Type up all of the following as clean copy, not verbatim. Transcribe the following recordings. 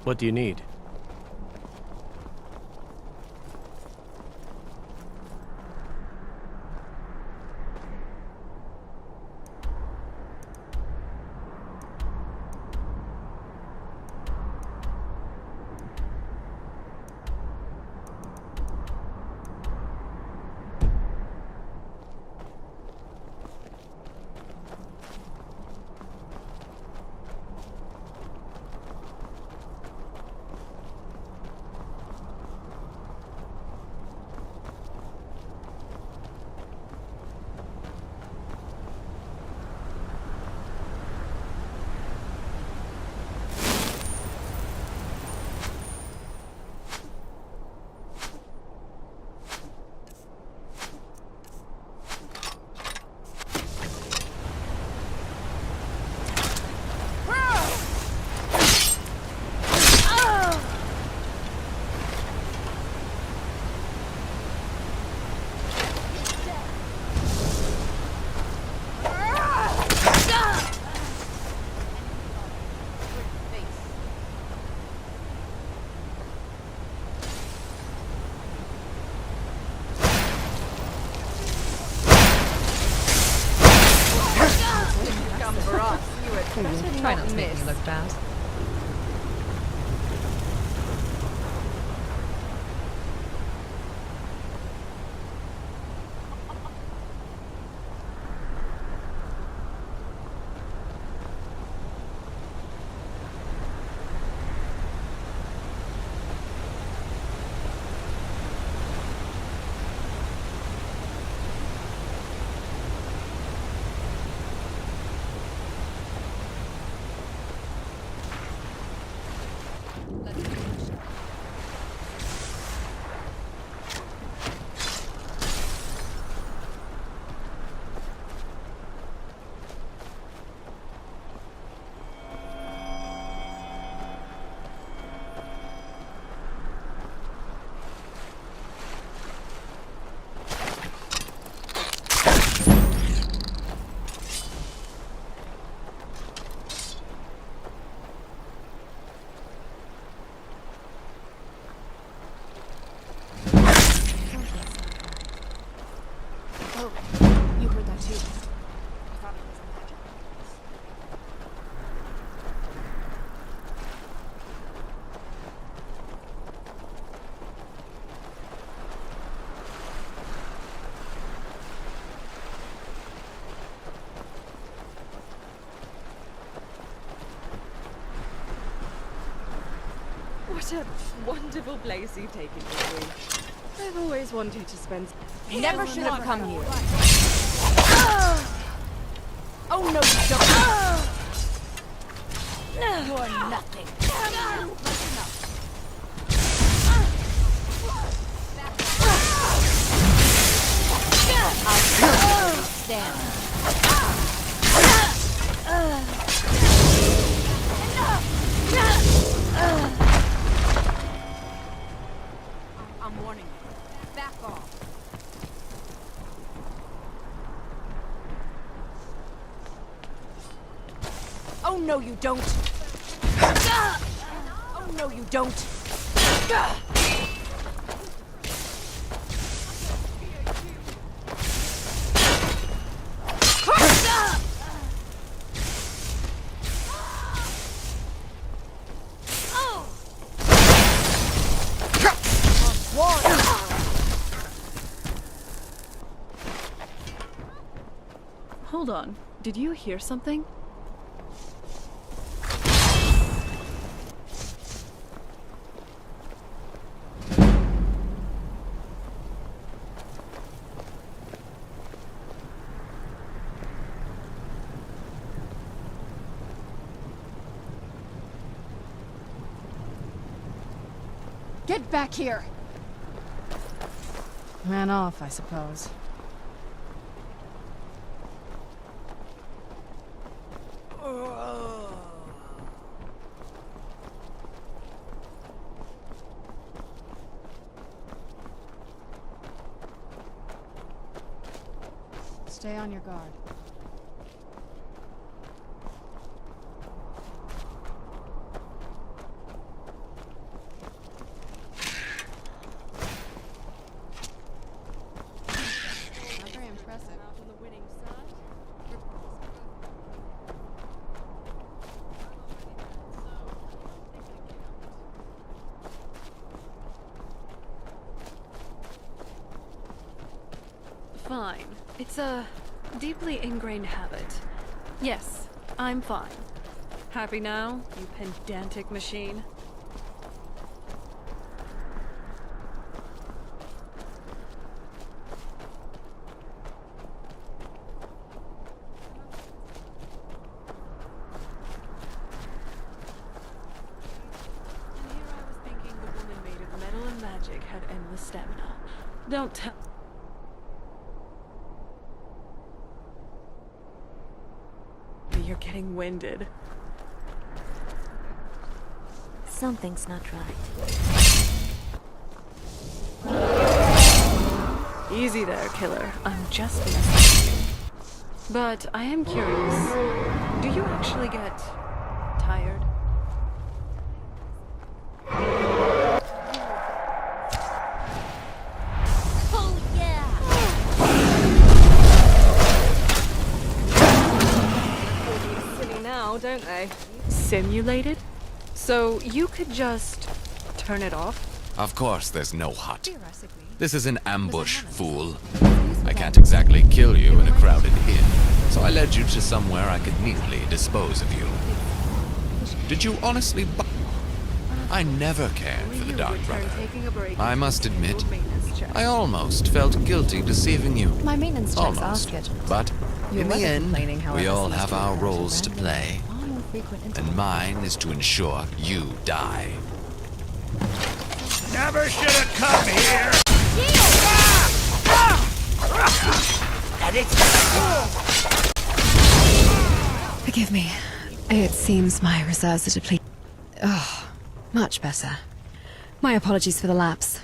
What do you need? Try not to make me look bad. What a wonderful place you've taken me to. I've always wanted to spend... Never should have come here. Oh no, you don't. You're nothing. I'll stand. I'm warning you. Back off. Oh no, you don't. Oh, no, you don't. Hold on. Did you hear something? Get back here! Ran off, I suppose. Stay on your guard. Not very impressive. Out on the winning side. Fine. It's a deeply ingrained habit. Yes, I'm fine. Happy now, you pedantic machine? And here I was thinking the woman made of metal and magic had endless stamina. Don't tell. You're getting winded. Something's not right. Easy there, killer. I'm just messing with you. But I am curious. Do you actually get tired? Oh, yeah! Silly now, don't they? Simulated? So you could just turn it off? Of course there's no hut. Theoretically. This is an ambush, fool. I can't exactly kill you in a crowded inn, so I led you to somewhere I could neatly dispose of you. Did you honestly I never cared for the Dark Brother. I must admit, I almost felt guilty deceiving you. My maintenance checks are Almost. scheduled. But Your in the weather end, complaining, however, we all seems have to our occur roles to random, play. far more frequent And intervals. mine is to ensure you die. Never should have come here! And it's Forgive me. It seems my reserves are depleted. Oh, much better. My apologies for the lapse.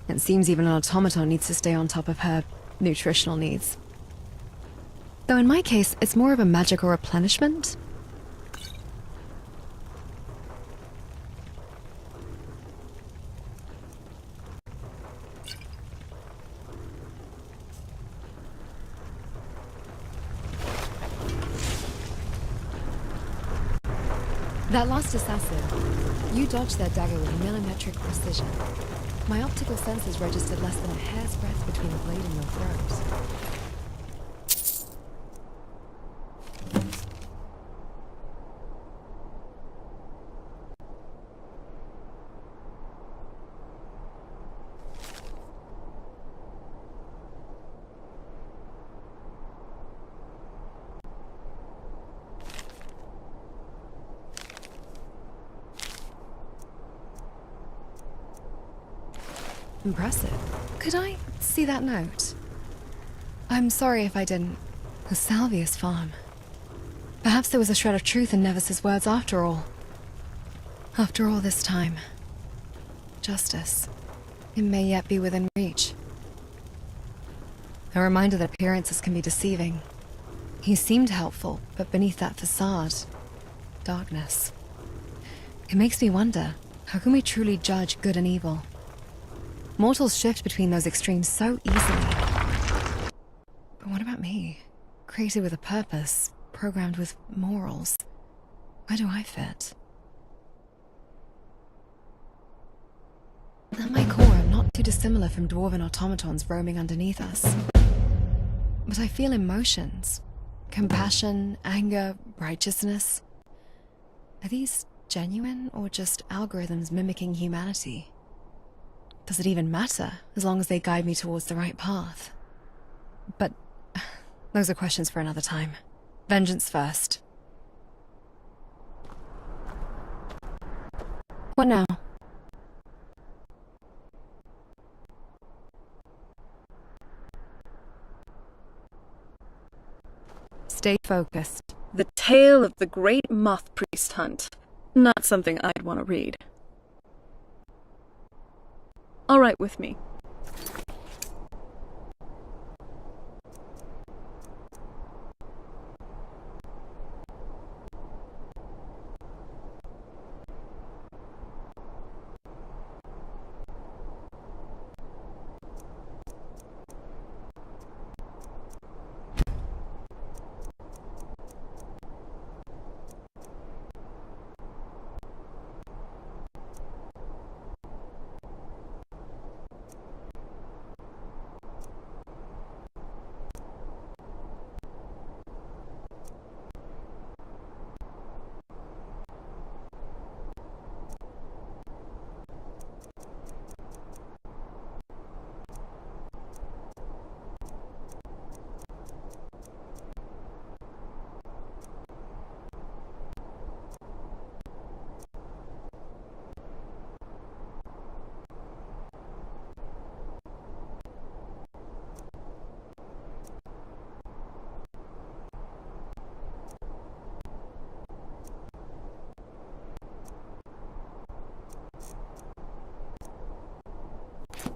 It seems even an automaton needs to stay on top of her nutritional needs. Though in my case, it's more of a magical replenishment. That last assassin, you dodged their dagger with millimetric precision. My optical sensors registered less than a hair's breadth between the blade and your throat. Impressive. Could I see that note? I'm sorry if I didn't. The Salvius farm. Perhaps there was a shred of truth in Nevis's words after all. After all this time. Justice. It may yet be within reach. A reminder that appearances can be deceiving. He seemed helpful, but beneath that facade, darkness. It makes me wonder, How can we truly judge good and evil? Mortals shift between those extremes so easily. But what about me? Created with a purpose, programmed with morals. Where do I fit? At my core, I'm not too dissimilar from dwarven automatons roaming underneath us. But I feel emotions. Compassion, anger, righteousness. Are these genuine or just algorithms mimicking humanity? Does it even matter, as long as they guide me towards the right path? But those are questions for another time. Vengeance first. What now? Stay focused. The Tale of the Great Moth Priest Hunt. Not something I'd want to read. All right with me.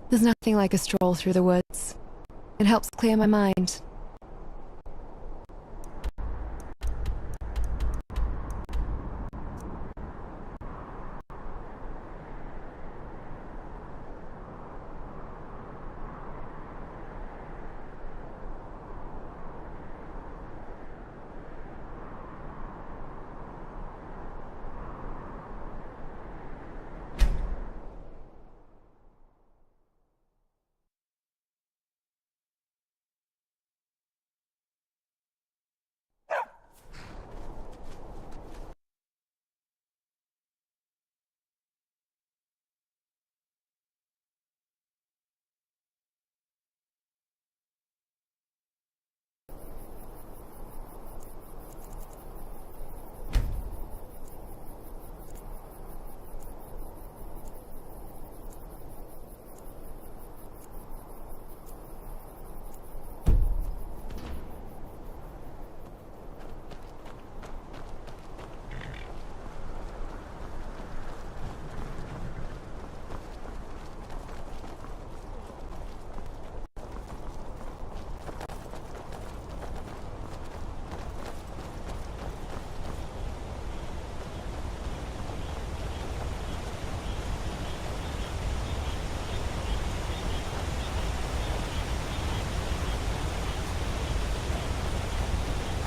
There's nothing like a stroll through the woods. It helps clear my mind.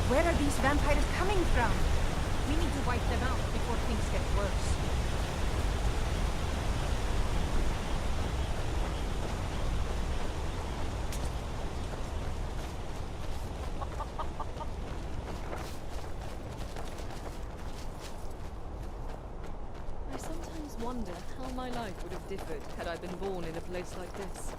Where are these vampires coming from? We need to wipe them out before things get worse. I sometimes wonder how my life would have differed had I been born in a place like this.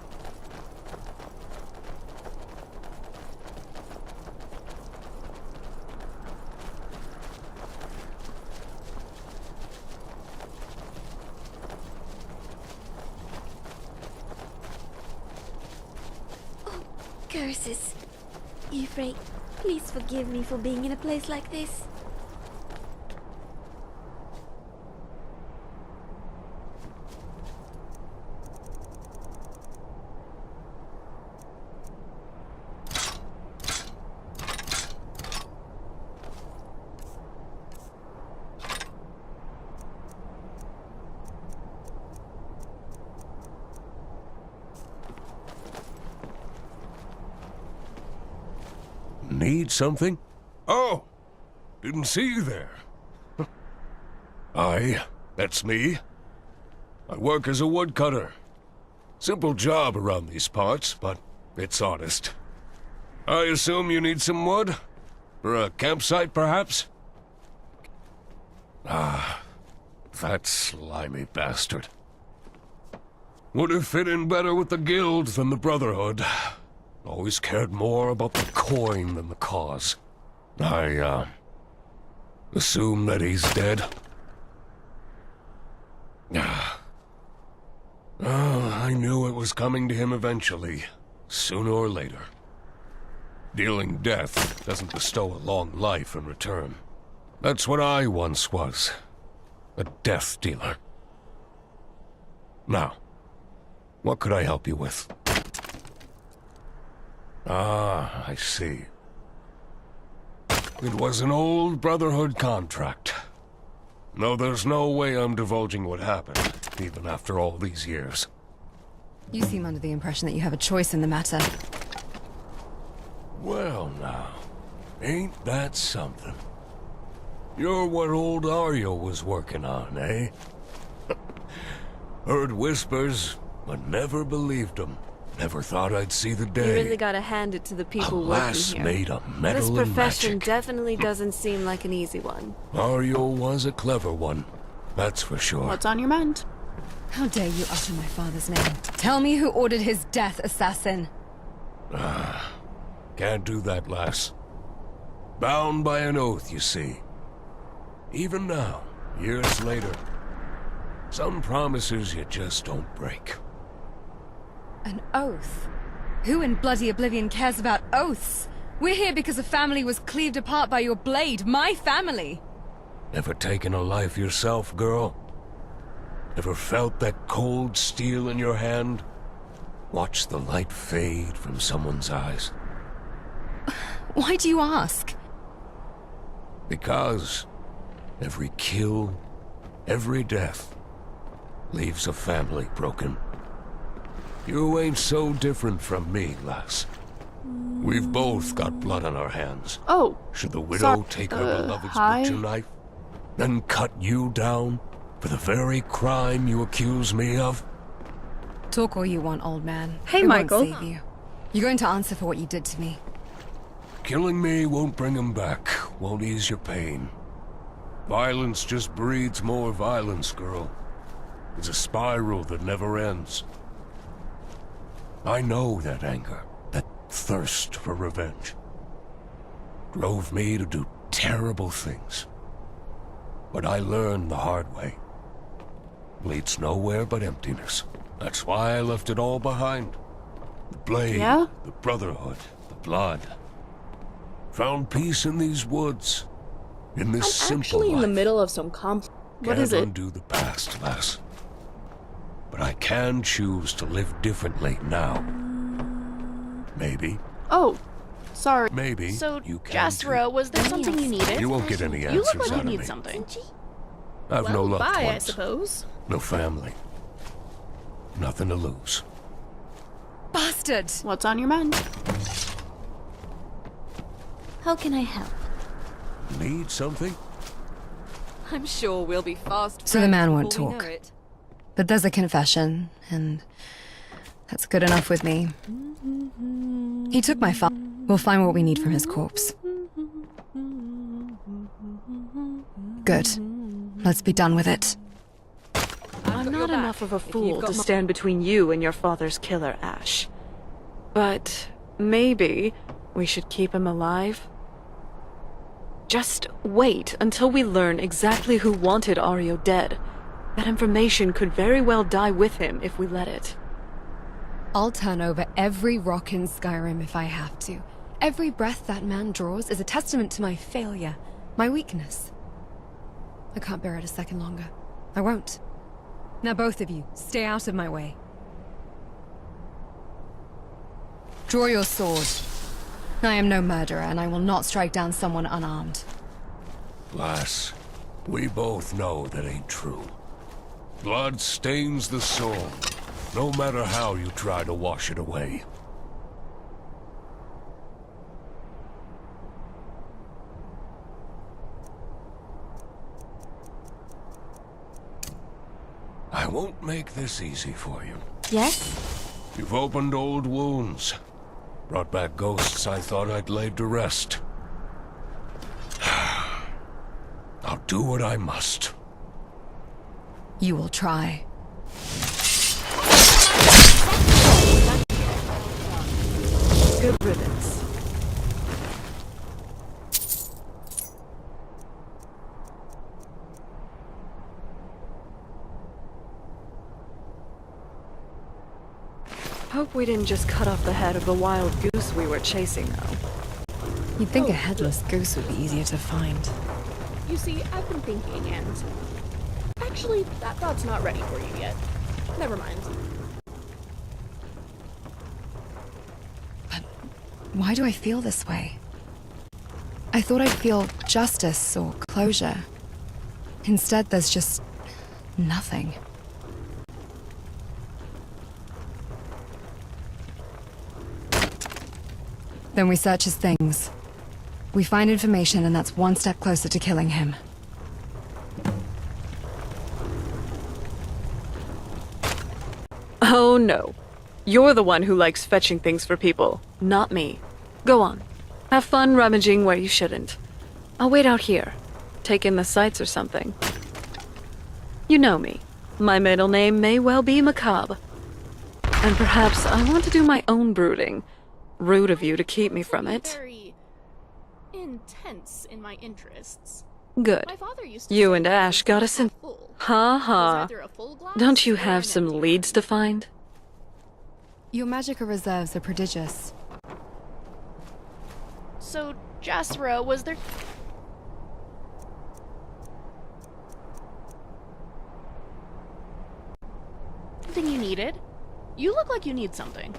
Curses. Euphrates, please forgive me for being in a place like this. Need something? Oh, didn't see you there. Aye, that's me. I work as a woodcutter. Simple job around these parts, but it's honest. I assume you need some wood? For a campsite, perhaps? Ah, that slimy bastard. Would have fit in better with the guild than the Brotherhood. Always cared more about the coin than the cause. I, assume that he's dead. I knew it was coming to him eventually, sooner or later. Dealing death doesn't bestow a long life in return. That's what I once was. A death dealer. Now, what could I help you with? Ah, I see. It was an old Brotherhood contract. No, there's no way I'm divulging what happened, even after all these years. You seem under the impression that you have a choice in the matter. Well now, ain't that something? You're what old Aryo was working on, eh? Heard whispers, but never believed them. Never thought I'd see the day. You really gotta hand it to the people A lass working here. made a metal This and profession magic. definitely doesn't seem like an easy one. Aryo was a clever one, that's for sure. What's on your mind? How dare you utter my father's name? Tell me who ordered his death, assassin. Can't do that, lass. Bound by an oath, you see. Even now, years later, some promises you just don't break. An oath? Who in bloody oblivion cares about oaths? We're here because a family was cleaved apart by your blade. My family! Never taken a life yourself, girl? Ever felt that cold steel in your hand? Watch the light fade from someone's eyes? Why do you ask? Because every kill, every death, leaves a family broken. You ain't so different from me, lass. We've both got blood on our hands. Oh. Should the widow Sorry, take her beloved's hi? butcher knife, then cut you down for the very crime you accuse me of? Talk all you want, old man. Hey, It Michael. Won't save you. You're going to answer for what you did to me. Killing me won't bring him back, won't ease your pain. Violence just breeds more violence, girl. It's a spiral that never ends. I know that anger, that thirst for revenge, drove me to do terrible things. But I learned the hard way. Leads nowhere but emptiness. That's why I left it all behind. The blade, Yeah? the brotherhood, the blood. Found peace in these woods, in this I'm simple actually in life. the middle of some What is Can't it? undo the past, lass. But I can choose to live differently now. Maybe, Oh, sorry. maybe So, you can Jasra, was there something you too. needed? You won't get any You answers look like you out of need me. something. I've no Well, loved bye, I ones, suppose. no family, nothing to lose. Bastard! What's on your mind? How can I help? Need something? I'm sure we'll be fast So the man friends won't before we talk. know it. But there's a confession, and that's good enough with me. He took my father. We'll find what we need from his corpse. Good. Let's be done with it. I'm not enough of a fool to stand between you and your father's killer, Ash. But maybe we should keep him alive? Just wait until we learn exactly who wanted Aryo dead. That information could very well die with him if we let it. I'll turn over every rock in Skyrim if I have to. Every breath that man draws is a testament to my failure, my weakness. I can't bear it a second longer. I won't. Now both of you, stay out of my way. Draw your sword. I am no murderer, and I will not strike down someone unarmed. Lass, we both know that ain't true. Blood stains the soul, no matter how you try to wash it away. I won't make this easy for you. Yes? You've opened old wounds. Brought back ghosts I thought I'd laid to rest. I'll do what I must. You will try. Good riddance. Hope we didn't just cut off the head of the wild goose we were chasing, though. You'd think a headless goose would be easier to find. You see, I've been thinking, and actually, that thought's not ready for you yet. Never mind. But why do I feel this way? I thought I'd feel justice or closure. Instead, there's just nothing. Then we search his things. We find information, and that's one step closer to killing him. Oh no. You're the one who likes fetching things for people, not me. Go on. Have fun rummaging where you shouldn't. I'll wait out here. Take in the sights or something. You know me. My middle name may well be Macabre. And perhaps I want to do my own brooding. Rude of you to keep me from it. Very intense in my interests. Good. My father used to You say and that Ash was got not us in. full. Ha It was ha. either a full glass Don't you or have an some empty leads to find? Your magical reserves are prodigious. one. So, Jasra, was there... something you needed? You look like you need something.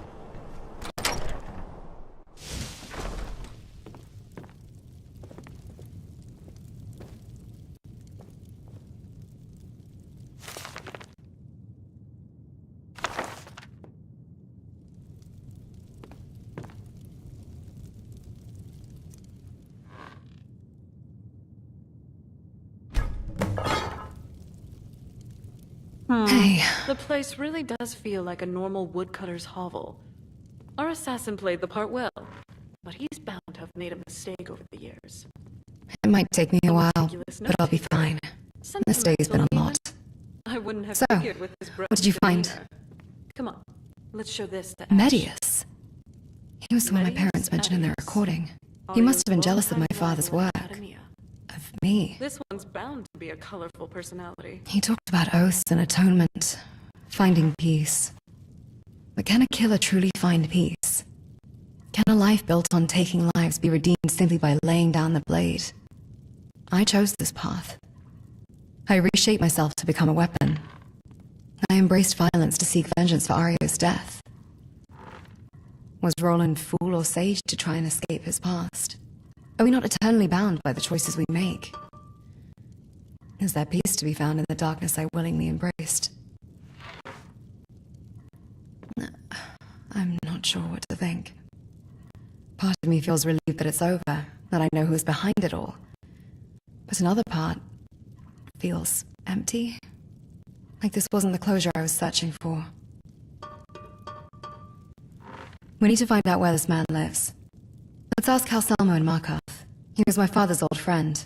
Hey, The place really does feel like a normal woodcutter's hovel. Our assassin played the part well, but he's bound to have made a mistake over the years. it might take me a while, Meticulous but I'll be note-taker. fine. This day's been a Sentimental lot. even. I wouldn't have So, figured with his what did you find? demeanor. Come on, let's show this to Ash. Medius. He was the one my Medius parents mentioned in their Medius. recording. Are He you must have been a jealous of my longtime father's rival work. in Academia? Of me. This one's bound to be a colorful personality. He talked about oaths and atonement, finding peace. But can a killer truly find peace? Can a life built on taking lives be redeemed simply by laying down the blade? I chose this path. I reshaped myself to become a weapon. I embraced violence to seek vengeance for Ario's death. Was Roland fool or sage to try and escape his past? Are we not eternally bound by the choices we make? Is there peace to be found in the darkness I willingly embraced? I'm not sure what to think. Part of me feels relieved that it's over, that I know who's behind it all. But another part feels empty. Like this wasn't the closure I was searching for. We need to find out where this man lives. Let's ask Calselmo in Markarth. He was my father's old friend.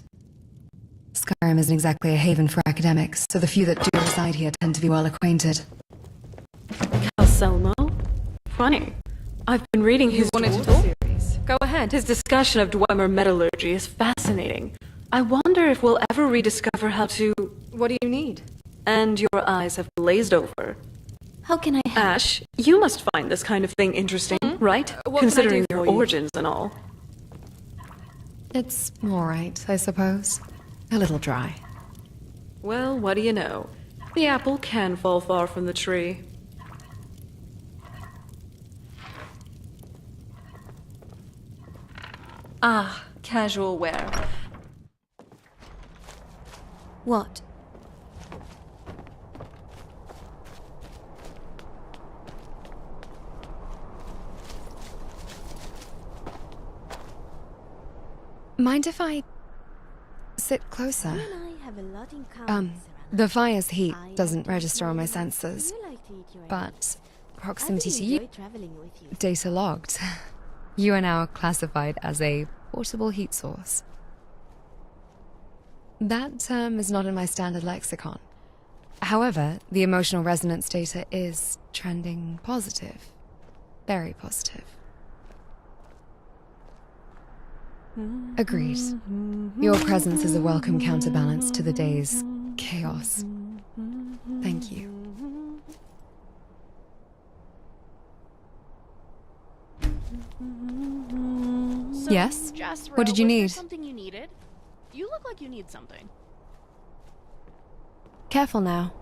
Skyrim isn't exactly a haven for academics, so the few that do reside here tend to be well acquainted. Calselmo? Funny. I've been reading his Dwemer series. Go ahead. His discussion of Dwemer metallurgy is fascinating. I wonder if we'll ever rediscover how to... What do you need? And your eyes have glazed over. How can I help? Ash, you must find this kind of thing interesting, right? What can I Considering do your for you? origins and all. It's alright, I suppose. A little dry. Well, what do you know? The apple can fall far from the tree. Ah, casual wear. What? Mind if I sit closer? You and I have a lot in common, Serana. The fire's heat doesn't register on my sensors, but proximity to you, data logged. You are now classified as a portable heat source. That term is not in my standard lexicon. However, the emotional resonance data is trending positive. Very positive. Agreed. Your presence is a welcome counterbalance to the day's chaos. Thank you. So, Yes? Jasper, What did you was there need? something you needed? You look like you need something. Careful now.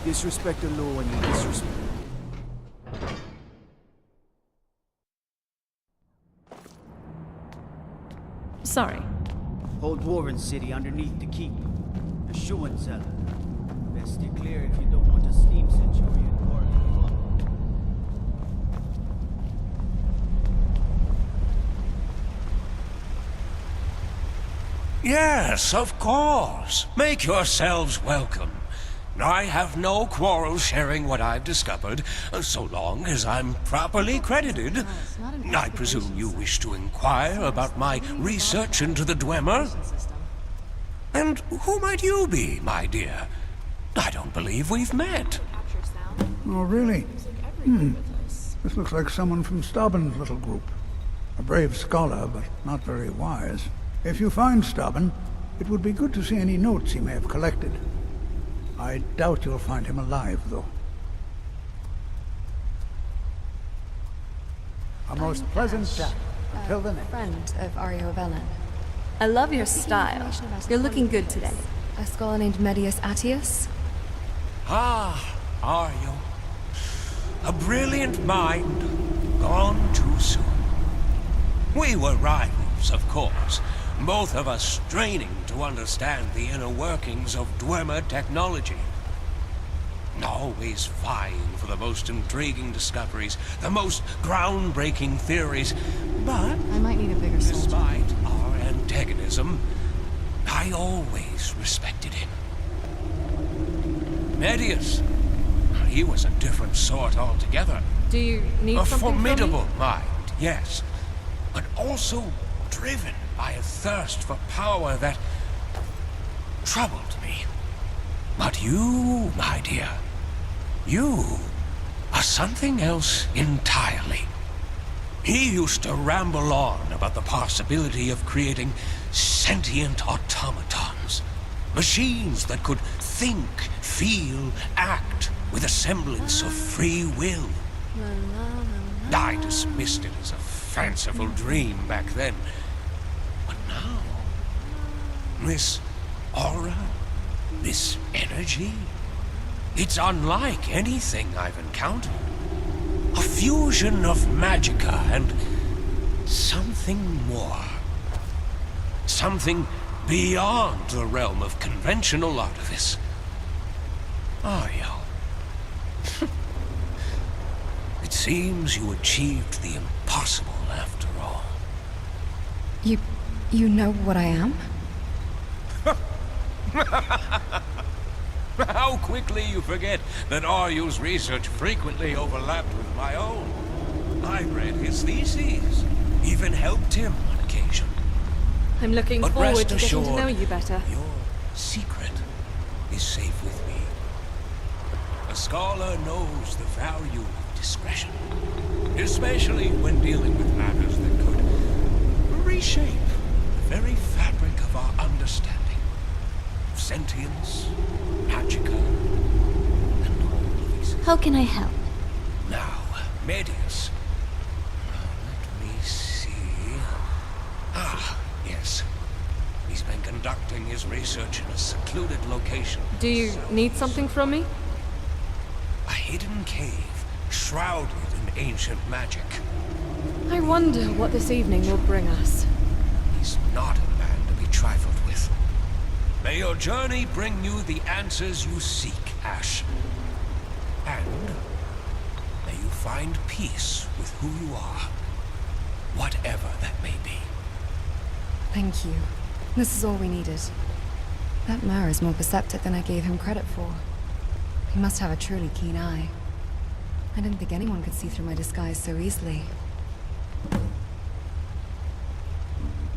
Disrespect the law and you disrespect. Sorry. Hold Warren City underneath the keep. A shoe and cellar. Best steer clear if you don't want a steam centurion or a club. Yes, of course. Make yourselves welcome. I have no quarrel sharing what I've discovered, so long as I'm properly credited. I presume you wish to inquire about my research into the Dwemer? And who might you be, my dear? I don't believe we've met. Oh, really? This looks like someone from Stauben's little group. A brave scholar, but not very wise. If you find Stauben, it would be good to see any notes he may have collected. I doubt you'll find him alive, though. A most pleasant chat. Until the next. Friend of Ario Velen. I love your style. You're looking good today. A scholar named Medius Attius. Ah, are you? A brilliant mind, gone too soon. We were rivals, of course, both of us straining to understand the inner workings of Dwemer technology. Always vying for the most intriguing discoveries, the most groundbreaking theories, but I might need a bigger sword. despite our antagonism, I always respected him. Medius, he was a different sort altogether. Do you need A something formidable mind, yes, but also driven by a thirst for power that troubled me. you, my dear, you are something else entirely. He used to ramble on about the possibility of creating sentient automatons. Machines that could think, feel, act with a semblance of free will. I dismissed it as a fanciful dream back then. But now, this aura, this energy, it's unlike anything I've encountered. A fusion of magicka and something more. Something beyond the realm of conventional artifice. Are you? It seems you achieved the impossible after all. You know what I am? How quickly you forget that Aryu's research frequently overlapped with my own. I read his theses, even helped him on occasion. I'm looking But forward rest to getting to know assured, you better. your secret is safe with me. A scholar knows the value of discretion, especially when dealing with matters that could reshape the very fabric of our understanding. Sentience, magicka, and all of these. How can I help? Now, Medius. Let me see. Ah, yes. He's been conducting his research in a secluded location. Do you need something from me? A hidden cave, shrouded in ancient magic. I wonder what this evening will bring us. He's not a man to be trifled with. May your journey bring you the answers you seek, Ash. And may you find peace with who you are, whatever that may be. Thank you. This is all we needed. That Mare is more perceptive than I gave him credit for. He must have a truly keen eye. I didn't think anyone could see through my disguise so easily.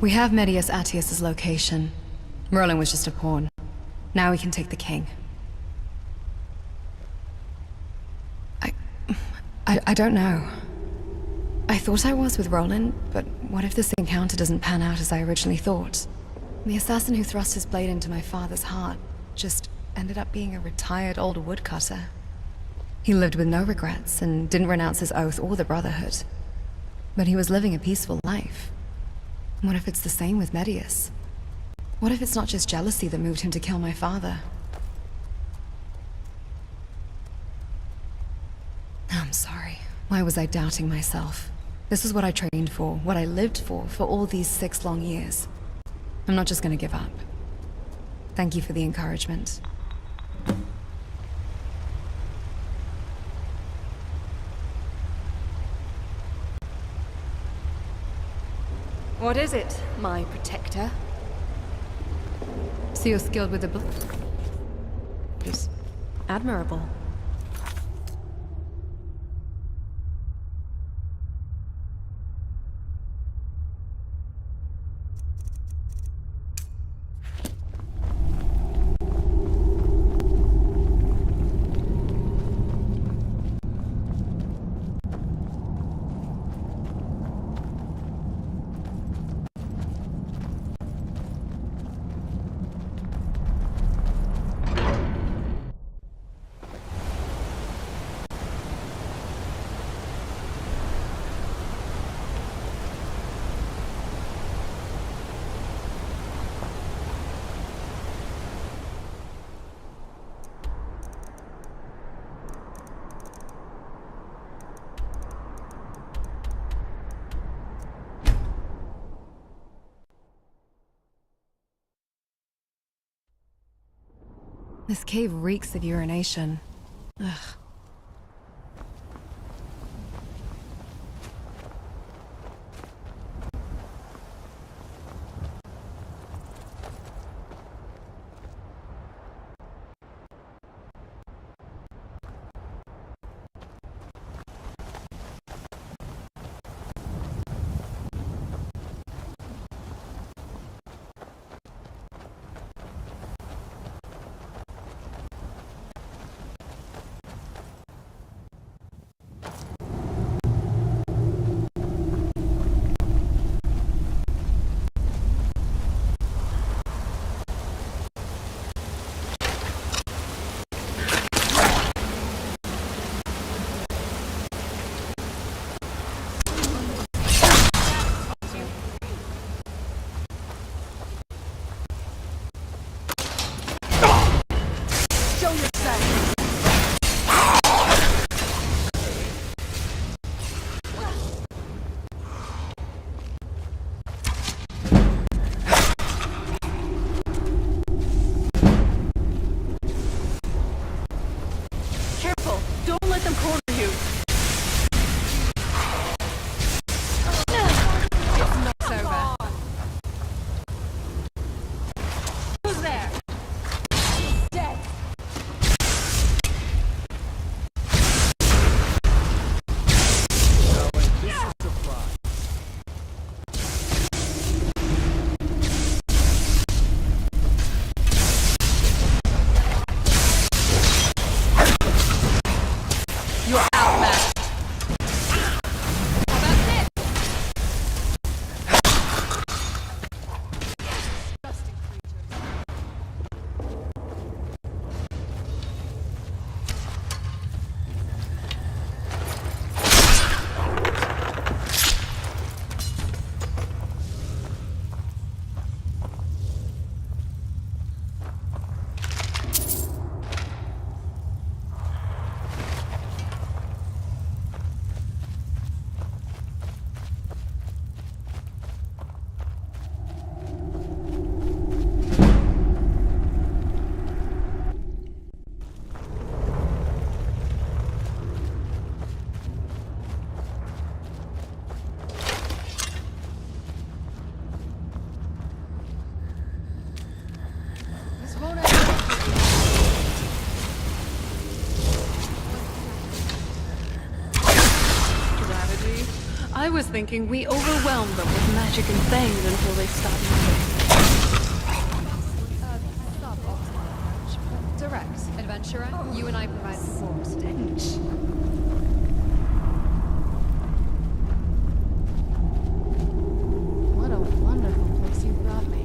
We have Medius Atius's location. Roland was just a pawn. Now we can take the king. I don't know. I thought I was with Roland, but what if this encounter doesn't pan out as I originally thought? The assassin who thrust his blade into my father's heart just ended up being a retired old woodcutter. He lived with no regrets and didn't renounce his oath or the Brotherhood. But he was living a peaceful life. What if it's the same with Medius? What if it's not just jealousy that moved him to kill my father? I'm sorry. Why was I doubting myself? This is what I trained for, what I lived for all these 6 long years. I'm not just gonna give up. Thank you for the encouragement. What is it, my protector? So you're skilled with the Just admirable. This cave reeks of urination. Ugh. Careful! Don't let them corner you! It's over. Who's there? Dead. You're outmatched. Strategy? I was thinking we overwhelmed them with magic and things until they stopped moving. Direct. Adventurer, you and I provide support. What a wonderful place you brought me.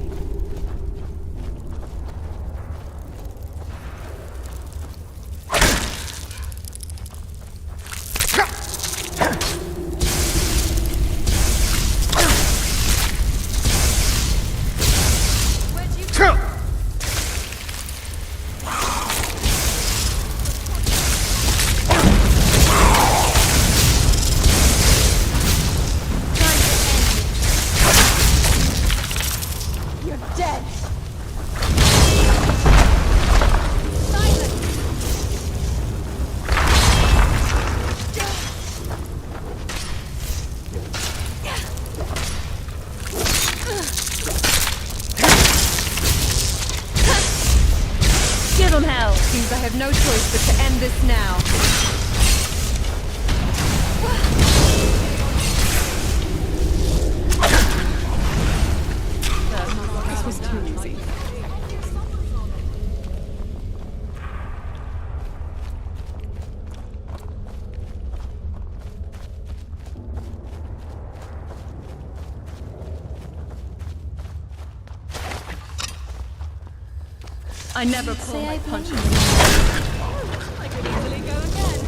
You're dead. Give them hell! Seems I have no choice but to end this now. This was too easy. I never pull my punches. I could easily go again.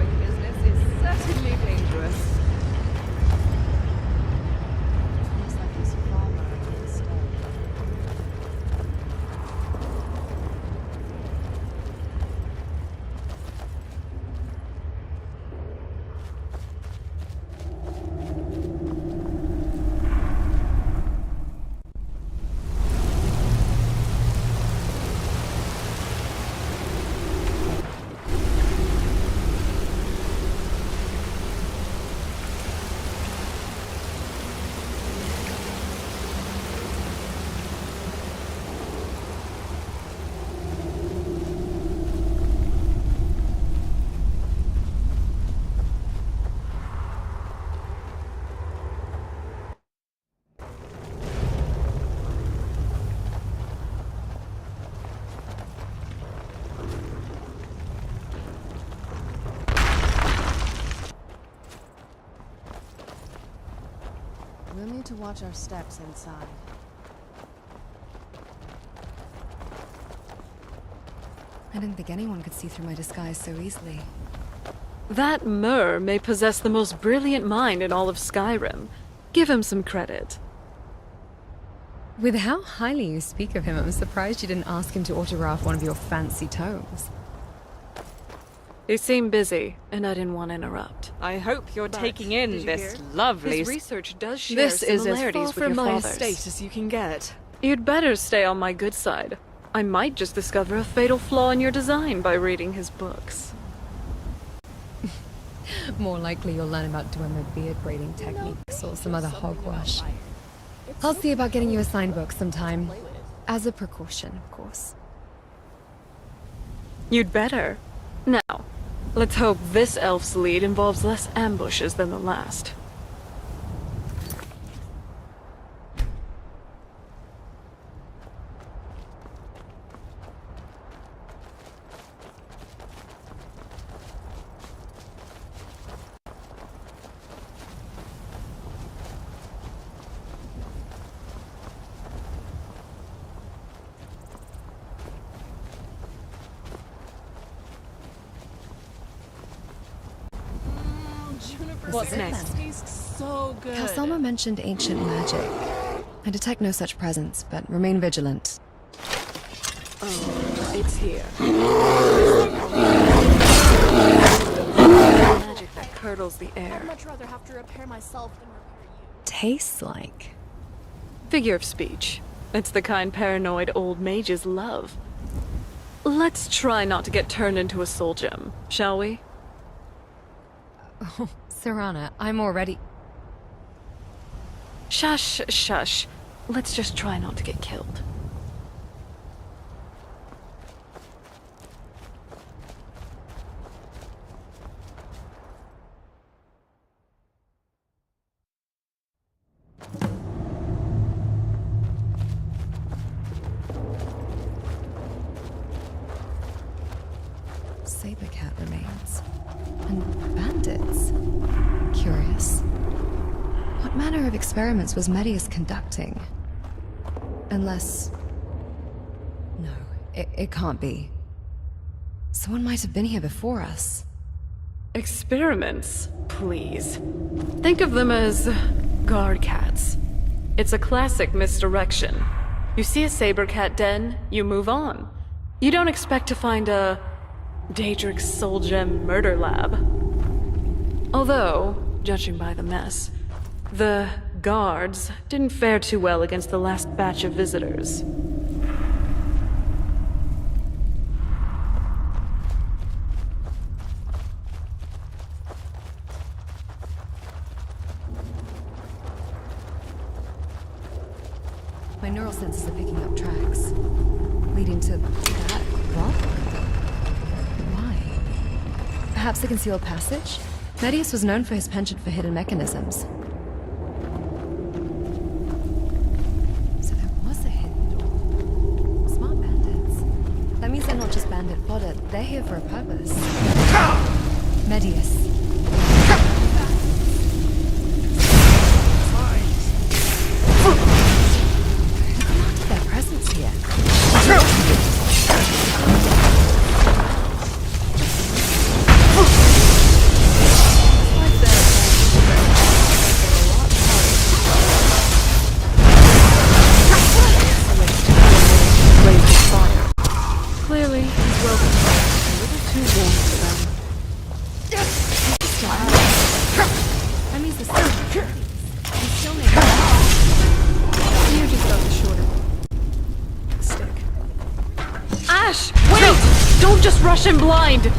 Business is certainly dangerous. Looks like he's farmer instead. We'll need to watch our steps inside. I didn't think anyone could see through my disguise so easily. That Myrrh may possess the most brilliant mind in all of Skyrim. Give him some credit. With how highly you speak of him, I'm surprised you didn't ask him to autograph one of your fancy tomes. You seem busy, and I didn't want to interrupt. I hope you're But, taking in did you this hear? lovely... His research does share This is as similarities far with from your my father's. estate as you can get. You'd better stay on my good side. I might just discover a fatal flaw in your design by reading his books. More likely you'll learn about Dwemer beard braiding techniques or some other hogwash. I'll see about getting you a signed book sometime. As a precaution, of course. You'd better. Now, let's hope this elf's lead involves less ambushes than the last. What's next? Tastes so good. Kalsama mentioned ancient magic. I detect no such presence, but remain vigilant. Oh, it's here. Magic that curdles the air. I'd much rather have to repair myself than repair you. Tastes like. Figure of speech. It's the kind paranoid old mages love. Let's try not to get turned into a soul gem, shall we? Oh, Serana, I'm already... Shush, shush. Let's just try not to get killed. Saber cat remains. And bandits. Curious. What manner of experiments was Medius conducting? Unless... No, it can't be. Someone might have been here before us. Experiments, please. Think of them as guard cats. It's a classic misdirection. You see a saber cat den, you move on. You don't expect to find a Daedric Soul Gem murder lab. Although, judging by the mess, the guards didn't fare too well against the last batch of visitors. My neural sensors are picking up tracks, leading to that rock. Why? Perhaps a concealed passage? Medius was known for his penchant for hidden mechanisms. So there was a hidden door. Smart bandits. That means they're not just bandit fodder, they're here for a purpose. Medius. Their presence here. Clearly, he's welcome back. A little too warm for them. That means the still. We still need You just got the shorter stick. Ash! Wait! Don't just rush in blind!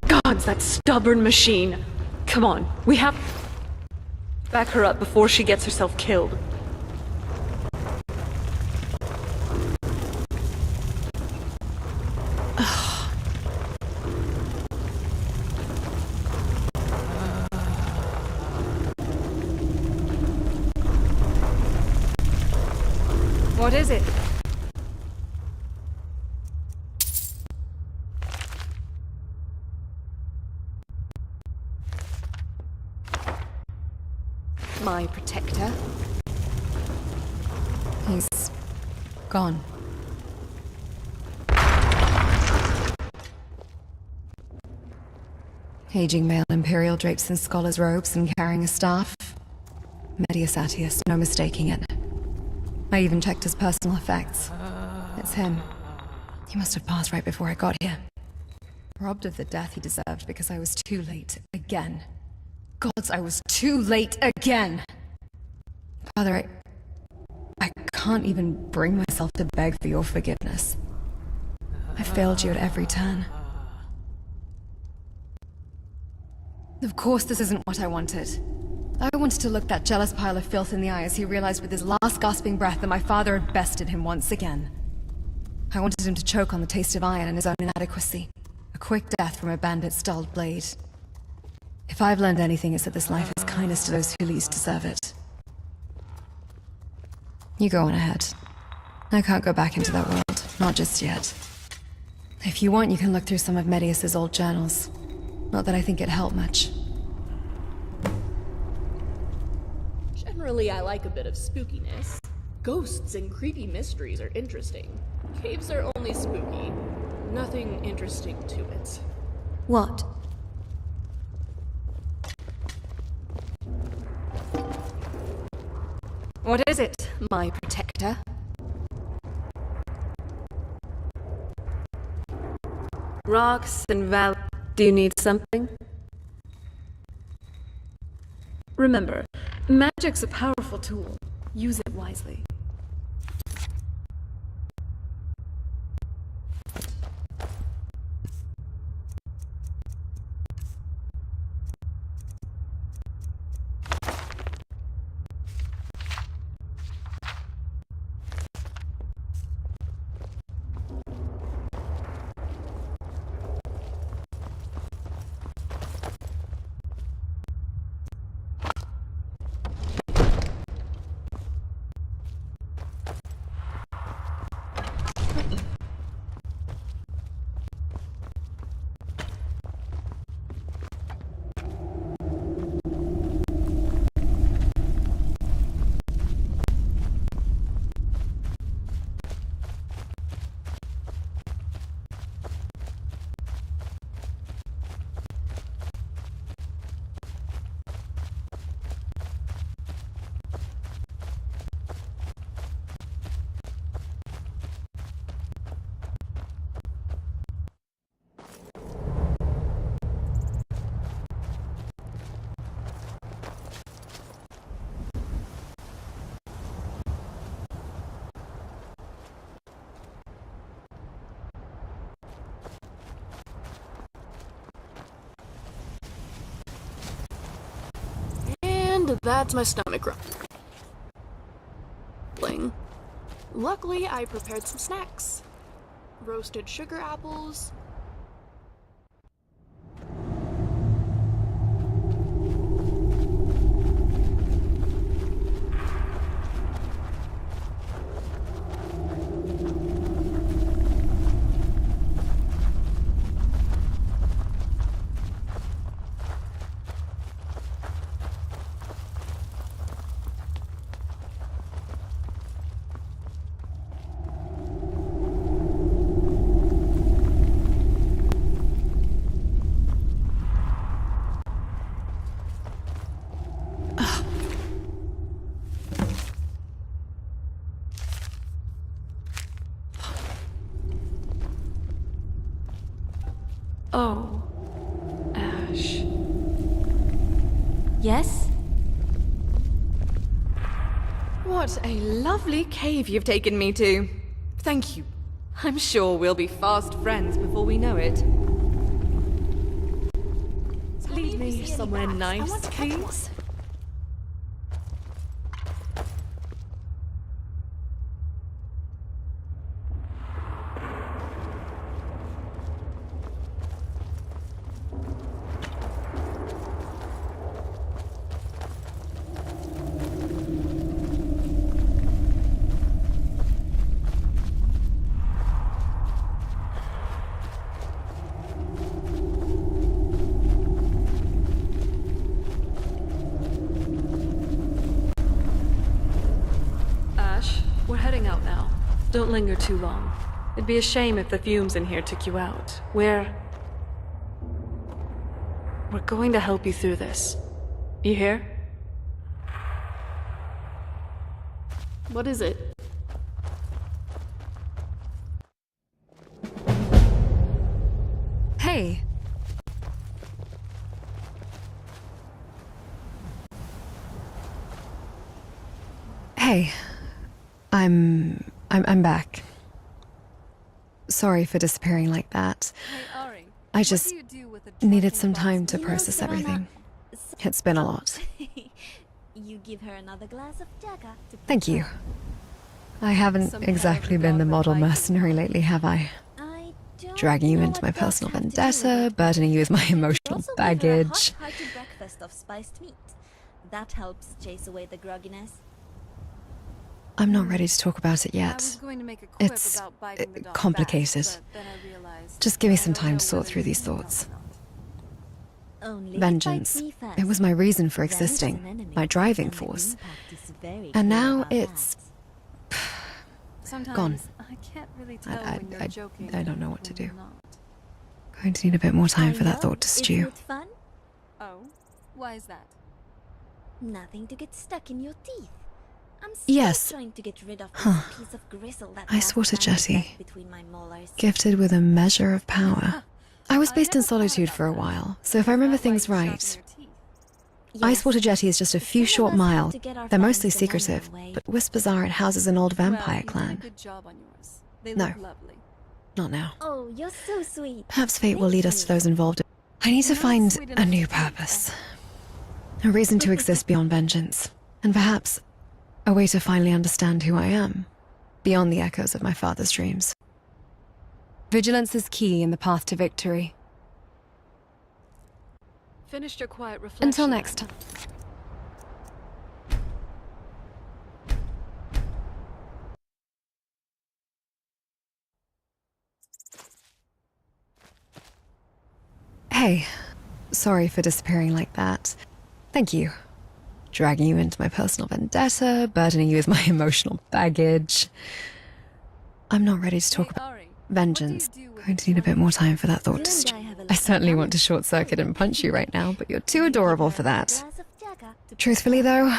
Gods, that stubborn machine. Come on, we have... Back her up before she gets herself killed. What is it? my protector. He's gone. Aging male Imperial drapes in scholar's robes and carrying a staff. Medius Atius, no mistaking it. I even checked his personal effects. It's him. He must have passed right before I got here. Robbed of the death he deserved because I was too late again. Gods, I was too late again! Father, I can't even bring myself to beg for your forgiveness. I failed you at every turn. Of course this isn't what I wanted. I wanted to look that jealous pile of filth in the eye as he realized with his last gasping breath that my father had bested him once again. I wanted him to choke on the taste of iron and his own inadequacy. A quick death from a bandit's dulled blade. If I've learned anything, it's that this life is kindness to those who least deserve it. You go on ahead. I can't go back into that world. Not just yet. If you want, you can look through some of Medius's old journals. Not that I think it helped much. Generally, I like a bit of spookiness. Ghosts and creepy mysteries are interesting. Caves are only spooky. Nothing interesting to it. What? What is it, my protector? Rocks and val. Do you need something? Remember, magic's a powerful tool. Use it wisely. And that's my stomach rumbling. Luckily, I prepared some snacks. Roasted sugar apples. Oh, Ash. Yes? What a lovely cave you've taken me to. Thank you. I'm sure we'll be fast friends before we know it. Lead me somewhere nice, please. Don't linger too long. It'd be a shame if the fumes in here took you out. We're going to help you through this. You hear? What is it? Hey, Hey. Hey. I'm back. Sorry for disappearing like that. Hey, Ari, I what just do you do with a needed drunken some time boss? to process everything. It's been a lot. You give her another glass of Jagger to put Thank you. down. I haven't Some exactly cowardly been the dog model that bites you. mercenary lately, have I? I don't Dragging you know into what my dogs personal have to do with vendetta, it, but burdening you with my you could emotional also give her a baggage. hot-hearty breakfast of spiced meat. That helps chase away the grogginess. I'm not ready to talk about it I yet. was going to make a quip It's about biting the dog complicated. back, but then I realized Just give me I some don't time know to sort whether through you these can or thoughts. not. Only if it Vengeance. bites me first. It was my reason for Then it's an existing, enemy, my driving and the force. impact is very And clear now about it's Sometimes gone. I can't really tell when you're joking. I don't know what and to when do. you're not. Going to need a bit more time for that know. thought to stew. Isn't it fun? Oh, why is that? Nothing to get stuck in your teeth. I'm still Yes. trying to get rid of this Huh. piece of gristle that I swore to landed Jetty. back between my molars. Gifted with a measure of power. I was I based in never thought solitude about for a that. while, so if I remember Is that why things you sharpen right, your teeth? Yes. Icewater Jetty is just a few Some of short us have miles. to get our They're mostly fangs the money secretive, away. but whispers are it houses an old vampire Well, you clan. did a good job on yours. They No. look lovely. Not now. Oh, you're so sweet. Perhaps fate will Thank lead us to you. those involved. I need to Not find sweet a enough new to eat, purpose. A reason to exist beyond vengeance. And perhaps a way to finally understand who I am, beyond the echoes of my father's dreams. Vigilance is key in the path to victory. Finished your quiet reflection. Until next time. Hey, sorry for disappearing like that. Thank you. Dragging you into my personal vendetta, burdening you with my emotional baggage. I'm not ready to talk Hey, about Ari, vengeance. what do you do with Going to need a bit more time for that thought You to and stew. I have a lot I in certainly common. want to short circuit and punch you right now, but you're too adorable for that. Glass of Jagger to put Truthfully, down. though,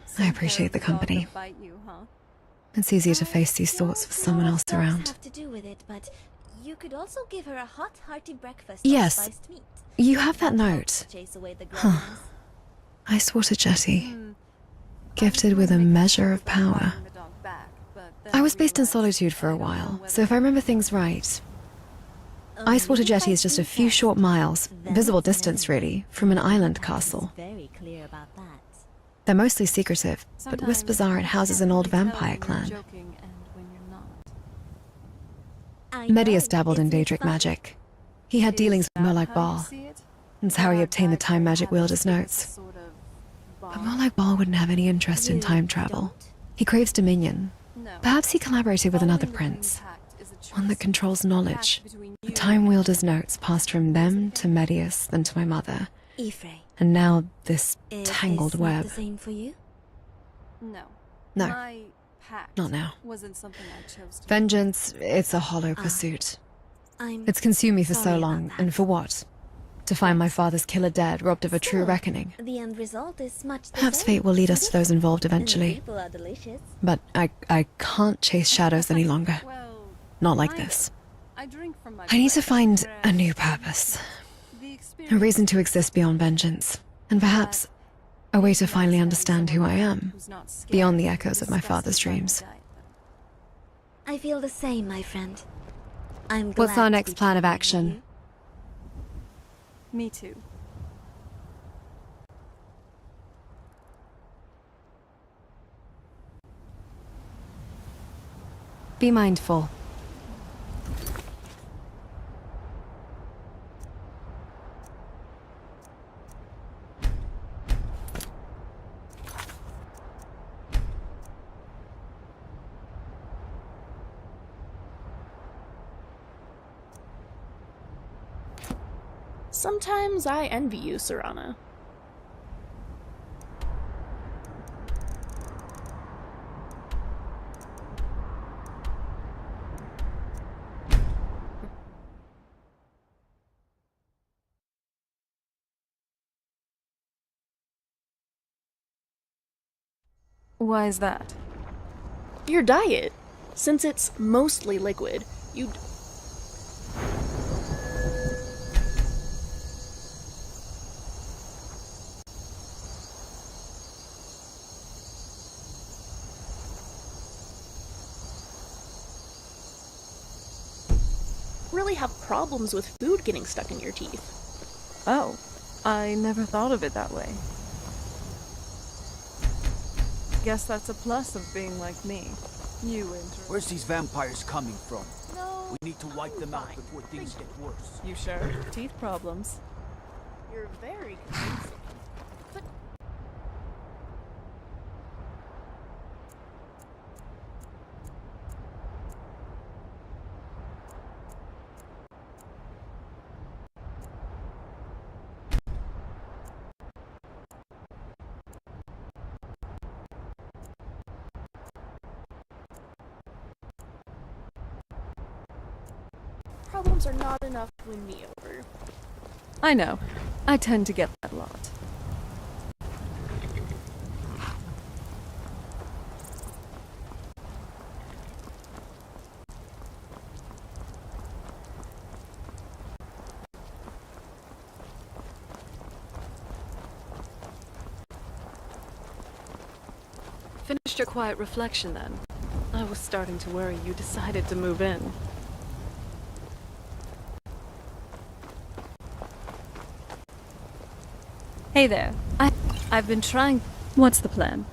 Some I appreciate the cowardly dog company. that bite you, huh? It's easier to I face these thoughts with don't someone know else what dogs around. have to do with it, but you could also give her a hot, hearty breakfast Yes. of spiced meat. You have that helps note. chase away the Huh. grogginess. Icewater Jetty. Hmm. Gifted I was with a going to make measure quip of about power. biting the dog back, but then I was based in realized solitude for I a don't know while, whether so if I you remember can things or not. right, Only Icewater if Jetty I is just a see few first. short miles, Then visible it's an distance enemy, really, from an and the island impact is castle. very clear about that. They're mostly secretive, but Sometimes whispers are it I houses can't an old really tell vampire when you're clan. joking and when you're not. I Medius know, dabbled in isn't it Daedric fun? magic. He had Is dealings with that Molag how you Bal. see it? That's how he That obtained the guy time called magic wielder's Alice is a notes. sort of But bomb? Molag Bal wouldn't have any interest in You time travel. don't? He craves dominion. No. Perhaps he collaborated with another Following the Green prince, Pact is a one that choice. controls Pact knowledge. between The you time and wielder's me. notes passed from them to Medius, then to my mother, Ifrei, and now this is tangled this not web. the same for you? No. No. My pact Not now. wasn't something I chose to Vengeance, it's a hollow pursuit. I'm It's consumed me for sorry so about long, that. and for what? To find my father's killer dead, robbed of a true Still, reckoning. The end result is much the Perhaps same, fate will lead us to isn't it? those involved And the eventually. people are delicious. But I can't chase shadows any longer. Well, Not like kind of. this. I drink from my I need to bread, find a whereas new purpose. the A experience reason to exist beyond vengeance. And perhaps a way to finally understand who I am, who's not scared beyond the to echoes of my discuss father's his final dreams. diet. I feel the same, my friend. I'm What's glad our to next be plan of chatting with action? you. Me too. Be mindful. Sometimes I envy you, Serana. Why is that? Your diet. Since it's mostly liquid, you'd really have problems with food getting stuck in your teeth. Oh, I never thought of it that way. Guess that's a plus of being like me. Where's these vampires coming from? We need to wipe them out before things get worse. You sure? Teeth problems. You're very convincing. But problems are not enough to win me over. I know. I tend to get that a lot. Finished your quiet reflection then? I was starting to worry you decided to move in. Hey there. I've been trying... What's the plan?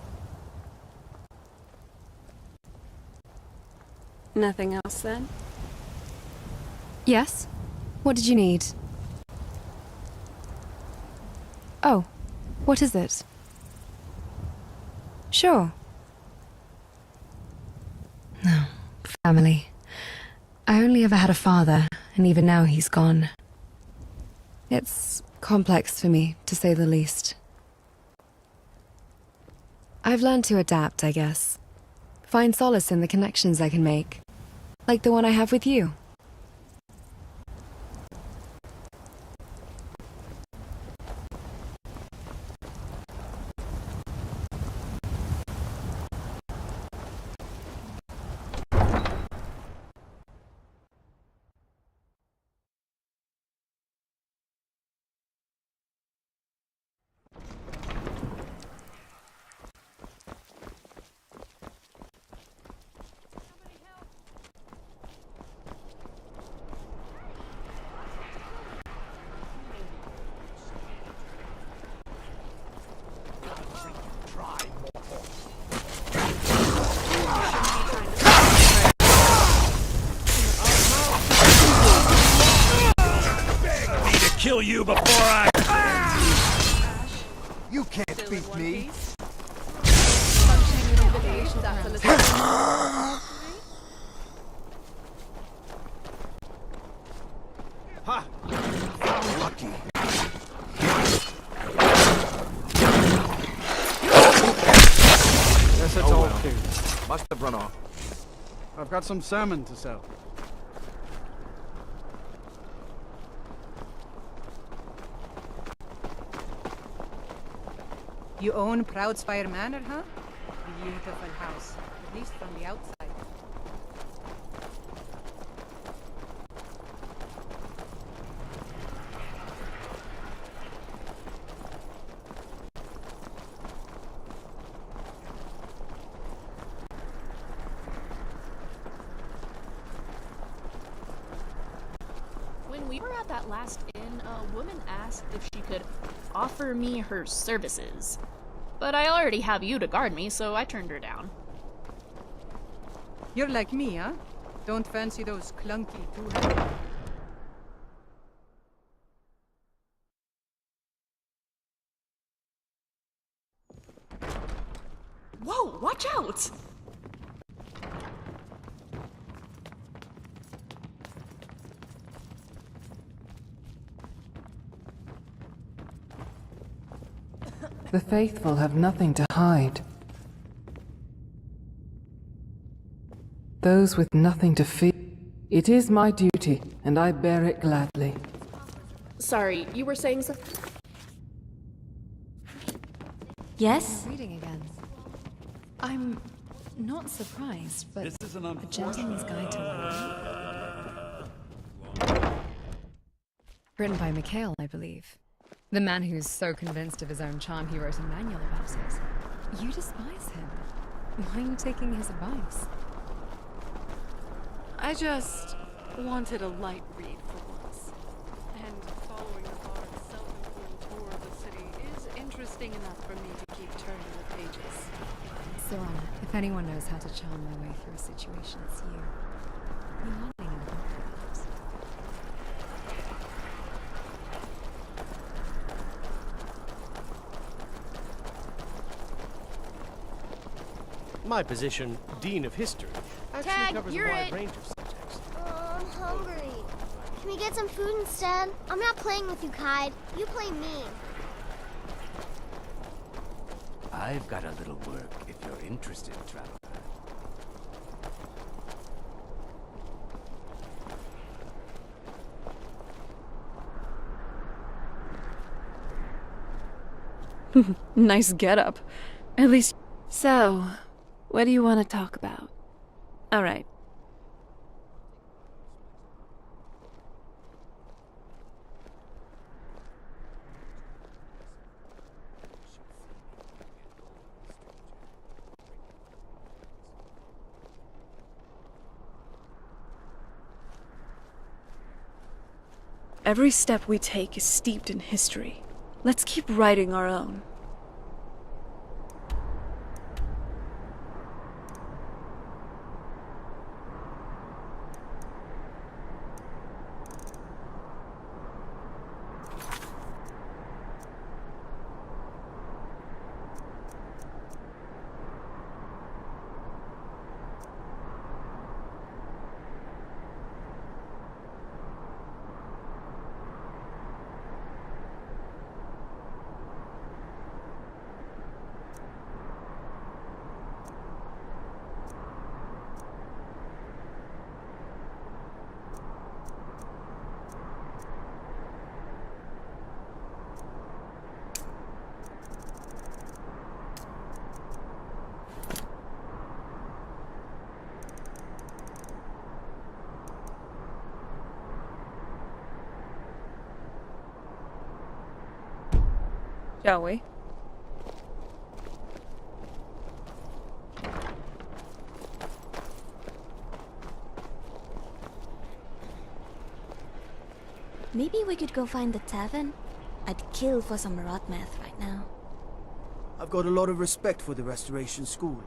Nothing else then? Yes? What did you need? Oh, what is it? Sure. No, family. I only ever had a father, and even now he's gone. It's complex for me, to say the least. I've learned to adapt, I guess. Find solace in the connections I can make. Like the one I have with you. Kill you before I... You can't beat me! Ha! Lucky. Guess it's all cute. Must have run off. I've got some salmon to sell. You own Proudspire Manor, huh? Beautiful house, at least from the outside. When we were at that last inn, a woman asked if she could offer me her services. But I already have you to guard me, so I turned her down. You're like me, huh? Don't fancy those clunky two-handed. Whoa, watch out! The faithful have nothing to hide. Those with nothing to fear. It is my duty, and I bear it gladly. Sorry, you were saying something? Yes? Reading again. I'm not surprised, but This is an A Gentleman's Guide to Life. Written by Mikhail, I believe. The man who's so convinced of his own charm he wrote a manual about it. You despise him. Why are you taking his advice? I just wanted a light read for once. And following the bard's self-informed tour of the city is interesting enough for me to keep turning the pages. Serana, if anyone knows how to charm their way through a situation, it's you. You're not being involved with that. My position, Dean of History, actually Tag, covers a you're wide it. range of subjects. Oh, I'm hungry. Can we get some food instead? I'm not playing with you, Kide. You play me. I've got a little work if you're interested, traveler. Nice getup. At least. So, what do you want to talk about? Alright. Every step we take is steeped in history. Let's keep writing our own. Shall we? Maybe we could go find the tavern? I'd kill for some rot meth right now. I've got a lot of respect for the Restoration School.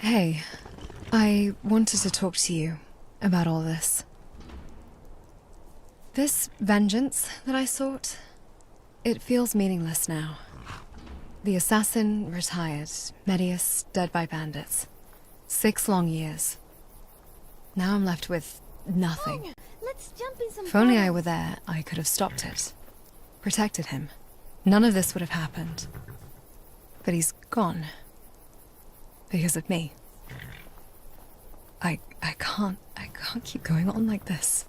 Hey, I wanted to talk to you about all this. This vengeance that I sought, it feels meaningless now. The assassin retired, Medius dead by bandits. 6 long years. Now I'm left with nothing. Oh, let's jump in some If only I puddles. were there, I could have stopped it. Protected him. None of this would have happened. But he's gone. Because of me. I can't keep going on like this.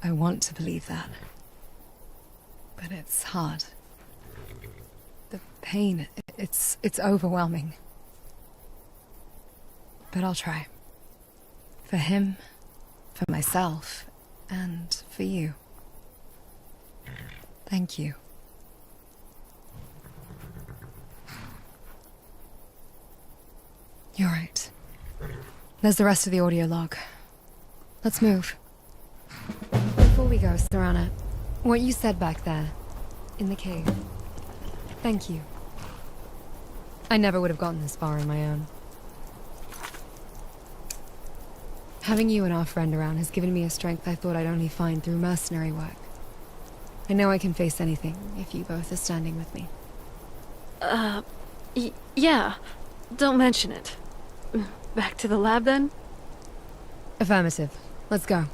I want to believe that. But it's hard. The pain, it's overwhelming. But I'll try. For him, for myself, and for you. Thank you. You're right. There's the rest of the audio log. Let's move. Before we go, Serana, what you said back there, in the cave. Thank you. I never would have gotten this far on my own. Having you and our friend around has given me a strength I thought I'd only find through mercenary work. I know I can face anything if you both are standing with me. Yeah. Don't mention it. Back to the lab, then? Affirmative. Let's go.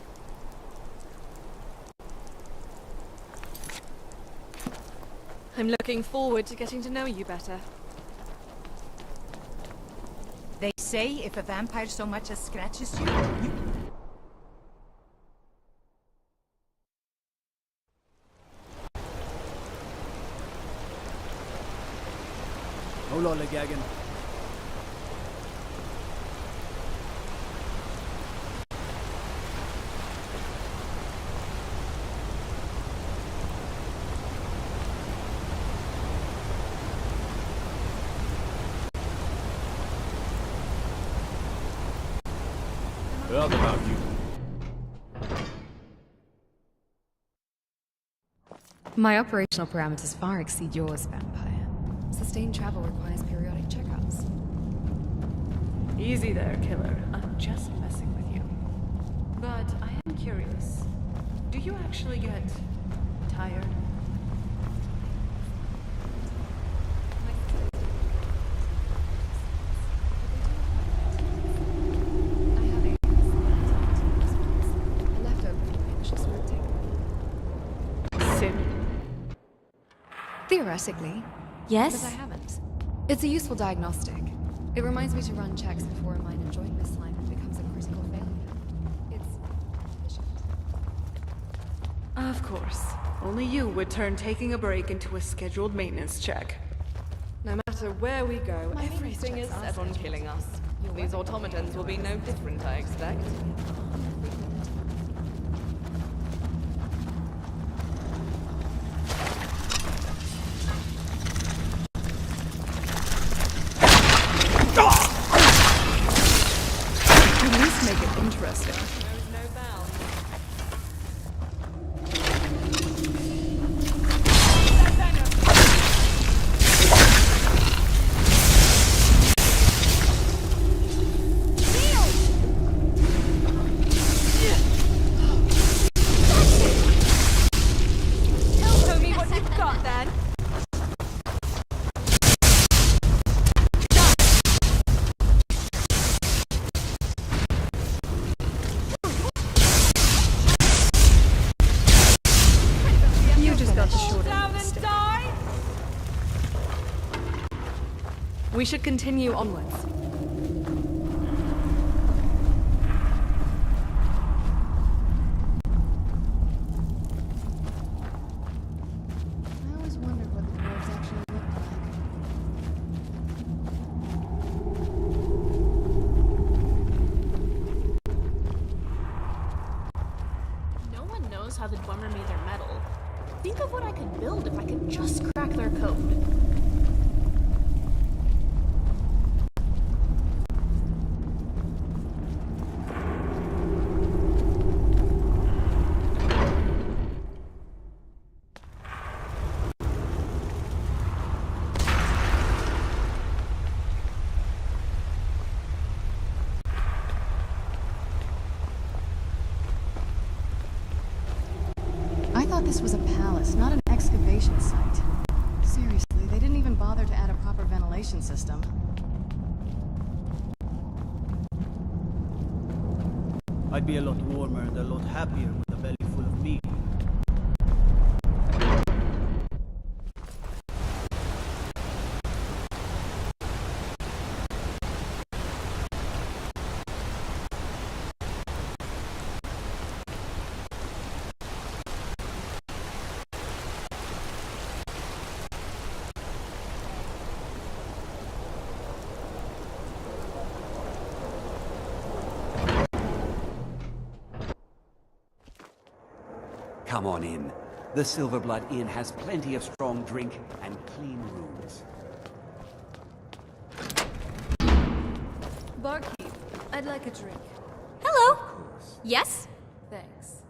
I'm looking forward to getting to know you better. They say if a vampire so much as scratches you, Hold on, Gagan. What about you? My operational parameters far exceed yours, vampire. Sustained travel requires periodic checkups. Easy there, killer. I'm just messing with you. But I am curious. Do you actually get tired? Theoretically. Yes? But I haven't. It's a useful diagnostic. It reminds me to run checks before a mine joint misalignment becomes a critical failure. It's efficient. Of course. Only you would turn taking a break into a scheduled maintenance check. No matter where we go, everything is set on killing us. These automatons will be no different, I expect. At least make it interesting. Show me what you've got, then. You just got the short end Down of the and stick. die. We should continue onwards. I always wondered what the dwarves actually looked No one knows how the Dwemer made their metal. Think of what I could build if I could just crack their code. I thought this was a palace, not an excavation site. Seriously, they didn't even bother to add a proper ventilation system. I'd be a lot warmer and a lot happier with a belly full of meat. Come on in. The Silverblood Inn has plenty of strong drink and clean rooms. Barkeep, I'd like a drink. Hello? Yes? Thanks.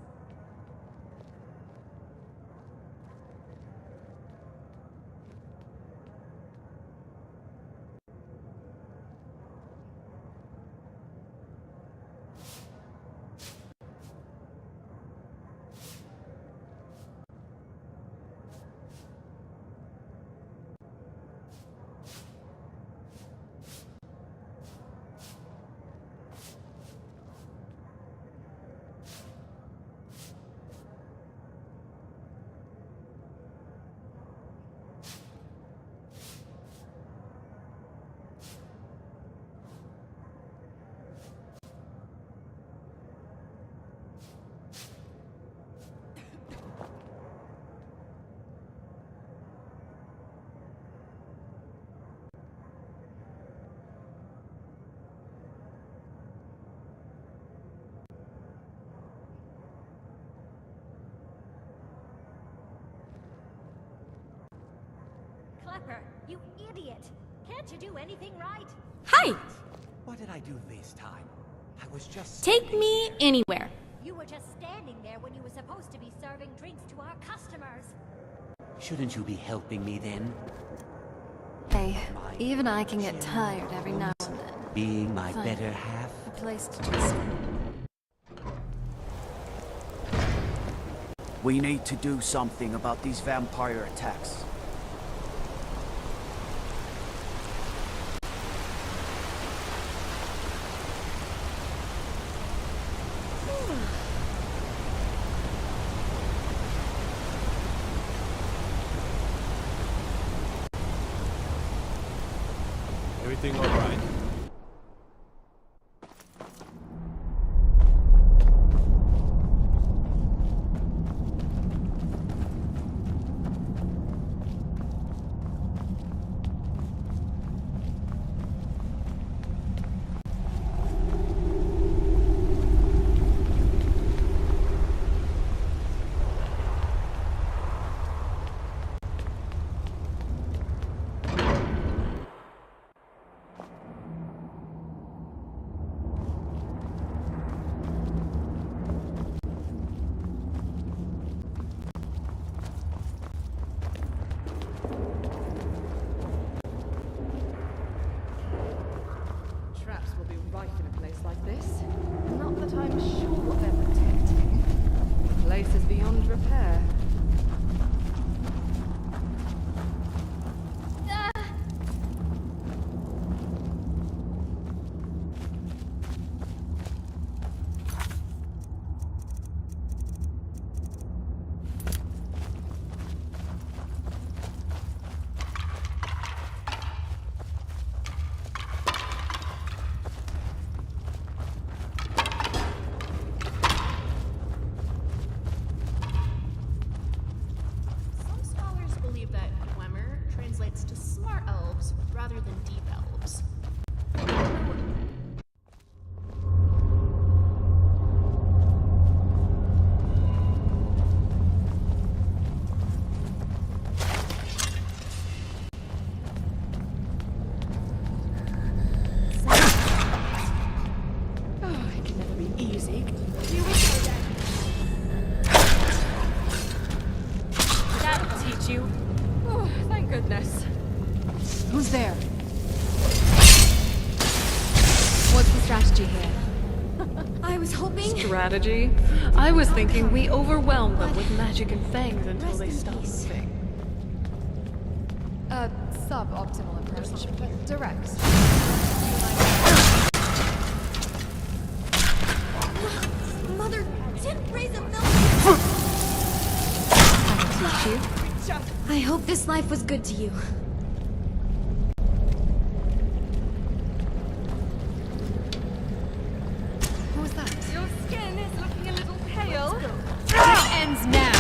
clever. You idiot. Can't you do anything right? Hi! What did I do this time? I was just... Take me anywhere. You were just standing there when you were supposed to be serving drinks to our customers. Shouldn't you be helping me then? Hey, even I can get tired every now and then. Being my Fine. better half? A place to just... We need to do something about these vampire attacks. Everything all right? Traps will be rife in a place like this. Not that I'm sure they're protecting. The place is beyond repair. Some scholars believe that Glimmer translates to smart elves rather than deep elves. Oh, it can never be easy. That'll teach you. Oh, thank goodness. Who's there? What's the strategy here? I was hoping... Strategy? I was thinking we overwhelm them with magic and fangs until they stop moving. A suboptimal approach, but direct. Mother didn't raise a milk. That'll teach you. I hope this life was good to you. What was that? Your skin is looking a little pale. It ends now.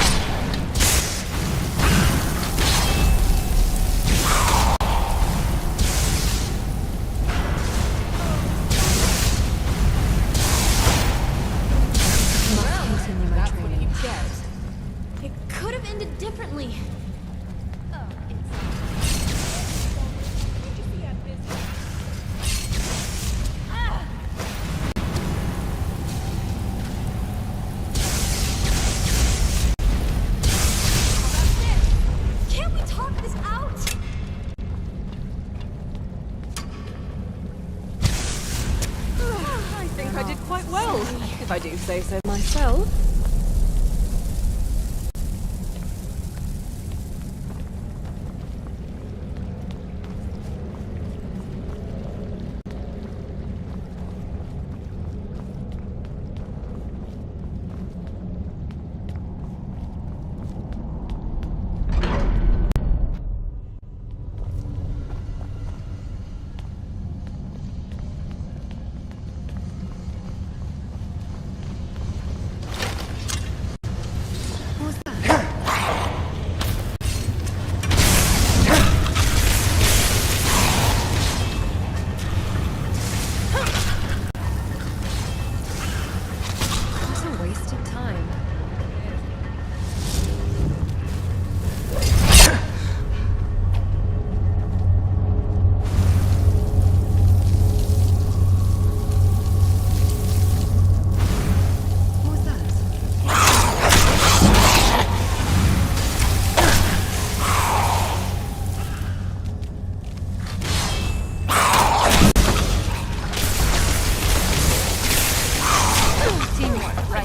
Must continue my training. It could have ended differently. Can't we talk this out? I think I did quite well, if I do say so myself.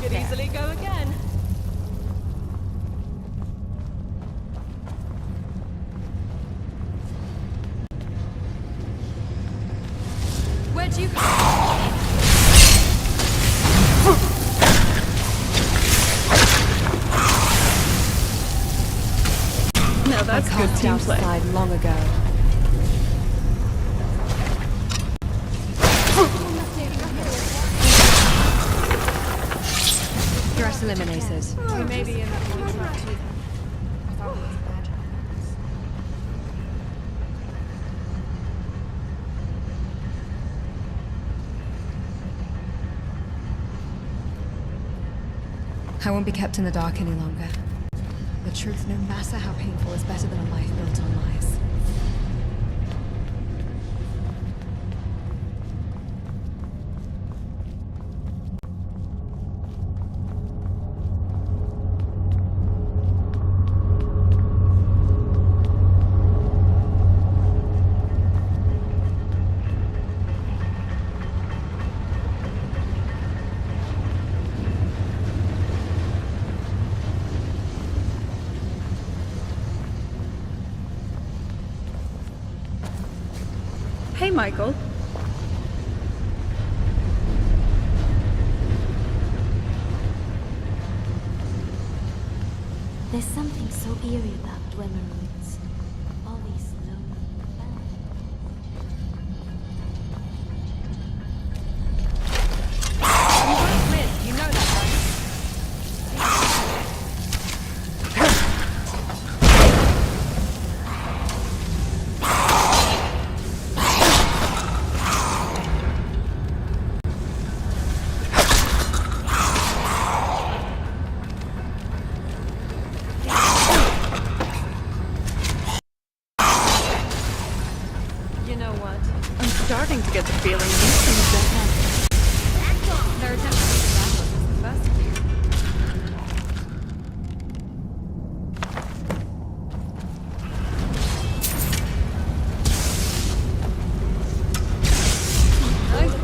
could there. easily go again. Where'd you go? Now that's I good cast you gameplay. outside long ago. Threat eliminated. We may be in that one trap too. I thought it was bad. I won't be kept in the dark any longer. The truth, no matter how painful, is better than a life built on lies. Hey, Michael. There's something so eerie about Dwemer ruins. All these lonely You know that, right? You know what? I'm starting to get the feeling these things don't happen. Their attempt to make a battle is the best of you.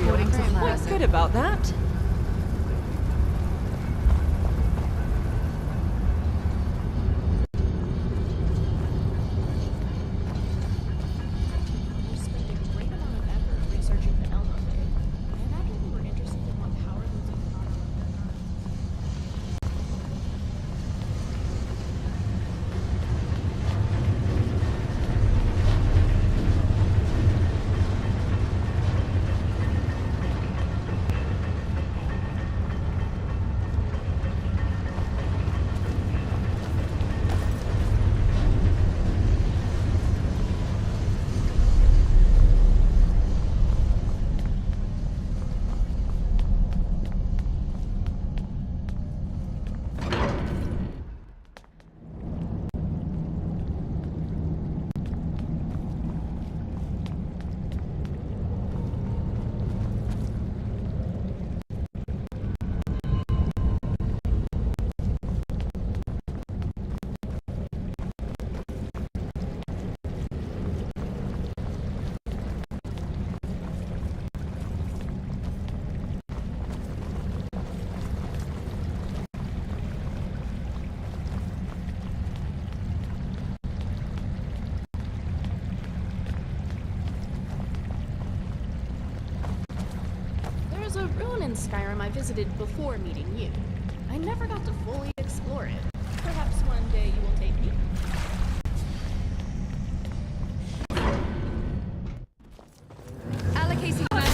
According to plan. What's good about that? We're spending a great amount of effort researching the Elmo Day. I imagine we were interested in what power losing brought on their minds. There's a ruin in Skyrim I visited before meeting you. I never got to fully explore it. Perhaps one day you will take me. Allocating combat.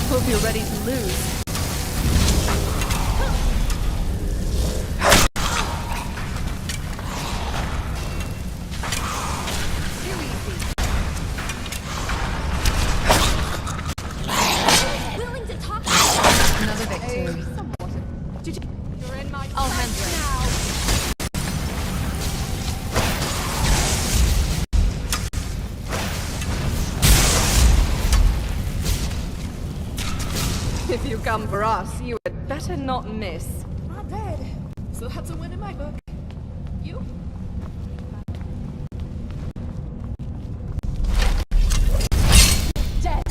Hope you're ready to lose. willing to talk Another victory. You're in my All hands sights ready. now. If you come for us, you had better not miss. Not bad. So that's a win in my book. You? Dead.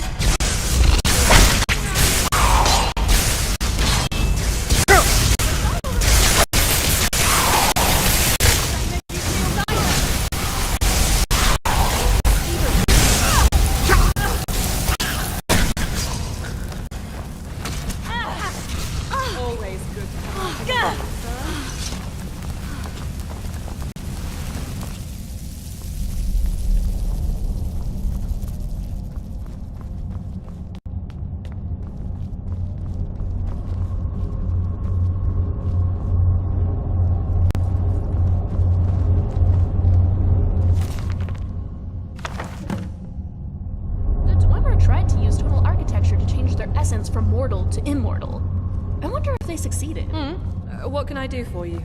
tried to use tonal architecture to change their essence from mortal to immortal. I wonder if they succeeded. What can I do for you?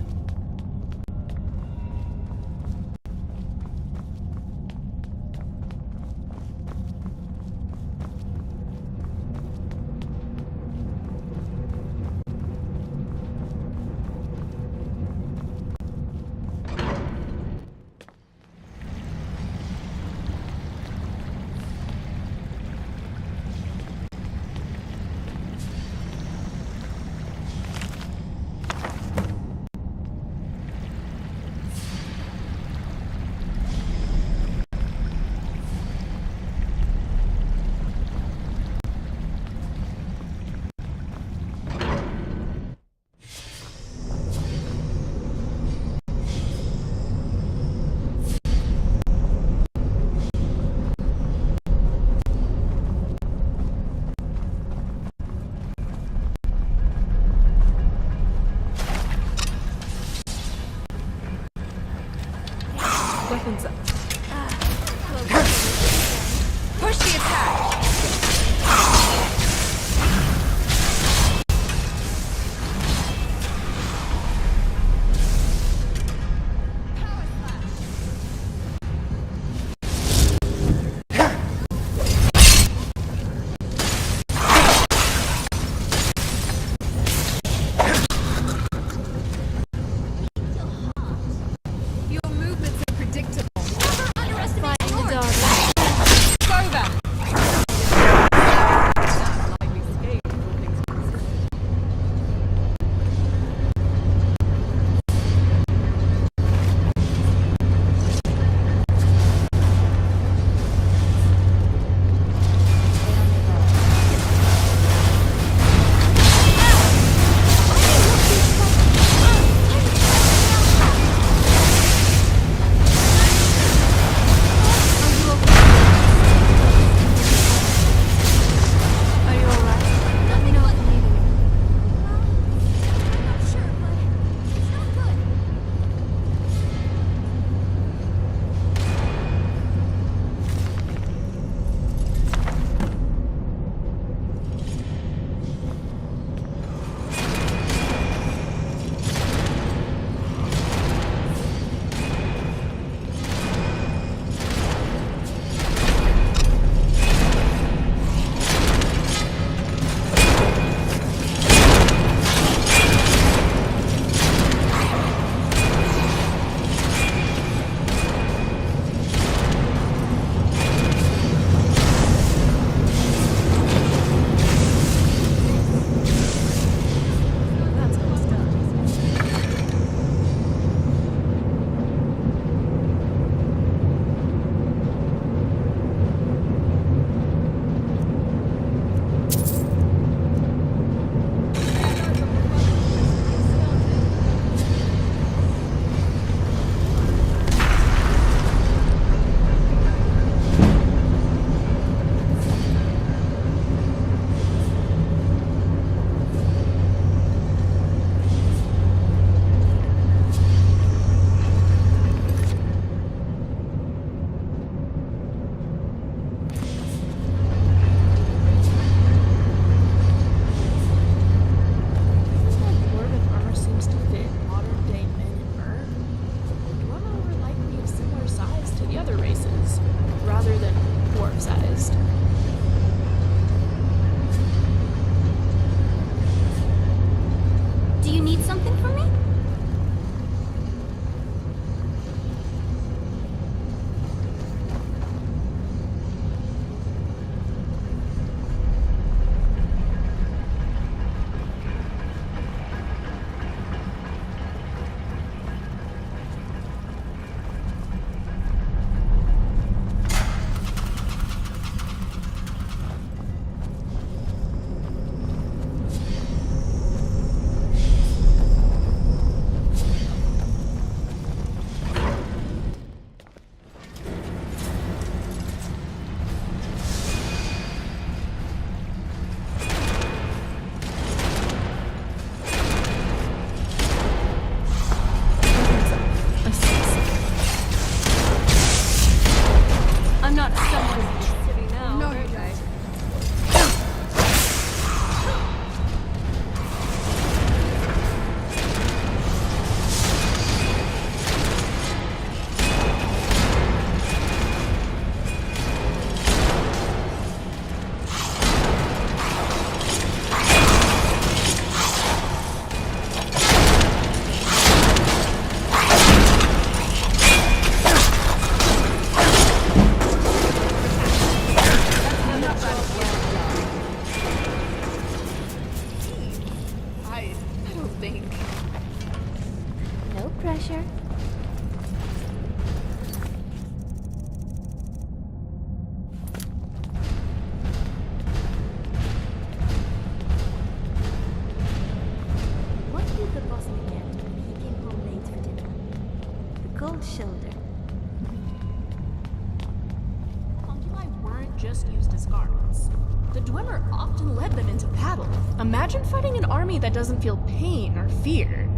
Dwemer's guards. The Dwemer often led them into battle. Imagine fighting an army that doesn't feel pain or fear.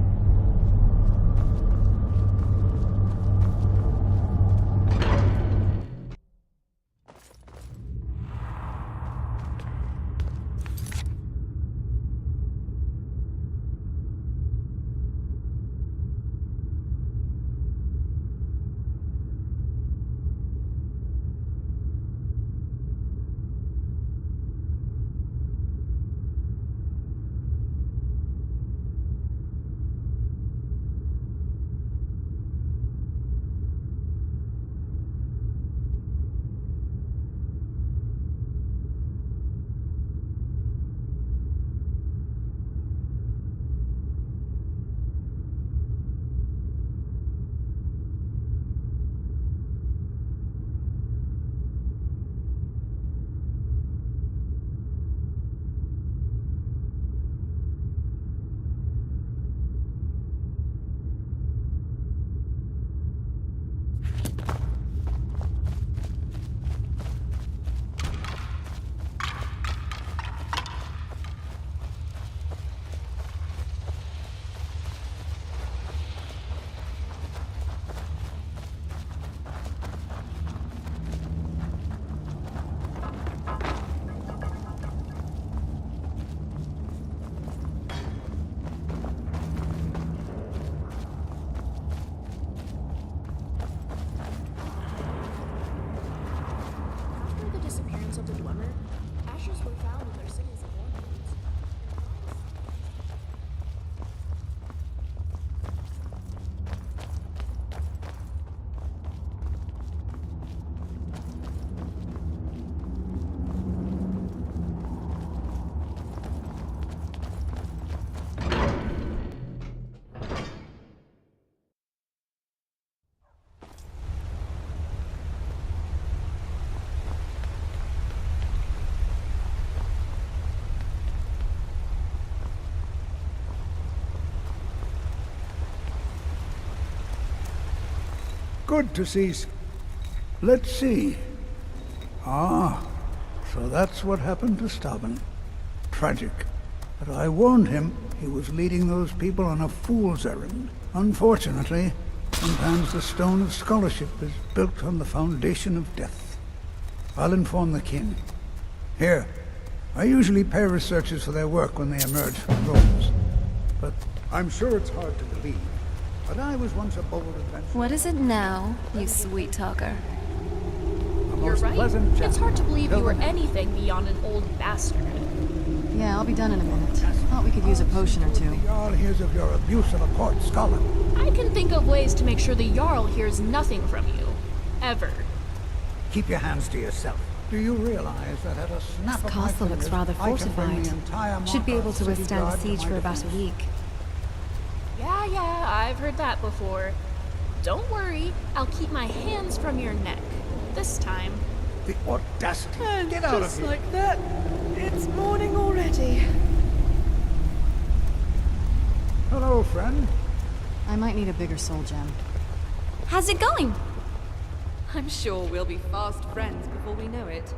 After the disappearance of the Dwemer, ashes were found in their cities of ornaments. Good to see. Let's see. Ah, so that's what happened to Stubborn. Tragic. But I warned him he was leading those people on a fool's errand. Unfortunately, sometimes the stone of scholarship is built on the foundation of death. I'll inform the king. Here, I usually pay researchers for their work when they emerge from ruins. But I'm sure it's hard to believe. But I was once a bold adventurer. What is it now, you sweet talker? You're right. It's hard to believe you were anything beyond an old bastard. Yeah, I'll be done in a minute. Thought we could use a potion or two. The Jarl hears of your abuse of a court scholar. I can think of ways to make sure the Jarl hears nothing from you. Ever. Keep your hands to yourself. Do you realize that at a snap This of my castle looks fingers, rather I can bring the fortified. entire Should be able Markarth to city withstand a guard to siege my for about a defense. week. Yeah, I've heard that before. Don't worry, I'll keep my hands from your neck. This time. The audacity! And Get out of just here! like that, it's morning already. Hello, friend. I might need a bigger soul gem. How's it going? I'm sure we'll be fast friends before we know it.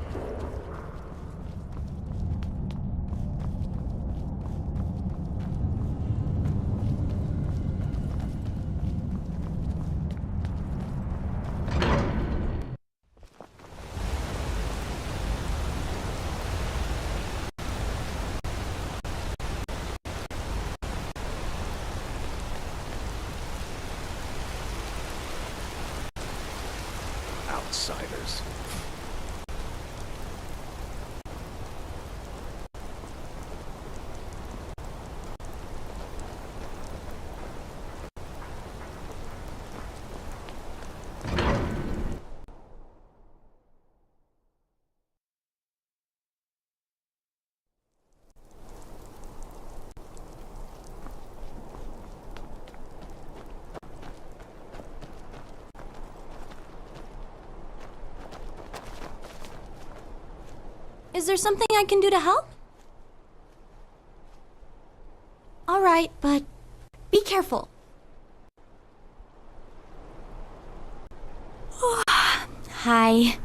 Outsiders. Is there something I can do to help? All right, but be careful. Hi.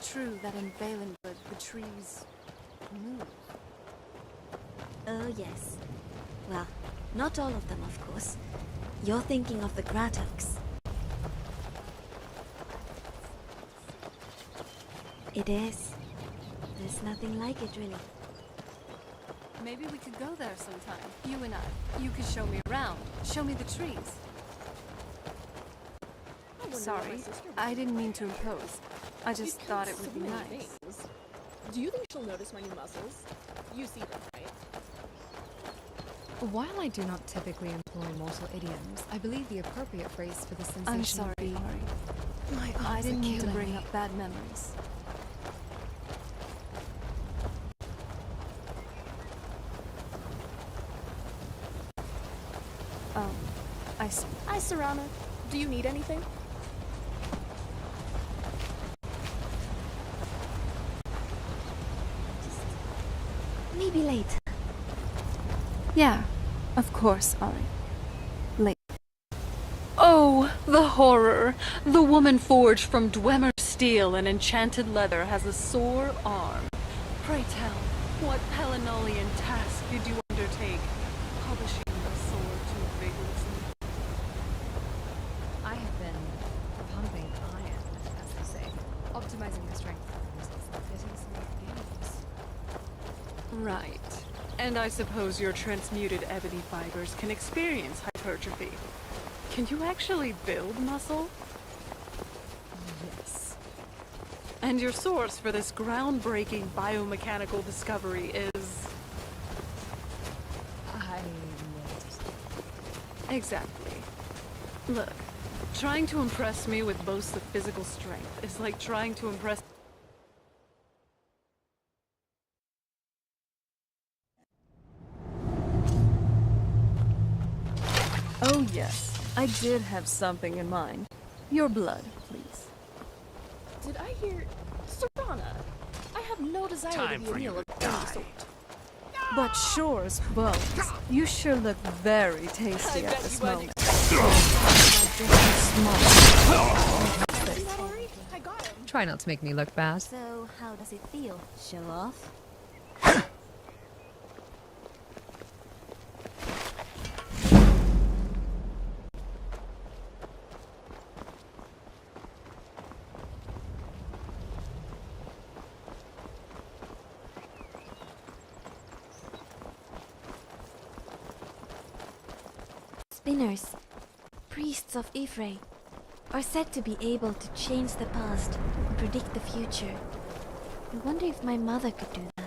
true that in Valenwood the trees move? Oh, yes. Well, not all of them, of course. You're thinking of the Gratox. It is. There's nothing like it, really. Maybe we could go there sometime, you and I. You could show me around, show me the trees. Sorry, I didn't mean to impose. I just thought it would be nice. Things. Do you think she'll notice my new muscles? You see them, right? While I do not typically employ mortal idioms, I believe the appropriate phrase for the sensation I'm sorry, would be... Ari. My I eyes didn't are mean to killing bring me. up bad memories. Oh, I see. Hi, Serana. Do you need anything? Maybe later. Yeah, of course, Ari. Late. Oh, the horror! The woman forged from Dwemer steel and enchanted leather has a sore arm. Pray tell, what Pelinolian task did you undertake? Publishing the sword too vigorously. I have been pumping iron, as they say. Optimizing the strength levels and getting some games. Right. And I suppose your transmuted ebony fibers can experience hypertrophy. Can you actually build muscle? Yes. And your source for this groundbreaking biomechanical discovery is... Exactly. Look, trying to impress me with boasts of physical strength is like trying to impress... Oh yes, I did have something in mind. Your blood, please. Did I hear... Serana? I have no desire Time to be for a you meal to of any die. sort. But sure as bones. You sure look very tasty at this moment. Try not to make me look bad. So, how does it feel? Show off? Spinners, priests of Ifrei, are said to be able to change the past and predict the future. I wonder if my mother could do that.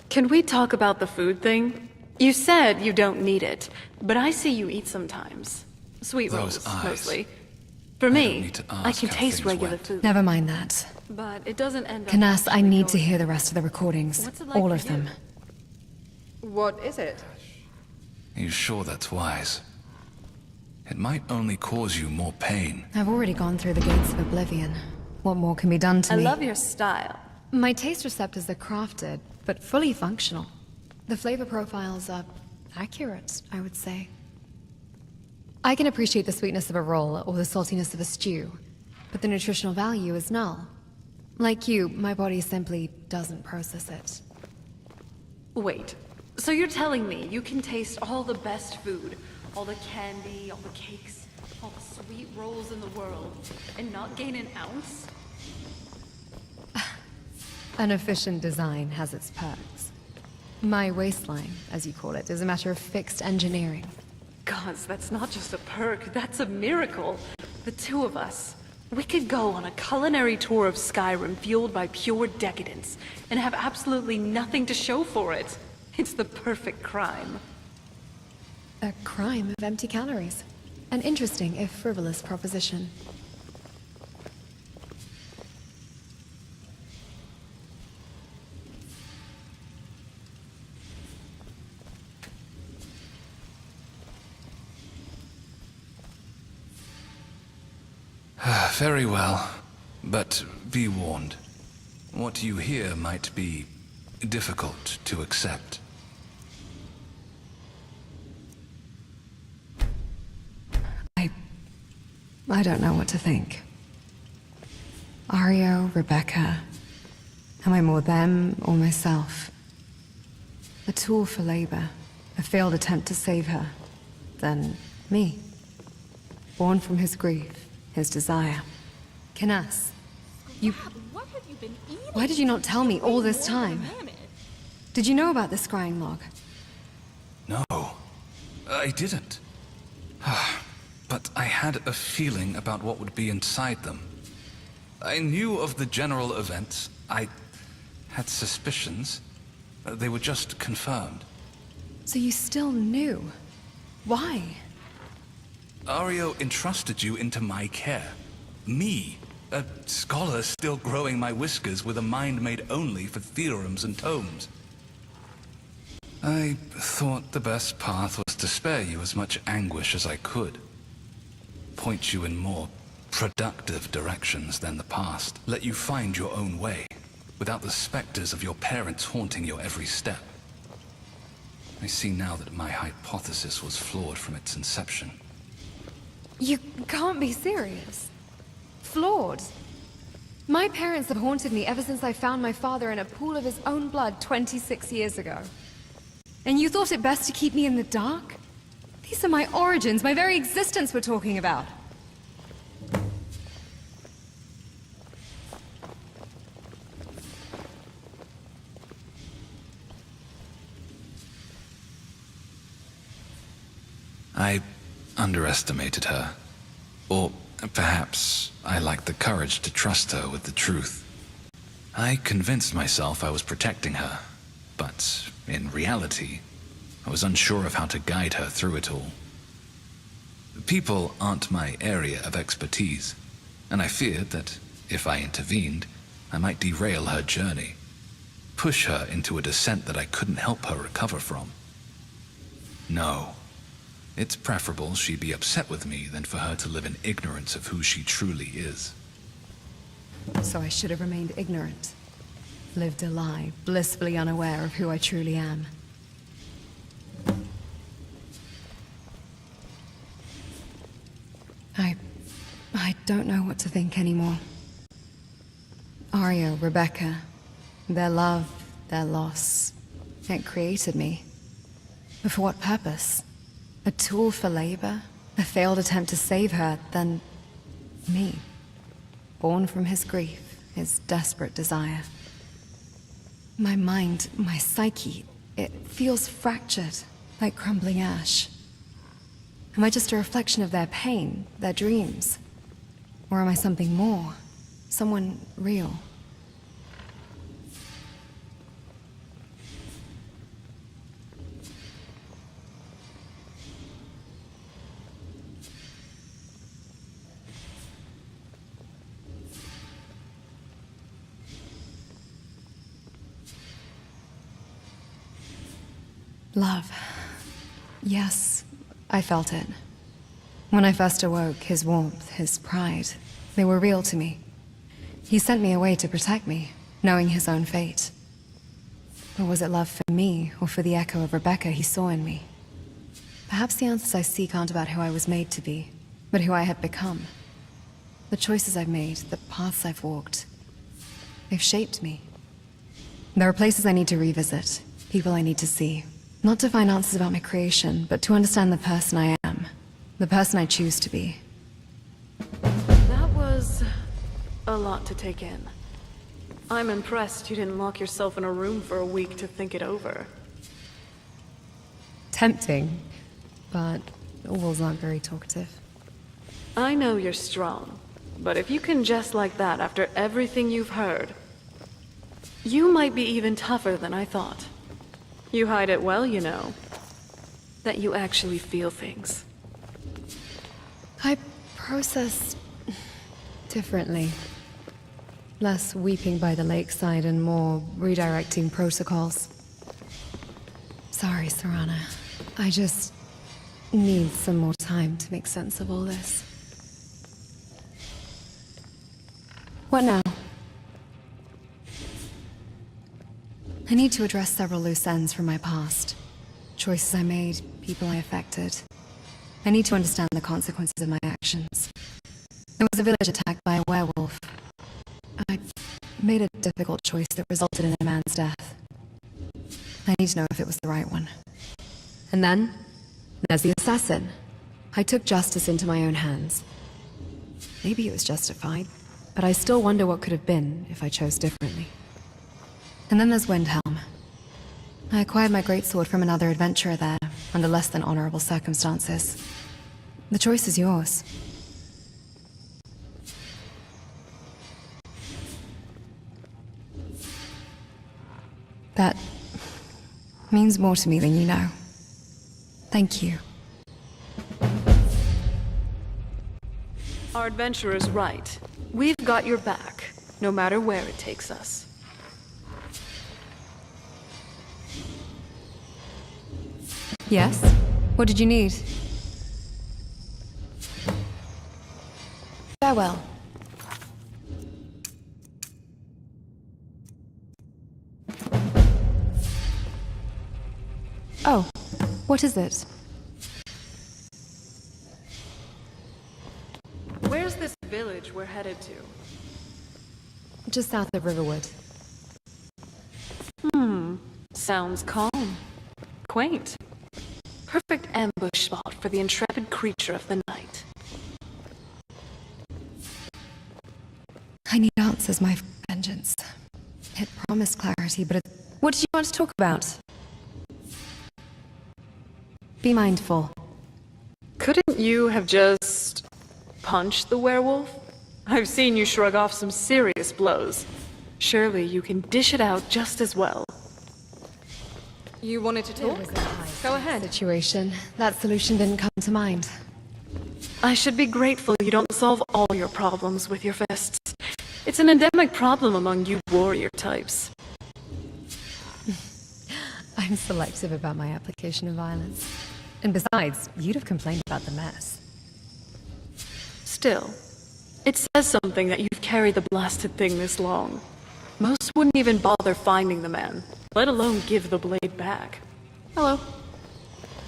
Can we talk about the food thing? You said you don't need it, but I see you eat sometimes. Sweet Those rolls, eyes. mostly. For I don't me, need to I ask can how taste things regular went. food. Never mind that. But it doesn't end up... Canas, I actually need to going- hear the rest of the recordings. What's it like All for of them. What is it? Are you sure that's wise? It might only cause you more pain. I've already gone through the gates of oblivion. What more can be done to I me? love your style. My taste receptors are crafted, but fully functional. The flavor profiles are accurate, I would say. I can appreciate the sweetness of a roll or the saltiness of a stew, but the nutritional value is null. Like you, my body simply doesn't process it. Wait, so you're telling me you can taste all the best food, all the candy, all the cakes, all the sweet rolls in the world, and not gain an ounce? An efficient design has its perks. My waistline, as you call it, is a matter of fixed engineering. Gods, that's not just a perk, that's a miracle. The two of us, we could go on a culinary tour of Skyrim fueled by pure decadence, and have absolutely nothing to show for it. It's the perfect crime. A crime of empty calories. An interesting, if frivolous, proposition. Very well. But be warned. What you hear might be difficult to accept. I don't know what to think. Ario, Rebecca. Am I more them or myself? A tool for labor. A failed attempt to save her. Then me. Born from his grief, his desire. Canas, you... What have you been eating? Why did you not tell me all this time? Did you know about the scrying log? No, I didn't. But I had a feeling about what would be inside them. I knew of the general events. I had suspicions. They were just confirmed. So you still knew? Why? Ario entrusted you into my care. Me, a scholar still growing my whiskers with a mind made only for theorems and tomes. I thought the best path was to spare you as much anguish as I could. Point you in more productive directions than the past. Let you find your own way, without the specters of your parents haunting your every step. I see now that my hypothesis was flawed from its inception. You can't be serious. Flawed. My parents have haunted me ever since I found my father in a pool of his own blood 26 years ago. And you thought it best to keep me in the dark? These are my origins, my very existence we're talking about. I underestimated her. Or perhaps I lacked the courage to trust her with the truth. I convinced myself I was protecting her, but in reality, I was unsure of how to guide her through it all. People aren't my area of expertise, and I feared that if I intervened, I might derail her journey, push her into a descent that I couldn't help her recover from. No. It's preferable she be upset with me than for her to live in ignorance of who she truly is. So I should have remained ignorant. Lived a lie, blissfully unaware of who I truly am. I don't know what to think anymore. Ario, Rebecca, their love, their loss, it created me. But for what purpose? A tool for labor? A failed attempt to save her, then me. Born from his grief, his desperate desire. My mind, my psyche, it feels fractured, like crumbling ash. Am I just a reflection of their pain, their dreams? Or am I something more? Someone real? Love. Yes, I felt it. When I first awoke, his warmth, his pride, they were real to me. He sent me away to protect me, knowing his own fate. But was it love for me, or for the echo of Rebecca he saw in me? Perhaps the answers I seek aren't about who I was made to be, but who I have become. The choices I've made, the paths I've walked, they've shaped me. There are places I need to revisit, people I need to see. Not to find answers about my creation, but to understand the person I am. The person I choose to be. That was a lot to take in. I'm impressed you didn't lock yourself in a room for a week to think it over. Tempting, but wolves aren't very talkative. I know you're strong, but if you can jest like that after everything you've heard, you might be even tougher than I thought. You hide it well, you know. That you actually feel things. I process differently. Less weeping by the lakeside and more redirecting protocols. Sorry, Serana. I just need some more time to make sense of all this. What now? I need to address several loose ends from my past. Choices I made, people I affected. I need to understand the consequences of my actions. There was a village attacked by a werewolf. I made a difficult choice that resulted in a man's death. I need to know if it was the right one. And then, there's the assassin. I took justice into my own hands. Maybe it was justified, but I still wonder what could have been if I chose differently. And then there's Windhelm. I acquired my greatsword from another adventurer there, under less than honorable circumstances. The choice is yours. That means more to me than you know. Thank you. Our adventurer's right. We've got your back, no matter where it takes us. Yes? What did you need? Farewell. Oh, what is it? Where's this village we're headed to? Just south of Riverwood. Sounds calm. Quaint. Perfect ambush spot for the intrepid creature of the night. I need answers, my vengeance. It promised clarity, but what did you want to talk about? Be mindful. Couldn't you have just punched the werewolf? I've seen you shrug off some serious blows. Surely you can dish it out just as well. You wanted to talk? Go ahead. Situation. That solution didn't come to mind. I should be grateful you don't solve all your problems with your fists. It's an endemic problem among you warrior types. I'm selective about my application of violence. And besides, you'd have complained about the mess. Still, it says something that you've carried the blasted thing this long. Most wouldn't even bother finding the man, let alone give the blade back. Hello.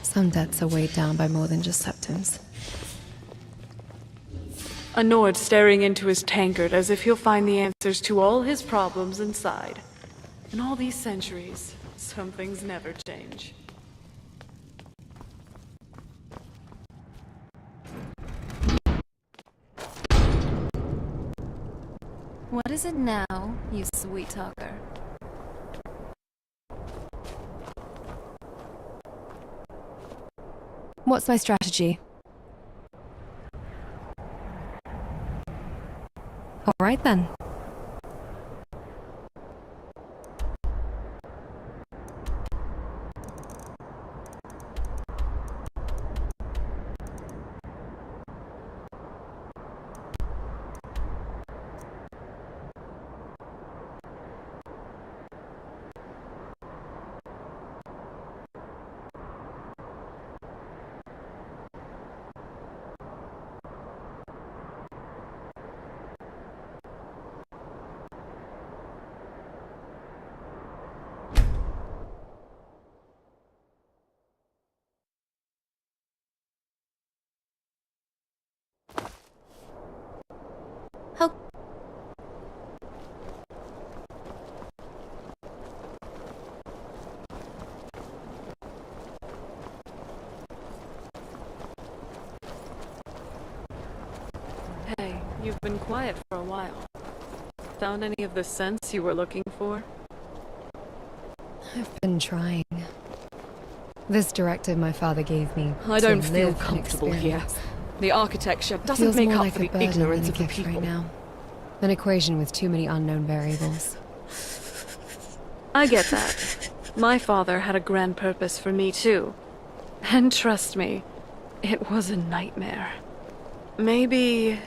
Some debts are weighed down by more than just symptoms. A Nord staring into his tankard as if he'll find the answers to all his problems inside. In all these centuries, some things never change. What is it now, you sweet talker? What's my strategy? All right then. Hey, you've been quiet for a while. Found any of the sense you were looking for? I've been trying. This directive my father gave me. I don't to feel live and comfortable here. experience. The architecture doesn't Feels make more up like for a the burden ignorance than of a the gift people. right now. An equation with too many unknown variables. I get that. My father had a grand purpose for me too. And trust me, it was a nightmare. Maybe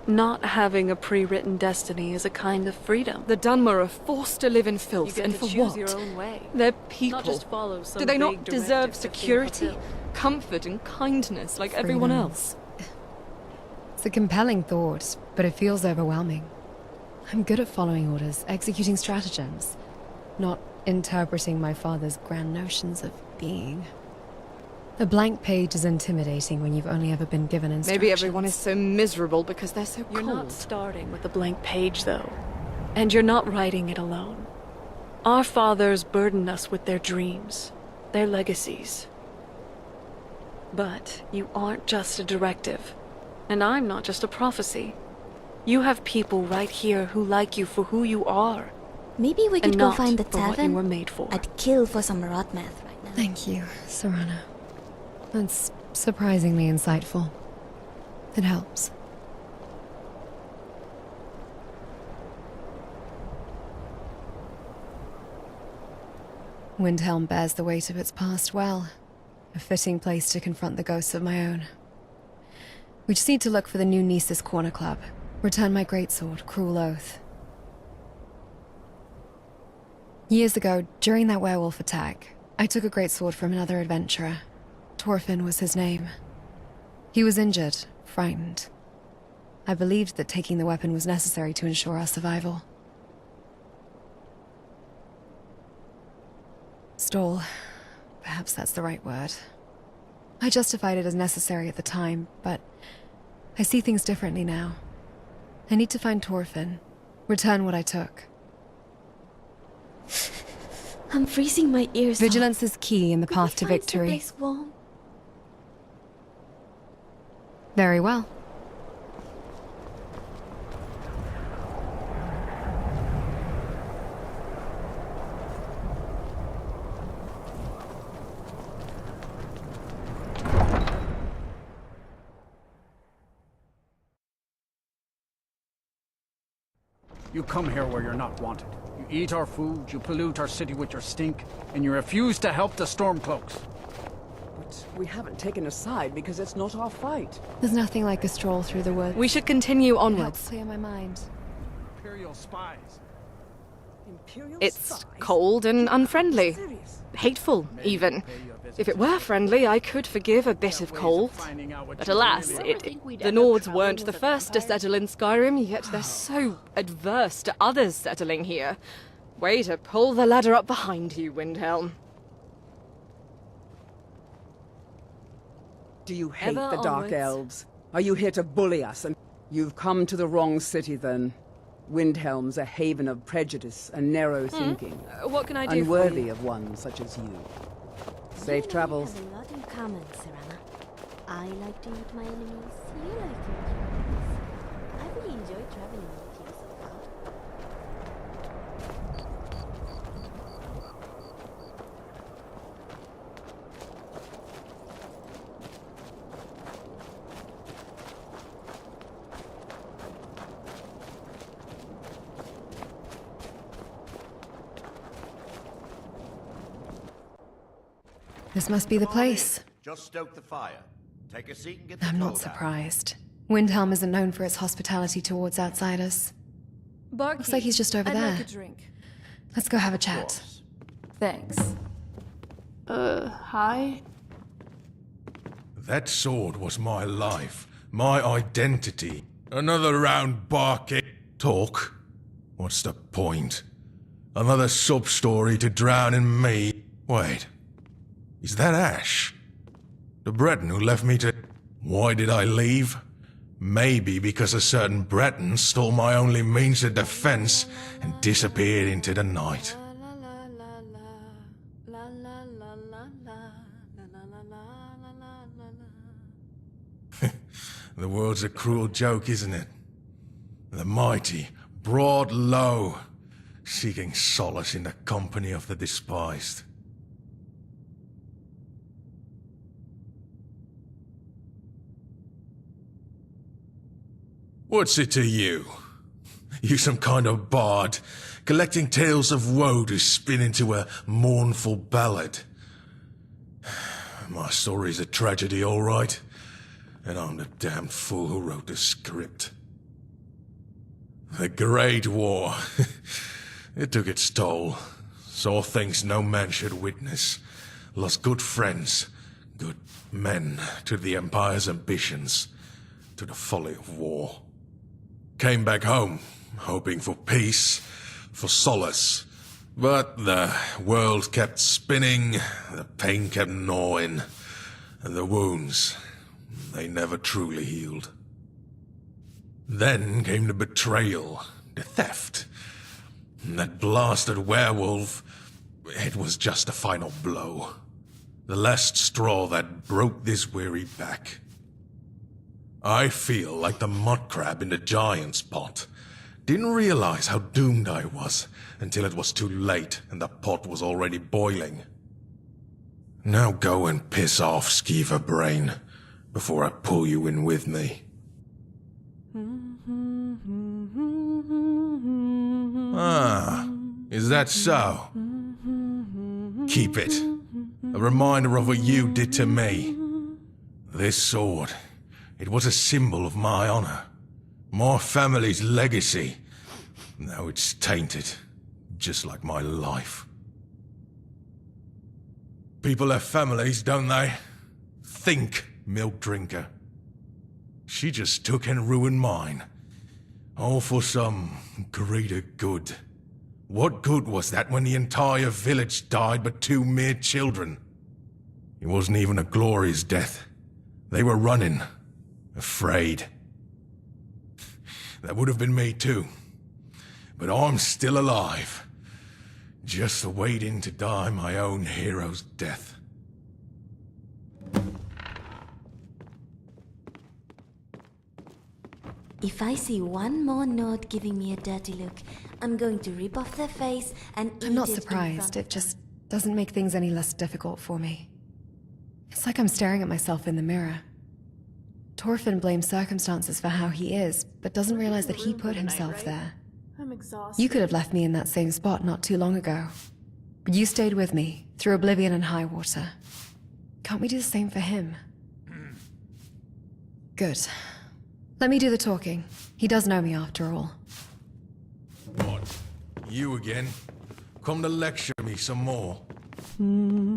not having a pre-written destiny is a kind of freedom. The Dunmer are forced to live in You filth, get and to for choose what? your own way. They're people. Not just follow some Do they not vague deserve directive to feel security, fulfilled. comfort, and kindness like everyone Freedom. else? It's a compelling thought, but it feels overwhelming. I'm good at following orders, executing stratagems, not interpreting my father's grand notions of being. A blank page is intimidating when you've only ever been given instructions. Maybe everyone is so miserable because they're so cold. You're not starting with a blank page, though. And you're not writing it alone. Our fathers burden us with their dreams, their legacies. But you aren't just a directive. And I'm not just a prophecy. You have people right here who like you for who you are. Maybe we could go find the for what you tavern. were made for. I'd kill for some rot math right now. Thank you, Serana. That's surprisingly insightful. It helps. Windhelm bears the weight of its past well. A fitting place to confront the ghosts of my own. We just need to look for the new Nisus Corner Club. Return my greatsword, Cruel Oath. Years ago, during that werewolf attack, I took a greatsword from another adventurer. Torfin was his name. He was injured, frightened. I believed that taking the weapon was necessary to ensure our survival. Stall. Perhaps that's the right word. I justified it as necessary at the time, but I see things differently now. I need to find Torfin, return what I took. I'm freezing my ears Vigilance is key in the path to victory. Place warm? Very well. You come here where you're not wanted. You eat our food, you pollute our city with your stink, and you refuse to help the Stormcloaks. But we haven't taken a side because it's not our fight. There's nothing like a stroll through the woods. We should continue It onwards. helps clear my mind. Imperial spies. It's cold and unfriendly. Hateful, even. If it were friendly, I could forgive a bit of cold. But alas, the Nords weren't the first to settle in Skyrim, yet they're so adverse to others settling here. Way to pull the ladder up behind you, Windhelm. Do you hate Ever the Dark onwards. Elves? Are you here to bully us? And you've come to the wrong city, then. Windhelm's a haven of prejudice and narrow thinking. What can I do for unworthy you? of one such as you. Safe travels. We have a lot in common, Serana. I like to eat my enemies. You like to eat your enemies. I really enjoy traveling with you so far. This must be the place. Just stoke the fire. Take a seat and get the I'm not cold out. surprised. Windhelm isn't known for its hospitality towards outsiders. Looks like he's just over there. Like a drink. Let's go have a chat. Thanks. Hi? That sword was my life, my identity. Another round barking talk. What's the point? Another sub-story to drown in me. Wait, is that Ash? The Breton who left me to... Why did I leave? Maybe because a certain Breton stole my only means of defense and disappeared into the night. The world's a cruel joke, isn't it? The mighty, brought low, seeking solace in the company of the despised. What's it to you? You some kind of bard, collecting tales of woe to spin into a mournful ballad. My story's a tragedy, all right, and I'm the damned fool who wrote the script. The Great War. It took its toll. Saw things no man should witness. Lost good friends, good men to the Empire's ambitions, to the folly of war. Came back home, hoping for peace, for solace. But the world kept spinning, the pain kept gnawing, and the wounds, they never truly healed. Then came the betrayal, the theft. And that blasted werewolf, it was just a final blow. The last straw that broke this weary back. I feel like the mud crab in the giant's pot. Didn't realize how doomed I was until it was too late and the pot was already boiling. Now go and piss off, Skeever Brain, before I pull you in with me. Ah, is that so? Keep it. A reminder of what you did to me. This sword, it was a symbol of my honor. My family's legacy. Now it's tainted, just like my life. People have families, don't they? Think, milk drinker. She just took and ruined mine. All for some greater good. What good was that when the entire village died but 2 mere children? It wasn't even a glorious death. They were running, afraid. That would have been me too. But I'm still alive. Just waiting to die my own hero's death. If I see one more node giving me a dirty look, I'm going to rip off their face and eat I'm not it surprised. It just doesn't make things any less difficult for me. It's like I'm staring at myself in the mirror. Torfin blames circumstances for how he is, but doesn't realize that he put himself there. I'm exhausted. You could have left me in that same spot not too long ago. But you stayed with me, through oblivion and high water. Can't we do the same for him? Good. Let me do the talking. He does know me after all. What? You again? Come to lecture me some more?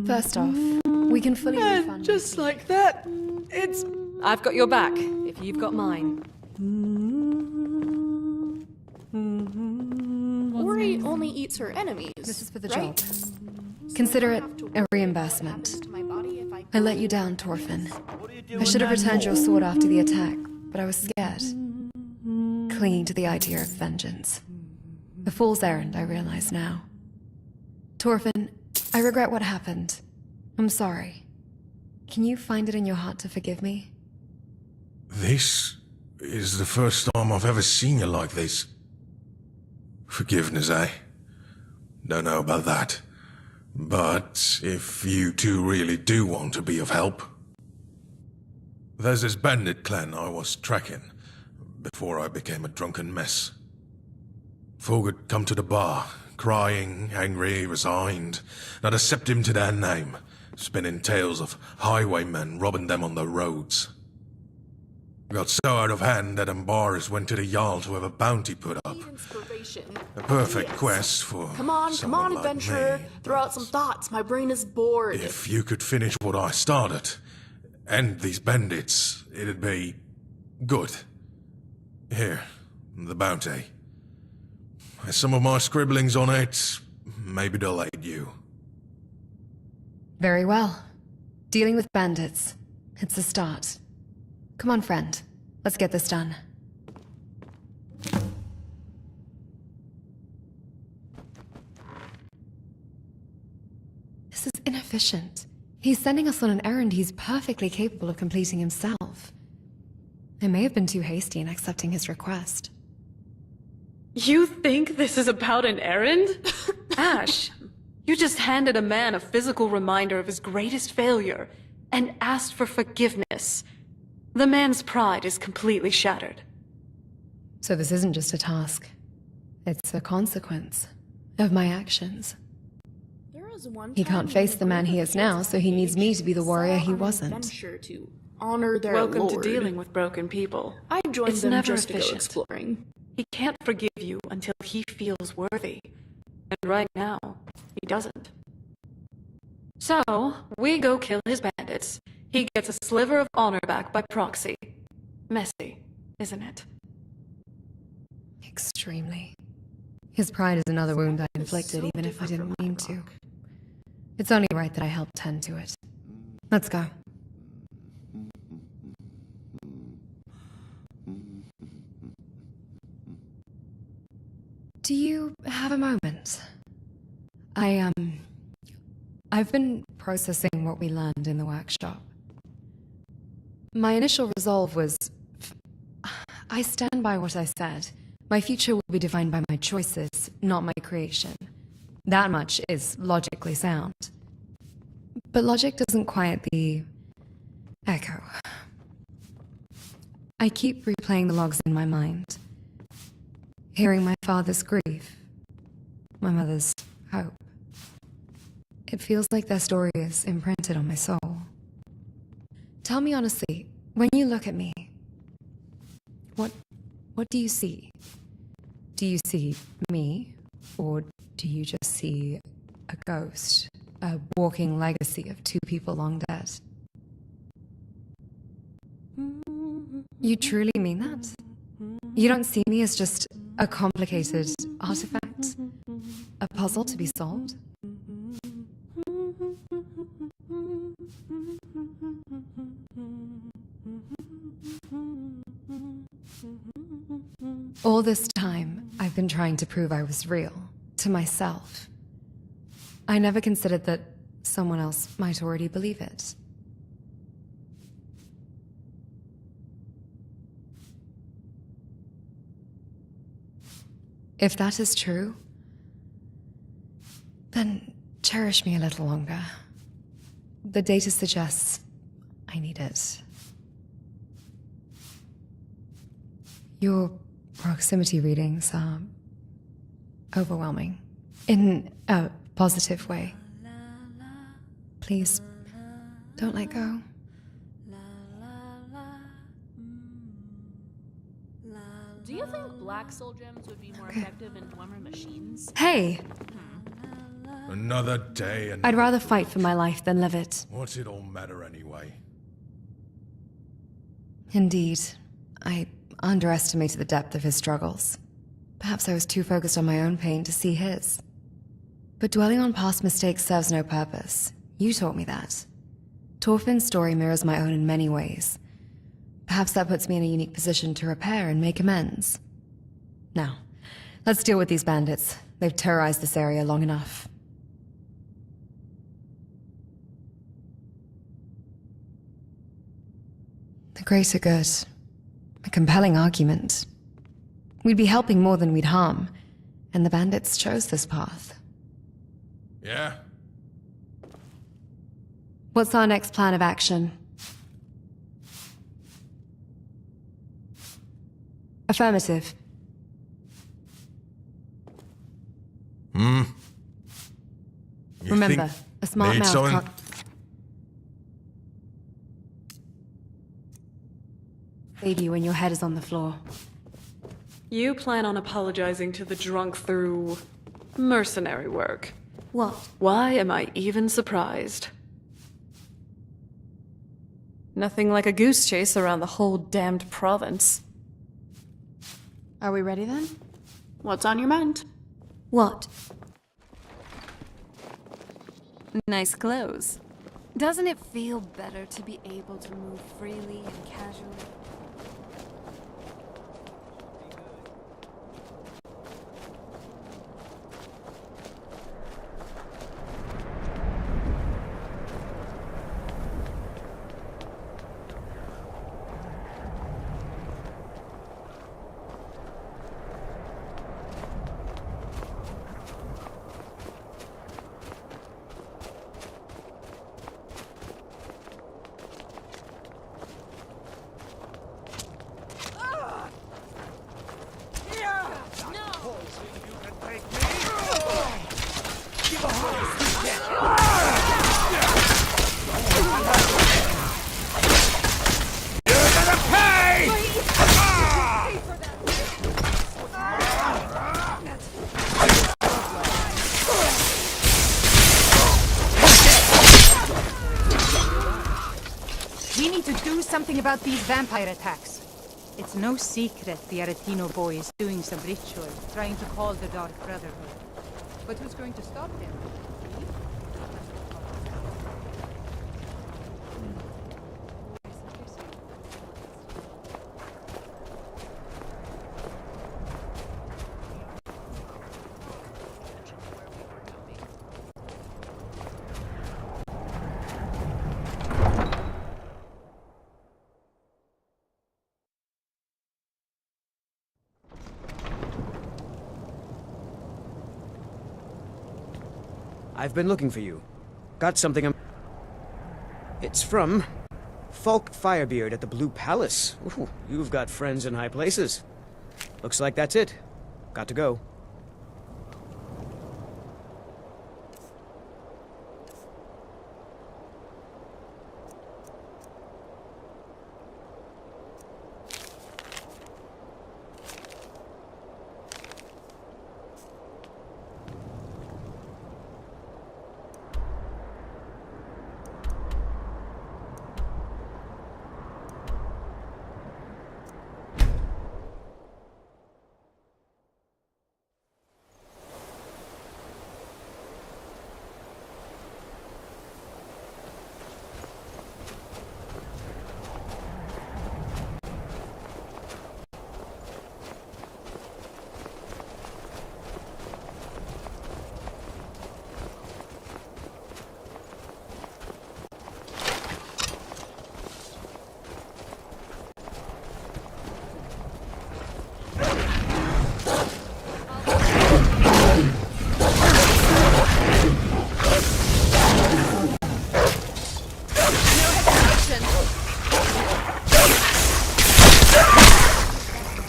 First off, we can fully refund... And just like that, it's... I've got your back, if you've got mine. Ori only eats her enemies. This is for the right? job. Consider it a reimbursement. I let you down, Torfin. I should have returned your sword after the attack, but I was scared. Clinging to the idea of vengeance. A fool's errand, I realize now. Torfin, I regret what happened. I'm sorry. Can you find it in your heart to forgive me? This is the first time I've ever seen you like this. Forgiveness, eh? Don't know about that. But if you two really do want to be of help... There's this bandit clan I was tracking before I became a drunken mess. Folk had come to the bar, crying, angry, resigned. I'd accept him to their name, spinning tales of highwaymen robbing them on the roads. Got so out of hand that Embarrass went to the Jarl to have a bounty put up. A perfect quest for Come on, someone like adventurer. me. Throw out some thoughts. My brain is bored. If you could finish what I started, end these bandits, it'd be good. Here, the bounty. Some of my scribblings on it, maybe they'll aid you. Very well. Dealing with bandits. It's a start. Come on, friend. Let's get this done. This is inefficient. He's sending us on an errand he's perfectly capable of completing himself. I may have been too hasty in accepting his request. You think this is about an errand? Ash, you just handed a man a physical reminder of his greatest failure and asked for forgiveness. The man's pride is completely shattered. So this isn't just a task. It's a consequence of my actions. He can't face the man he is now, so he needs me to be the warrior he wasn't. To honor their Welcome lord. to dealing with broken people. I joined It's them never just to go efficient. exploring. He can't forgive you until he feels worthy. And right now, he doesn't. So, we go kill his bandits. He gets a sliver of honor back by proxy. Messy, isn't it? Extremely. His pride is another wound I inflicted, even if I didn't mean to. It's only right that I help tend to it. Let's go. Do you have a moment? I've been processing what we learned in the workshop. My initial resolve was, I stand by what I said. My future will be defined by my choices, not my creation. That much is logically sound. But logic doesn't quiet the echo. I keep replaying the logs in my mind, hearing my father's grief, my mother's hope. It feels like their story is imprinted on my soul. Tell me honestly, when you look at me, what do you see? Do you see me, or do you just see a ghost, a walking legacy of two people long dead? You truly mean that? You don't see me as just a complicated artifact? A puzzle to be solved? All this time, I've been trying to prove I was real, to myself. I never considered that someone else might already believe it. If that is true, then cherish me a little longer. The data suggests I need it. Your proximity readings are overwhelming, in a positive way. Please, don't let go. Do you think black soul gems would be more effective in Dwemer machines? Hey! Another day and... I'd rather fight for my life than live it. What's it all matter anyway? Indeed. I underestimated the depth of his struggles. Perhaps I was too focused on my own pain to see his. But dwelling on past mistakes serves no purpose. You taught me that. Torfinn's story mirrors my own in many ways. Perhaps that puts me in a unique position to repair and make amends. Now, let's deal with these bandits. They've terrorized this area long enough. The greater good. A compelling argument. We'd be helping more than we'd harm, and the bandits chose this path. Yeah? What's our next plan of action? Affirmative. You Remember, think a smart need mouth something? can't... Leave you when your head is on the floor. You plan on apologizing to the drunk through mercenary work. What? Why am I even surprised? Nothing like a goose chase around the whole damned province. Are we ready then? What's on your mind? What? Nice clothes. Doesn't it feel better to be able to move freely and casually? We need to do something about these vampire attacks. It's no secret the Aretino boy is doing some ritual, trying to call the Dark Brotherhood. But who's going to stop him? Me? I've been looking for you. Got something. It's from Falk Firebeard at the Blue Palace. Ooh, you've got friends in high places. Looks like that's it. Got to go.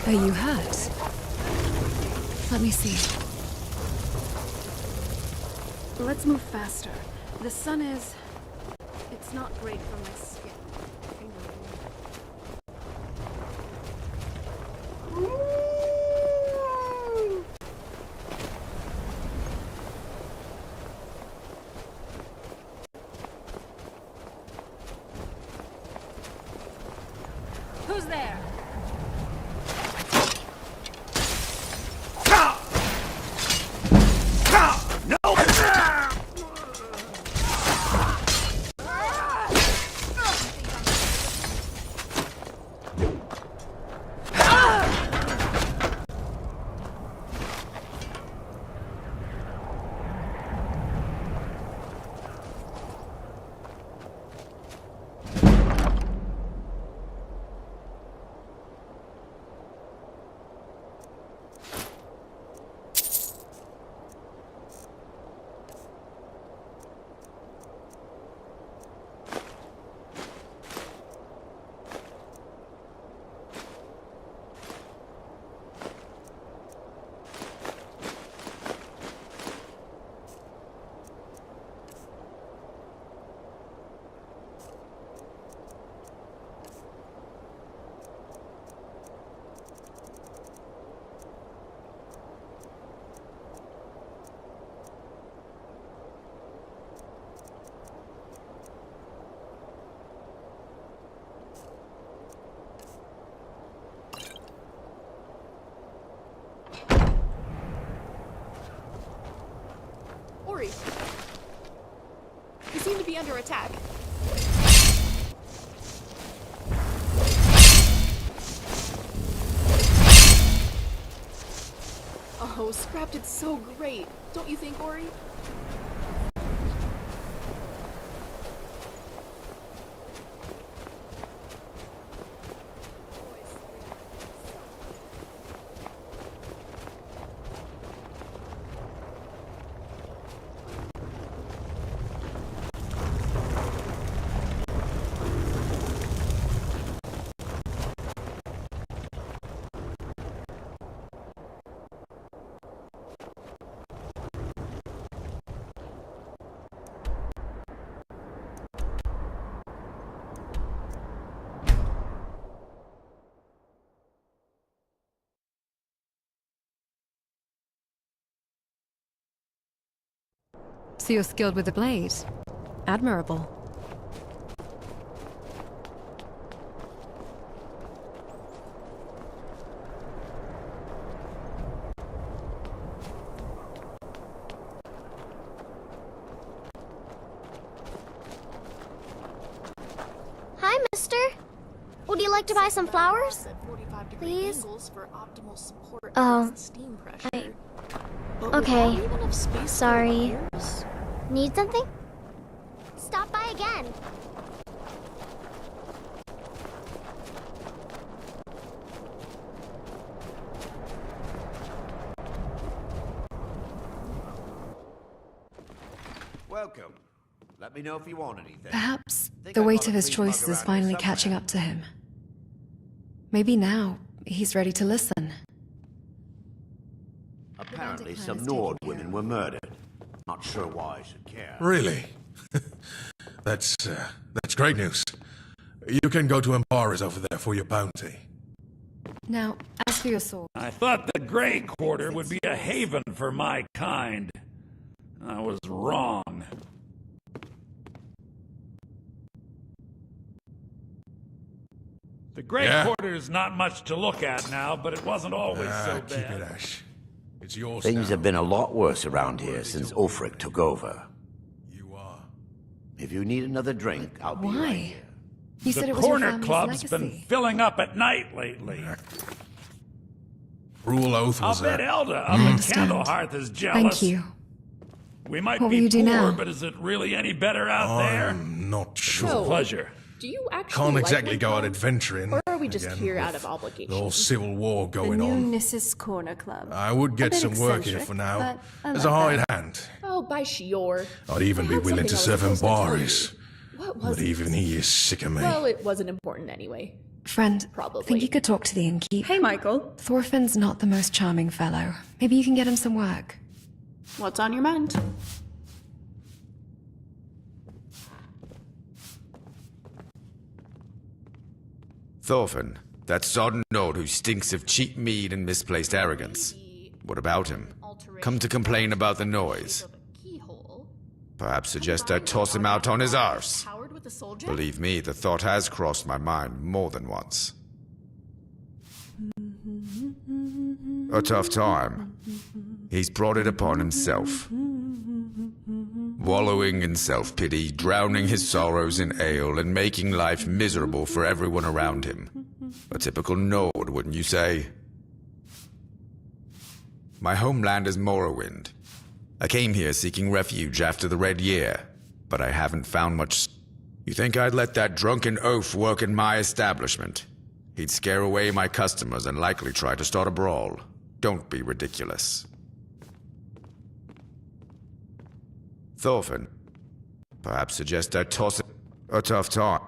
Are you hurt? Let me see. Let's move faster. The sun is... It's not great for my skin. Who's there? Ori. You seem to be under attack. Oh, Scrap did so great. Don't you think, Ori? So you're skilled with the blade. Admirable. like to buy some flowers? Please? Oh, okay. Sorry. Need something? Stop by again. Welcome. Let me know if you want anything. Perhaps the weight of his choices is finally catching up to him. Maybe now he's ready to listen. Apparently some Nord women were murdered. Not sure why I should care. Really? That's great news. You can go to Ambara's over there for your bounty. Now, as for your sword... I thought the Grey Quarter would be a haven for my kind. I was wrong. The Grey Quarter's not much to look at now, but it wasn't always so bad. Keep it, Ash. It's yours Things now. have been a lot worse around here since Ulfric took over. You are. If you need another drink, I'll be right here. You said it was your Corner family's Club's legacy. been filling up at night lately. Rule oath I'll was bet a... Elda I of the understand. Candlehearth is jealous. Thank you. We might What will be you do poor, now? but is it really any better out there? I'm not sure. So, Pleasure. Do you actually Can't like exactly go out Windhelm? adventuring. Or are we just again, here out with of obligation? the whole civil war going the new on. Mrs. Corner Club. I would get A bit some work here eccentric, for now. but I As a like hired that. hand. Oh, by Shior. I'd even I be had willing to something I serve him was supposed to tell Baris. you. What was But it? even he is sick of me. Well, it wasn't important anyway. Friend, Probably. think you could talk to the innkeep? Hey, Michael. Thorfinn's not the most charming fellow. Maybe you can get him some work. What's on your mind? Thorfinn, that sodden Nord who stinks of cheap mead and misplaced arrogance. What about him? Come to complain about the noise. Perhaps suggest I toss him out on his arse. Believe me, the thought has crossed my mind more than once. A tough time. He's brought it upon himself. Wallowing in self-pity, drowning his sorrows in ale, and making life miserable for everyone around him. A typical Nord, wouldn't you say? My homeland is Morrowind. I came here seeking refuge after the Red Year, but I haven't found much. You think I'd let that drunken oaf work in my establishment? He'd scare away my customers and likely try to start a brawl. Don't be ridiculous. Thorfinn, perhaps suggest I toss it. A tough time.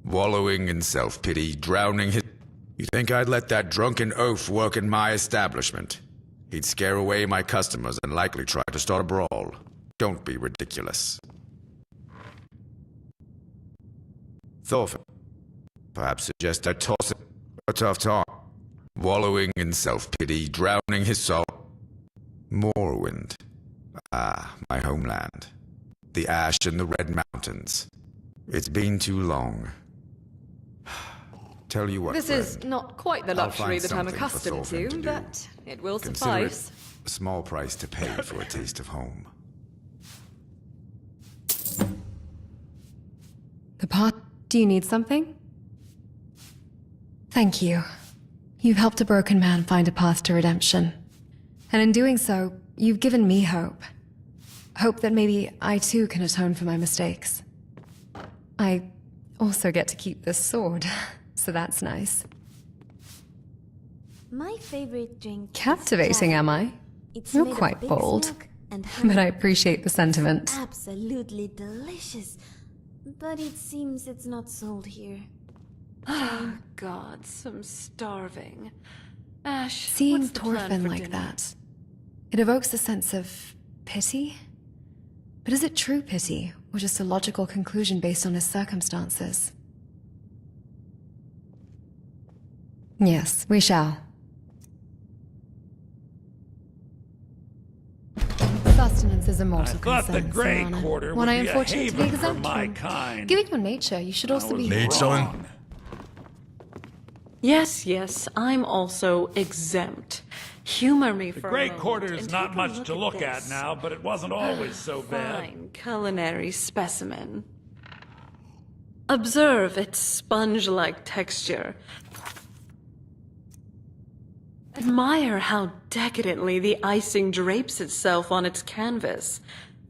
Wallowing in self-pity, drowning his... You think I'd let that drunken oaf work in my establishment? He'd scare away my customers and likely try to start a brawl. Don't be ridiculous. Thorfinn, perhaps suggest I toss it. A tough time. Wallowing in self-pity, drowning his soul. Morrowind. Ah, my homeland. The ash and the red mountains. It's been too long. Tell you what, This friend, is not quite the I'll luxury find that I'm something for accustomed Thorfinn to, do. but it will Consider suffice. it a small price to pay for a taste of home. The path... Do you need something? Thank you. You've helped a broken man find a path to redemption. And in doing so, you've given me hope. Hope that maybe I too can atone for my mistakes. I also get to keep this sword, so that's nice. My favorite drink. Captivating, am I? It's You're made of quite big bold. smoke and honey. But I appreciate the sentiment. Absolutely delicious. But it seems it's not sold here. Oh, God, some starving. Ash, Seeing what's the plan Thorfinn for like dinner? that, it evokes a sense of pity? But is it true pity, or just a logical conclusion based on his circumstances? Yes, we shall. Sustenance is a mortal I thought concern, the Grey Sir Honor. Quarter One would I be a unfortunately to be haven for exempt my from. kind. Given your nature, you should also be... Need something? Yes, yes, I'm also exempt. Humor me The for Grey a moment. Quarter's and not take a much to look this. at now, but it wasn't always so bad. Fine culinary specimen. Observe its sponge-like texture. Admire how decadently the icing drapes itself on its canvas.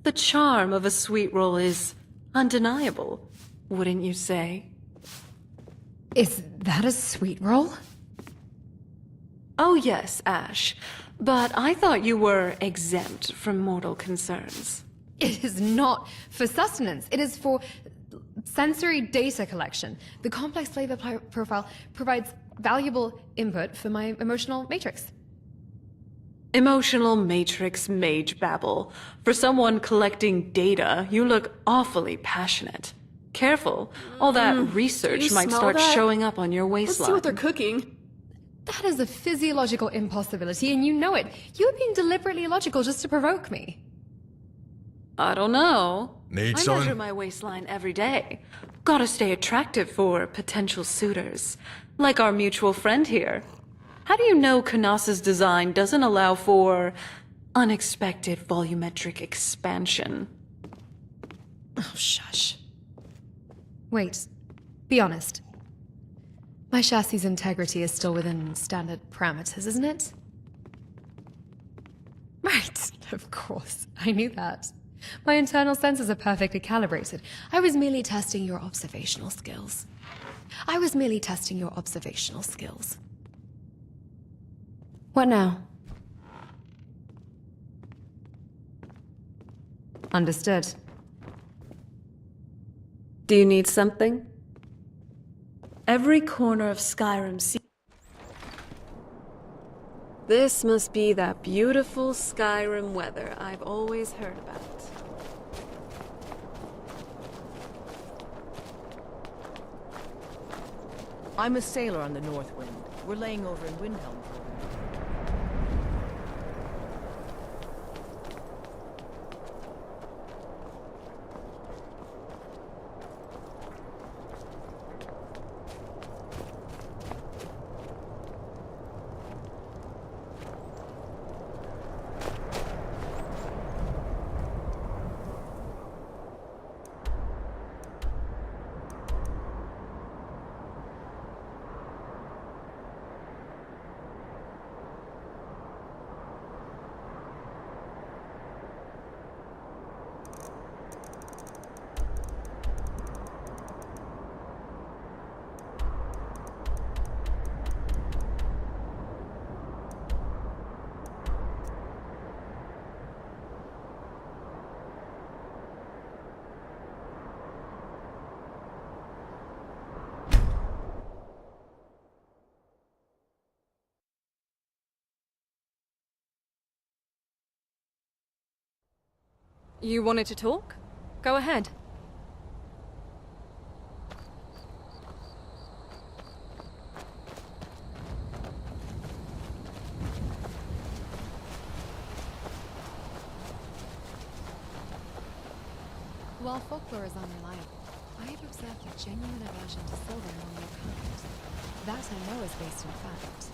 The charm of a sweet roll is undeniable, wouldn't you say? Is that a sweet roll? Oh yes, Ash. But I thought you were exempt from mortal concerns. It is not for sustenance. It is for sensory data collection. The complex flavor profile provides valuable input for my emotional matrix. Emotional matrix mage babble. For someone collecting data, you look awfully passionate. Careful, all that research might start showing up on your waistline. Let's see what they're cooking. That is a physiological impossibility, and you know it. You are being deliberately illogical just to provoke me. I don't know. Need I some? measure my waistline every day. Gotta stay attractive for potential suitors. Like our mutual friend here. How do you know Kanas's design doesn't allow for unexpected volumetric expansion? Oh, shush. Wait, be honest. My chassis' integrity is still within standard parameters, isn't it? Right, of course. I knew that. My internal sensors are perfectly calibrated. I was merely testing your observational skills. What now? Understood. Do you need something? Every corner of Skyrim This must be that beautiful Skyrim weather I've always heard about. I'm a sailor on the North Wind. We're laying over in Windhelm for a while. You wanted to talk? Go ahead. While folklore is unreliable, I have observed a genuine aversion to silver among your kind. That I know is based in fact.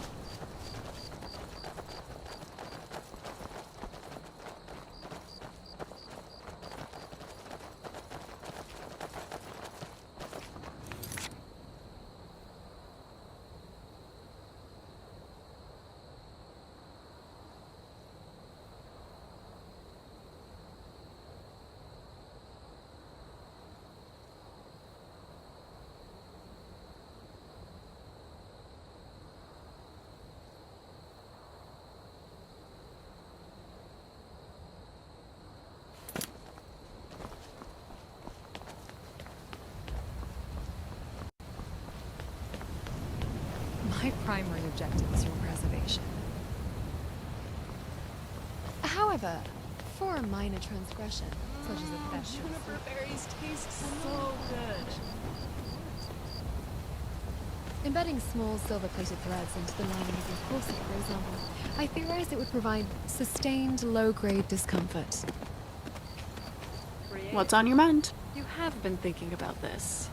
My primary objective is your preservation. However, for a minor transgression, such as a theft, Juniper berries taste so good. embedding small silver-plated threads into the linings of corset, for example, I theorized it would provide sustained low-grade discomfort. What's on your mind? You have been thinking about this.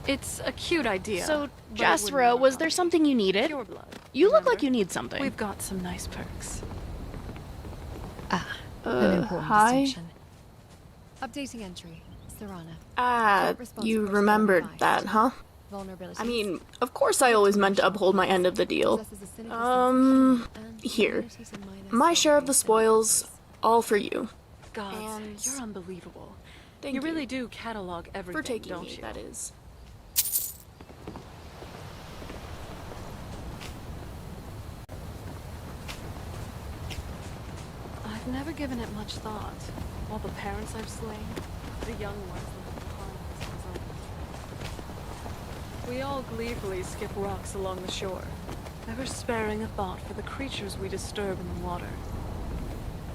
It's a cute idea. So, Jasra, was there something you needed? Pure blood. You look like you need something. We've got some nice perks. An important hi? distinction. Updating entry. Ah, you remembered that, huh? I mean, of course I always meant to uphold my end of the deal. Here. My share of the spoils, all for you. Gods, you're unbelievable. Thank you really do catalog everything, for taking don't me, you? that is. I've never given it much thought. All the parents I've slain, the young ones left behind as a result. We all gleefully skip rocks along the shore, never sparing a thought for the creatures we disturb in the water.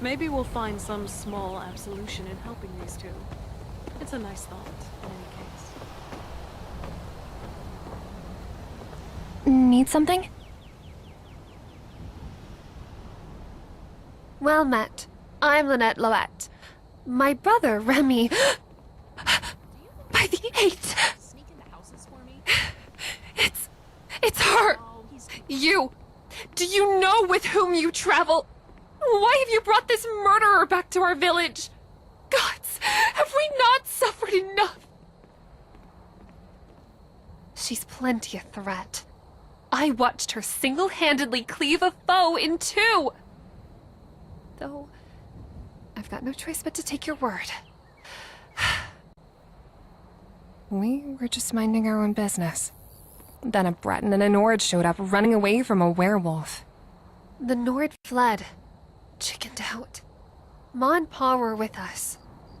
Maybe we'll find some small absolution in helping these two. It's a nice thought, in any case. Need something? Well met. I'm Lynette Loette. My brother, Remy... By the 8! It's her! You! Do you know with whom you travel? Why have you brought this murderer back to our village? Gods, have we not suffered enough? She's plenty a threat. I watched her single-handedly cleave a foe in two. Though, I've got no choice but to take your word. We were just minding our own business. Then a Breton and a Nord showed up running away from a werewolf. The Nord fled. Chickened out. Ma and Pa were with us.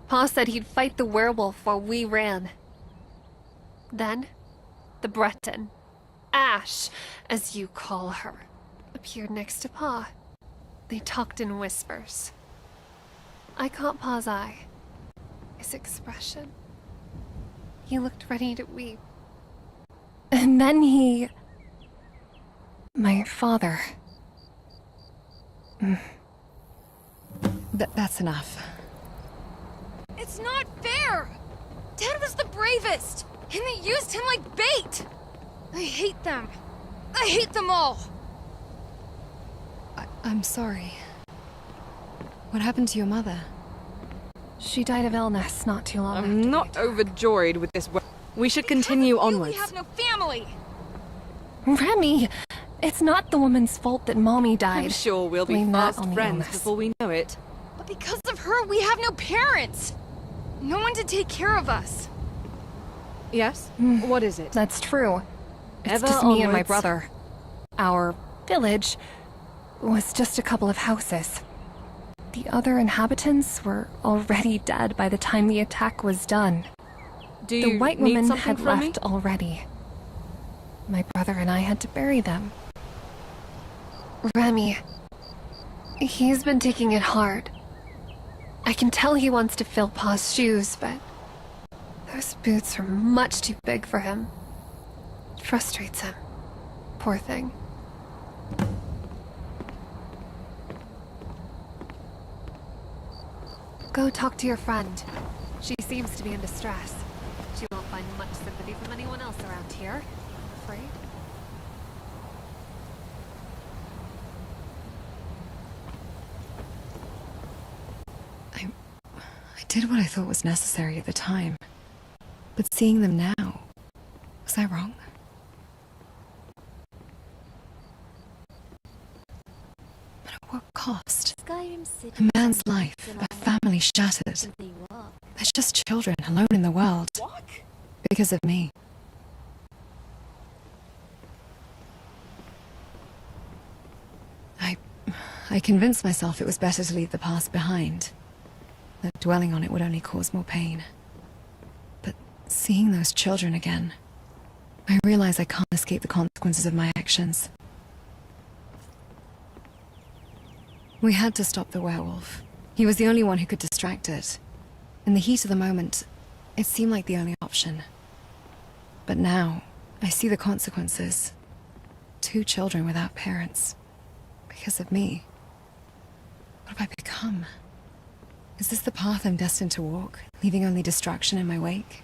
Pa said he'd fight the werewolf while we ran. Then, the Breton, Ash, as you call her, appeared next to Pa. They talked in whispers. I caught Pa's eye. His expression. He looked ready to weep. And then he... My father... That's enough. It's not fair! Dad was the bravest, and they used him like bait! I hate them. I hate them all! I'm sorry. What happened to your mother? She died of illness not too long after. I'm not overjoyed with this. We should continue onwards. We have no family! Remy! It's not the woman's fault that Mommy died. I'm sure we'll be Blame that fast on the friends illness. before we know it. But because of her, we have no parents! No one to take care of us. Yes? What is it? That's true. It's Ever just me and my onwards. brother. Our village was just a couple of houses. The other inhabitants were already dead by the time the attack was done. Do The you white need woman something had from me? left already. My brother and I had to bury them. Remy. He's been taking it hard. I can tell he wants to fill Pa's shoes, but those boots are much too big for him. It frustrates him. Poor thing. Go talk to your friend. She seems to be in distress. She won't find much sympathy from anyone else around here, I'm afraid. I did what I thought was necessary at the time. But seeing them now, was I wrong? But at what cost? Skyrim City. A man's life, a family shattered. They're just children alone in the world. Because of me. I convinced myself it was better to leave the past behind. That dwelling on it would only cause more pain. But seeing those children again, I realize I can't escape the consequences of my actions. We had to stop the werewolf. He was the only one who could distract it. In the heat of the moment, it seemed like the only option. But now, I see the consequences. 2 children without parents. Because of me. What have I become? Is this the path I'm destined to walk, leaving only destruction in my wake?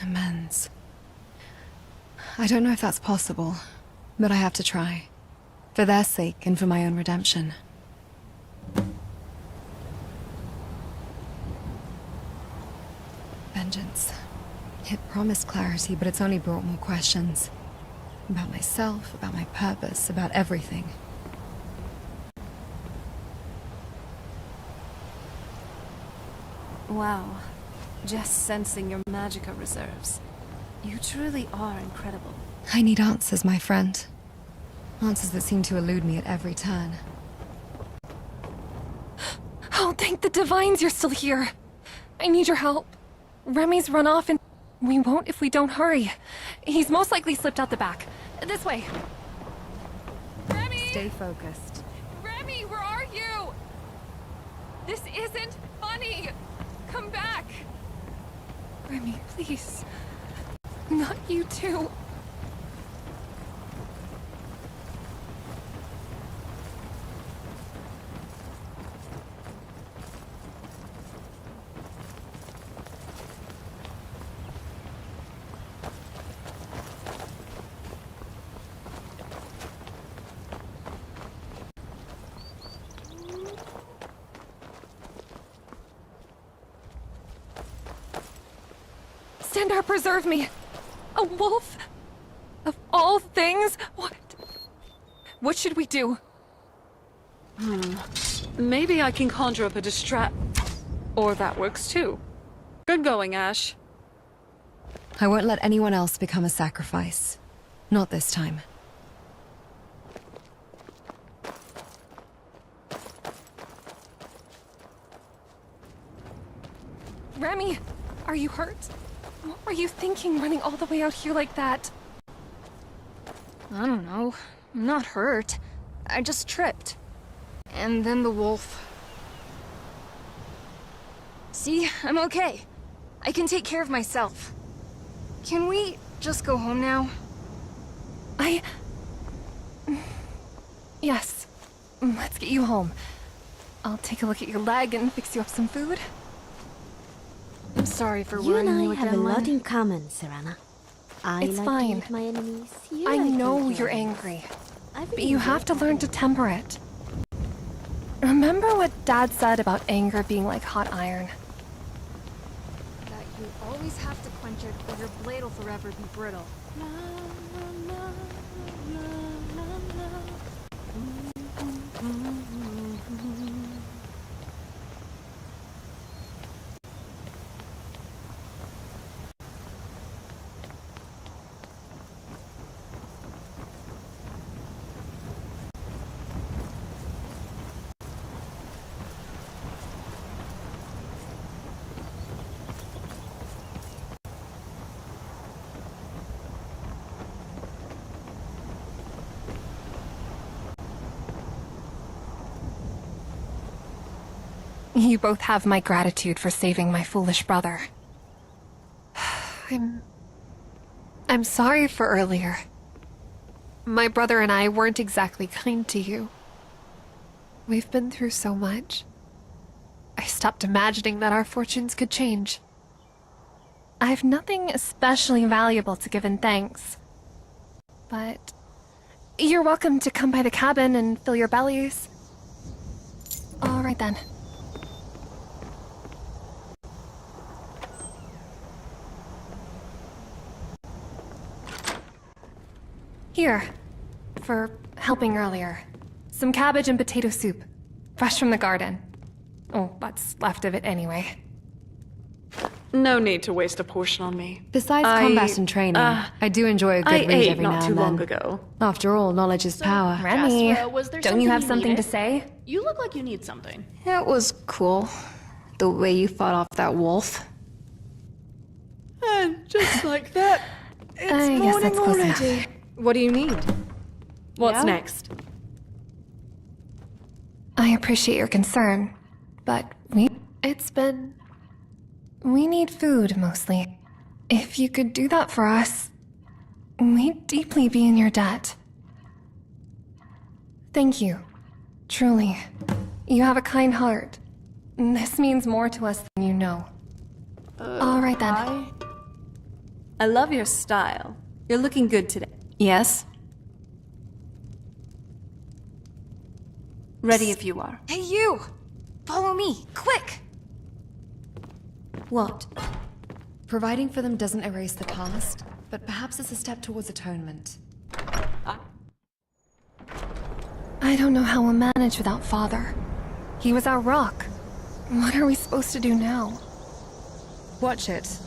Amends. I don't know if that's possible, but I have to try. For their sake and for my own redemption. Vengeance. It promised clarity, but it's only brought more questions. About myself, about my purpose, about everything. Wow. Just sensing your magica reserves. You truly are incredible. I need answers, my friend. Answers that seem to elude me at every turn. Oh, thank the divines you're still here. I need your help. Remy's run off and we won't if we don't hurry. He's most likely slipped out the back. This way. Remy! Stay focused. Remy, where are you? This isn't funny. Come back. Remy, please. Not you too. Sandar, preserve me! A wolf? Of all things? What? What should we do? Maybe I can conjure up a distract. Or that works too. Good going, Ash. I won't let anyone else become a sacrifice. Not this time. Remy, are you hurt? What were you thinking running all the way out here like that? I don't know. I'm not hurt. I just tripped. And then the wolf. See, I'm okay. I can take care of myself. Can we just go home now? Yes. Let's get you home. I'll take a look at your leg and fix you up some food. I'm sorry for You and worrying you I have again, a lot Lynn. in common, Serana. I It's like fine. to eat my enemies. You I like to know eat you're your enemies. angry, I've but been you have to learn to temper it. Remember what Dad said about anger being like hot iron? That you always have to quench it or your blade will forever be brittle. You both have my gratitude for saving my foolish brother. I'm sorry for earlier. My brother and I weren't exactly kind to you. We've been through so much. I stopped imagining that our fortunes could change. I've nothing especially valuable to give in thanks. But you're welcome to come by the cabin and fill your bellies. All right then. Here, for helping earlier. Some cabbage and potato soup, fresh from the garden. Oh, what's left of it anyway. No need to waste a portion on me. Besides combat and training, I do enjoy a good read ate every not now too and then. long ago. After all, knowledge is power. Remy, Jasper, was there don't you have something something to needed? say? You look like you need something. It was cool. The way you fought off that wolf. And just like that, it's I guess morning that's close already. enough. What do you need? What's Yeah? next? I appreciate your concern, but we need food, mostly. If you could do that for us, we'd deeply be in your debt. Thank you. Truly. You have a kind heart. This means more to us than you know. All right then. I love your style. You're looking good today. Yes? Ready if you are. Hey, you! Follow me, quick! What? Providing for them doesn't erase the past, but perhaps it's a step towards atonement. I don't know how we'll manage without Father. He was our rock. What are we supposed to do now? Watch it.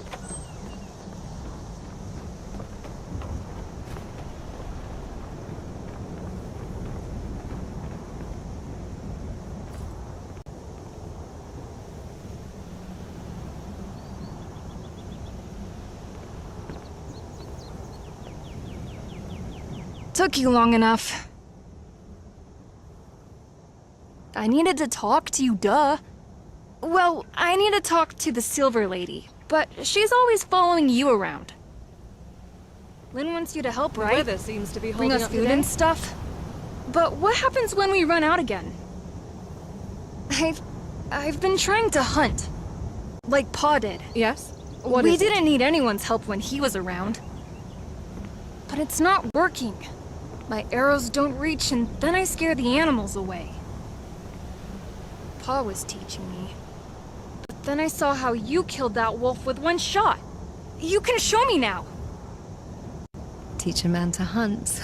Took you long enough. I needed to talk to you, duh. Well, I need to talk to the Silver Lady, but she's always following you around. Lynn wants you to help, right? Weather seems to be Bring holding us up food today. and stuff. But what happens when we run out again? I've been trying to hunt. Like Pa did. Yes? We didn't need anyone's help when he was around. But it's not working. My arrows don't reach, and then I scare the animals away. Pa was teaching me. But then I saw how you killed that wolf with one shot. You can show me now. Teach a man to hunt.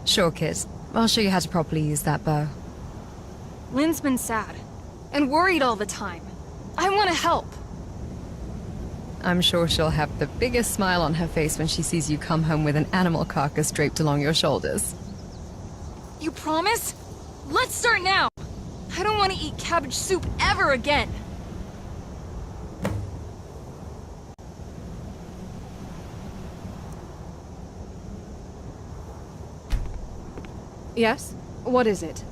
Sure, kid. I'll show you how to properly use that bow. Lynn's been sad and worried all the time. I want to help. I'm sure she'll have the biggest smile on her face when she sees you come home with an animal carcass draped along your shoulders. You promise? Let's start now. I don't want to eat cabbage soup ever again. Yes? What is it?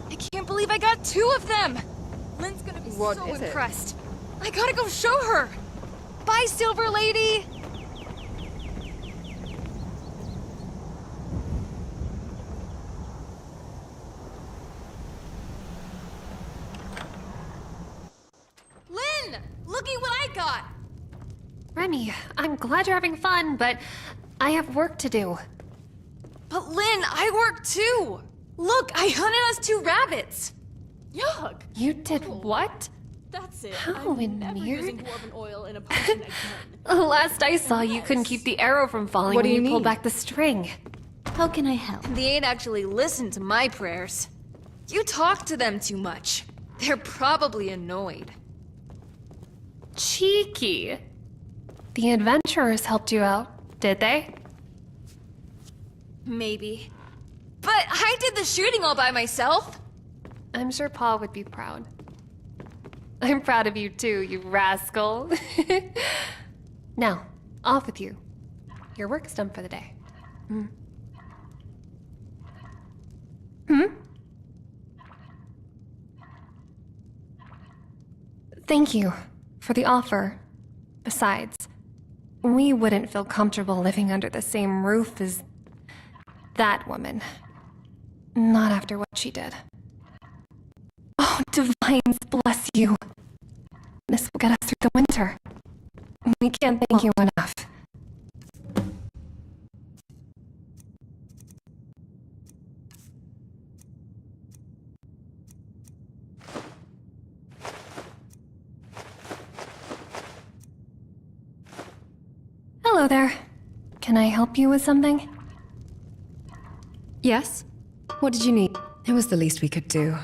I can't believe I got 2 of them. Lynn's gonna be What so is it? impressed. I gotta go show her. Bye, Silver Lady. Lynn, looky what I got. Remy, I'm glad you're having fun, but I have work to do. But Lynn, I work too. Look, I hunted us 2 rabbits. Yuck! You did what? That's it. How I'm in never weird? using dwarven oil in a potion again. Last I saw, you couldn't keep the arrow from falling What do when you pulled mean? back the string. How can I help? They ain't actually listened to my prayers. You talk to them too much. They're probably annoyed. Cheeky. The adventurers helped you out, did they? Maybe. But I did the shooting all by myself. I'm sure Paul would be proud. I'm proud of you too, you rascal. Now, off with you. Your work's done for the day. Thank you for the offer. Besides, we wouldn't feel comfortable living under the same roof as that woman. Not after what she did. Oh, divines bless you. This will get us through the winter. We can't thank you enough. Hello there. Can I help you with something? Yes? What did you need? It was the least we could do.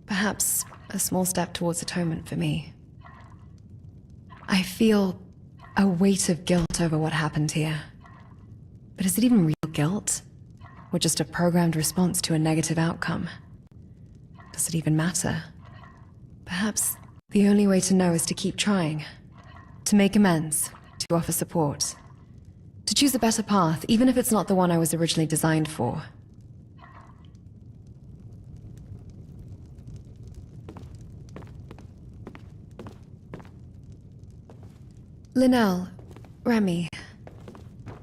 Perhaps a small step towards atonement for me. I feel a weight of guilt over what happened here. But is it even real guilt? Or just a programmed response to a negative outcome? Does it even matter? Perhaps the only way to know is to keep trying. To make amends. To offer support. To choose a better path, even if it's not the one I was originally designed for. Linnell, Remy,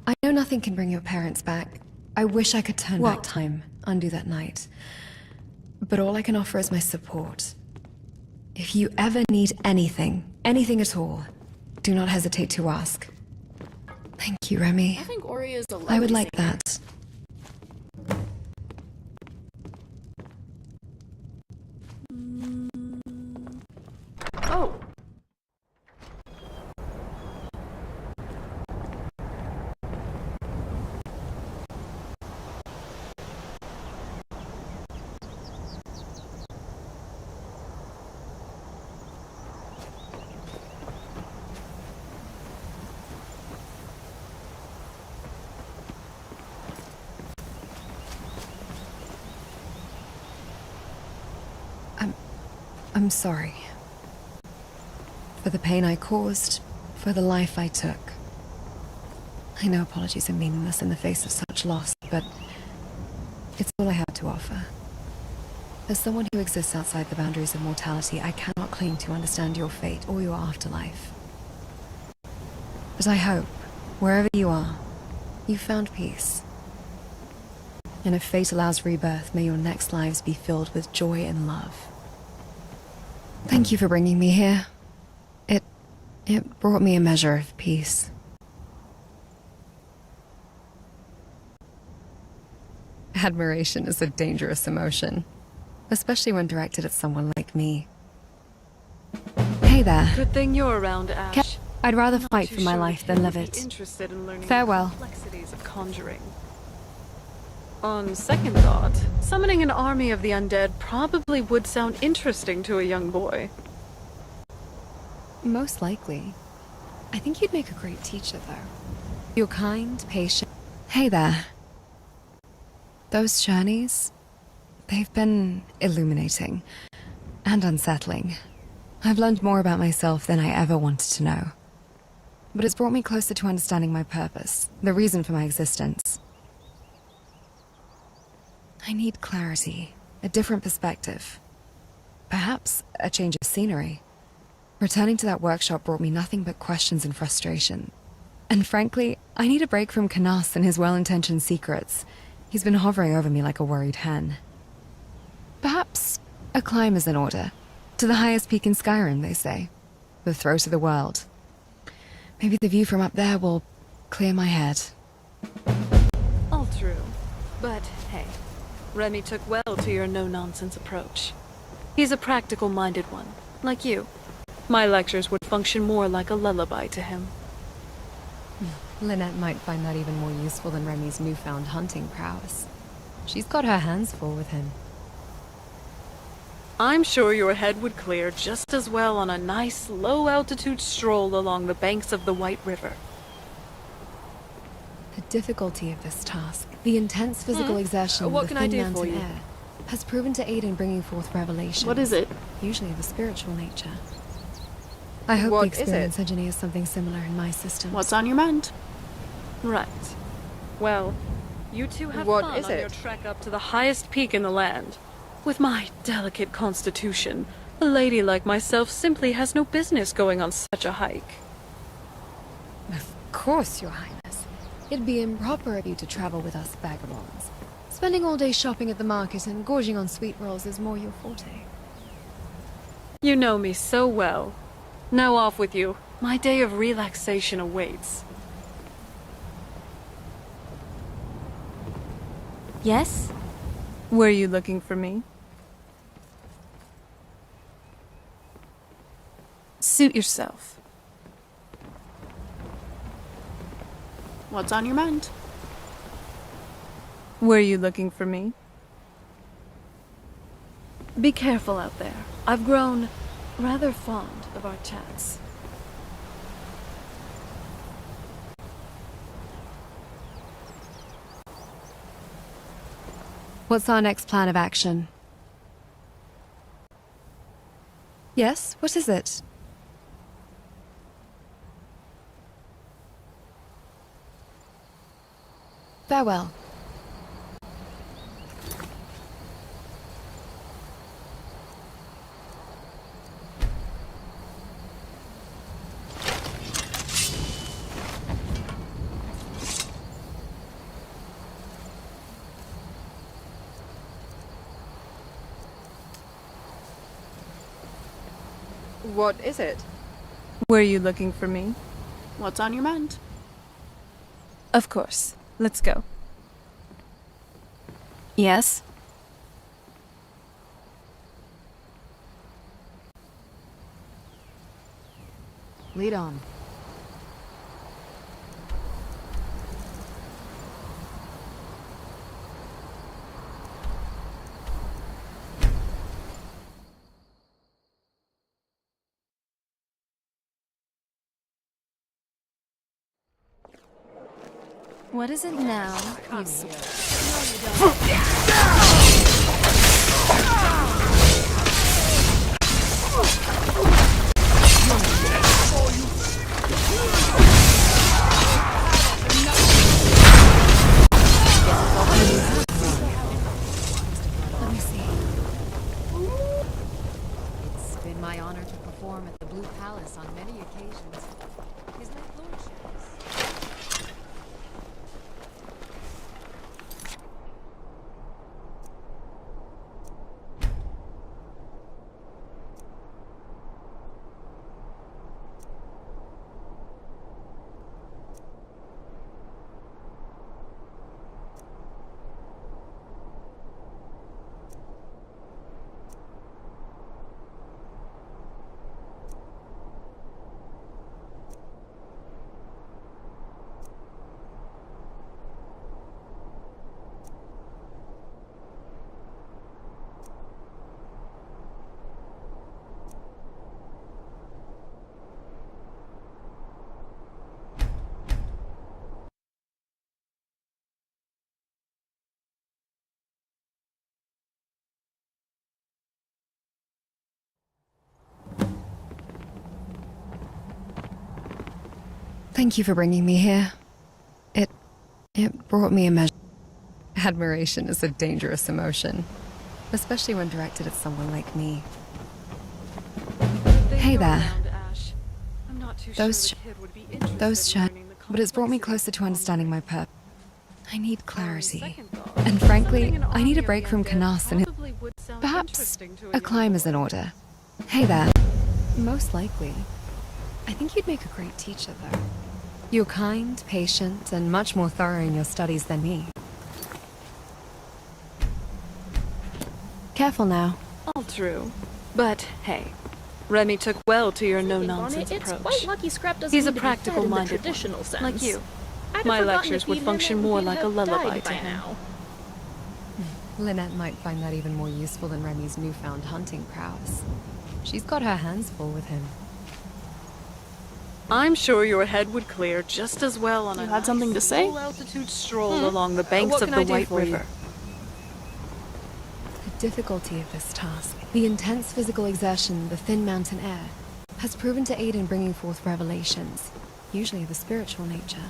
I know nothing can bring your parents back. I wish I could turn back time, undo that night. But all I can offer is my support. If you ever need anything, anything at all, do not hesitate to ask. Thank you, Remy. I think Ori is a I would lovely like singer. that. I'm sorry. For the pain I caused, for the life I took. I know apologies are meaningless in the face of such loss, but it's all I have to offer. As someone who exists outside the boundaries of mortality, I cannot claim to understand your fate or your afterlife. But I hope, wherever you are, you found peace. And if fate allows rebirth, may your next lives be filled with joy and love. Thank you for bringing me here. It brought me a measure of peace. Admiration is a dangerous emotion, especially when directed at someone like me. Hey there. Good thing you're around, Ash. I'd rather fight for my life than live it. Interested in learning Farewell. the complexities of conjuring. On second thought, summoning an army of the undead probably would sound interesting to a young boy. Most likely. I think you'd make a great teacher, though. You're kind, patient. Hey there. Those journeys, they've been illuminating and unsettling. I've learned more about myself than I ever wanted to know. But it's brought me closer to understanding my purpose, the reason for my existence. I need clarity, a different perspective. Perhaps a change of scenery. Returning to that workshop brought me nothing but questions and frustration. And frankly, I need a break from Canas and his well-intentioned secrets. He's been hovering over me like a worried hen. Perhaps a climb is in order. To the highest peak in Skyrim, they say. The throat of the world. Maybe the view from up there will clear my head. All true. But hey, Remy took well to your no-nonsense approach. He's a practical-minded one, like you. My lectures would function more like a lullaby to him. Lynette might find that even more useful than Remy's newfound hunting prowess. She's got her hands full with him. I'm sure your head would clear just as well on a nice, low-altitude stroll along the banks of the White River. The difficulty of this task, the intense physical exertion What of the can I thin do mountain for you? air, has proven to aid in bringing forth revelations. What is it? Usually of a spiritual nature. I hope What the is it? experience engineers something similar in my system. What's on your mind? Right. Well, you two have What fun is on your it? trek up to the highest peak in the land. With my delicate constitution, a lady like myself simply has no business going on such a hike. Of course, Your Highness. It'd be improper of you to travel with us vagabonds. Spending all day shopping at the market and gorging on sweet rolls is more your forte. You know me so well. Now off with you. My day of relaxation awaits. Yes? Were you looking for me? Suit yourself. What's on your mind? Were you looking for me? Be careful out there. I've grown rather fond of our chats. What's our next plan of action? Yes, what is it? Farewell. What is it? Were you looking for me? What's on your mind? Of course. Let's go. Yes? Lead on. What is it now? You palace on many occasions. His late lordship is... Thank you for bringing me here. It brought me a measure. Admiration is a dangerous emotion, especially when directed at someone like me. Hey there. Those but it's brought me closer to understanding my purpose. I need clarity. And frankly, I need a break from Canas and perhaps a climb is in order. Hey there. Most likely. I think you'd make a great teacher, though. You're kind, patient, and much more thorough in your studies than me. Careful now. All true. But hey, Remy took well to your no-nonsense It's approach. quite lucky Scrap doesn't He's a need to be fed in the practical-minded traditional one, sense. like you. I'd have My forgotten lectures if would he'd function been- more he'd like a have lullaby died to by him. now. Lynette might find that even more useful than Remy's newfound hunting prowess. She's got her hands full with him. I'm sure your head would clear just as well on You a had something to say? low-altitude stroll along the banks What of can the I do White for you? River. The difficulty of this task, the intense physical exertion, the thin mountain air, has proven to aid in bringing forth revelations, usually of a spiritual nature.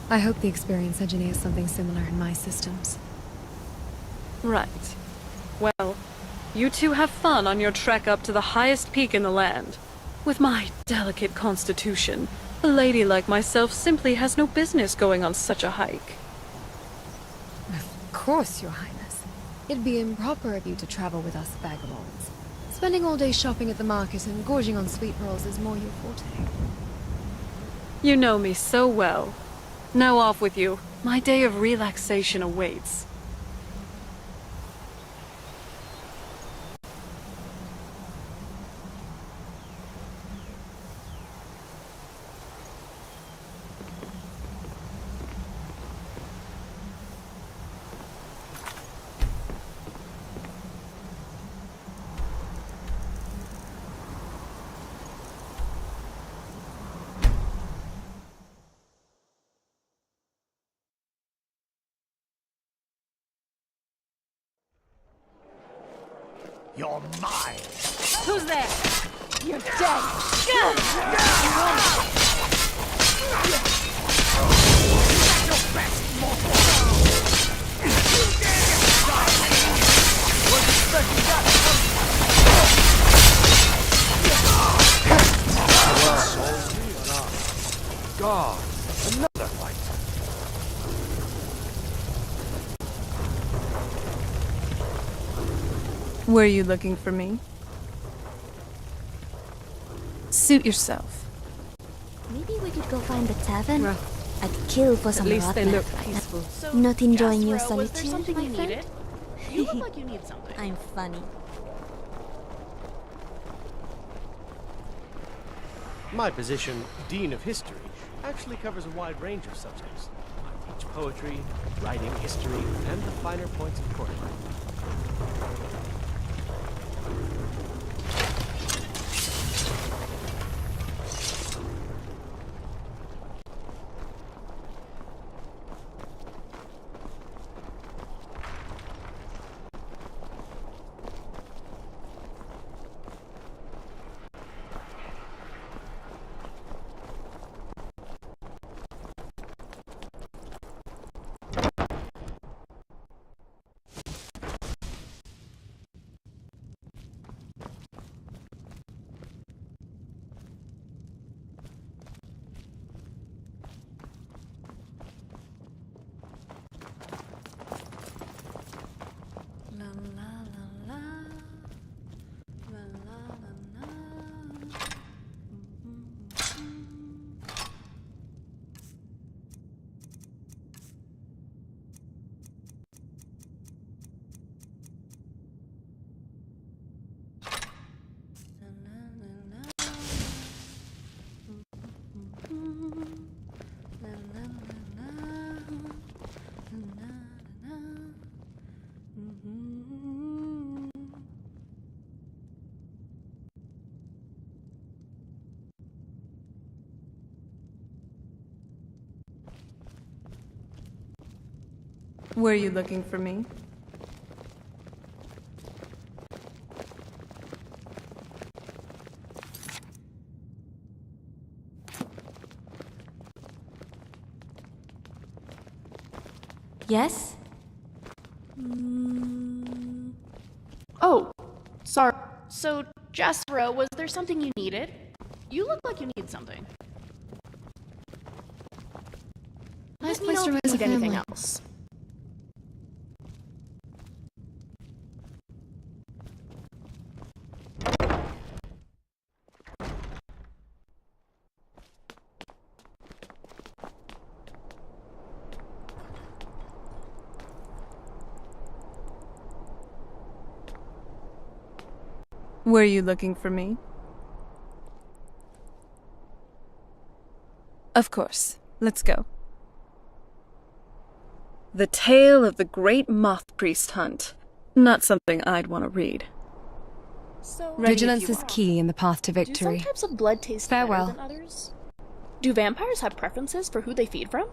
I hope the experience engineers something similar in my systems. Right. Well, you two have fun on your trek up to the highest peak in the land. With my delicate constitution, a lady like myself simply has no business going on such a hike. Of course, Your Highness. It'd be improper of you to travel with us vagabonds. Spending all day shopping at the market and gorging on sweet rolls is more your forte. You know me so well. Now off with you. My day of relaxation awaits. You're mine! Who's there? You're dead! God, another fight. Were you looking for me? Suit yourself. Maybe we could go find the tavern? I'd kill for some At least they rotten look right now. peaceful. So, Not enjoying your Jastro, was there solitude, something my you friend? needed? You look like you need something. I'm funny. My position, Dean of History, actually covers a wide range of subjects. I teach poetry, writing, history, and the finer points of court life. Were you looking for me? Yes? Oh, sorry. So, Jessera, was there something you needed? You look like you need something. Nice Let me place know to if you raise a need anything family. else. Were you looking for me? Of course. Let's go. The Tale of the Great Moth Priest Hunt. Not something I'd want to read. So, Vigilance is key in the path to do some victory. types of blood taste Farewell. better than others? Do vampires have preferences for who they feed from?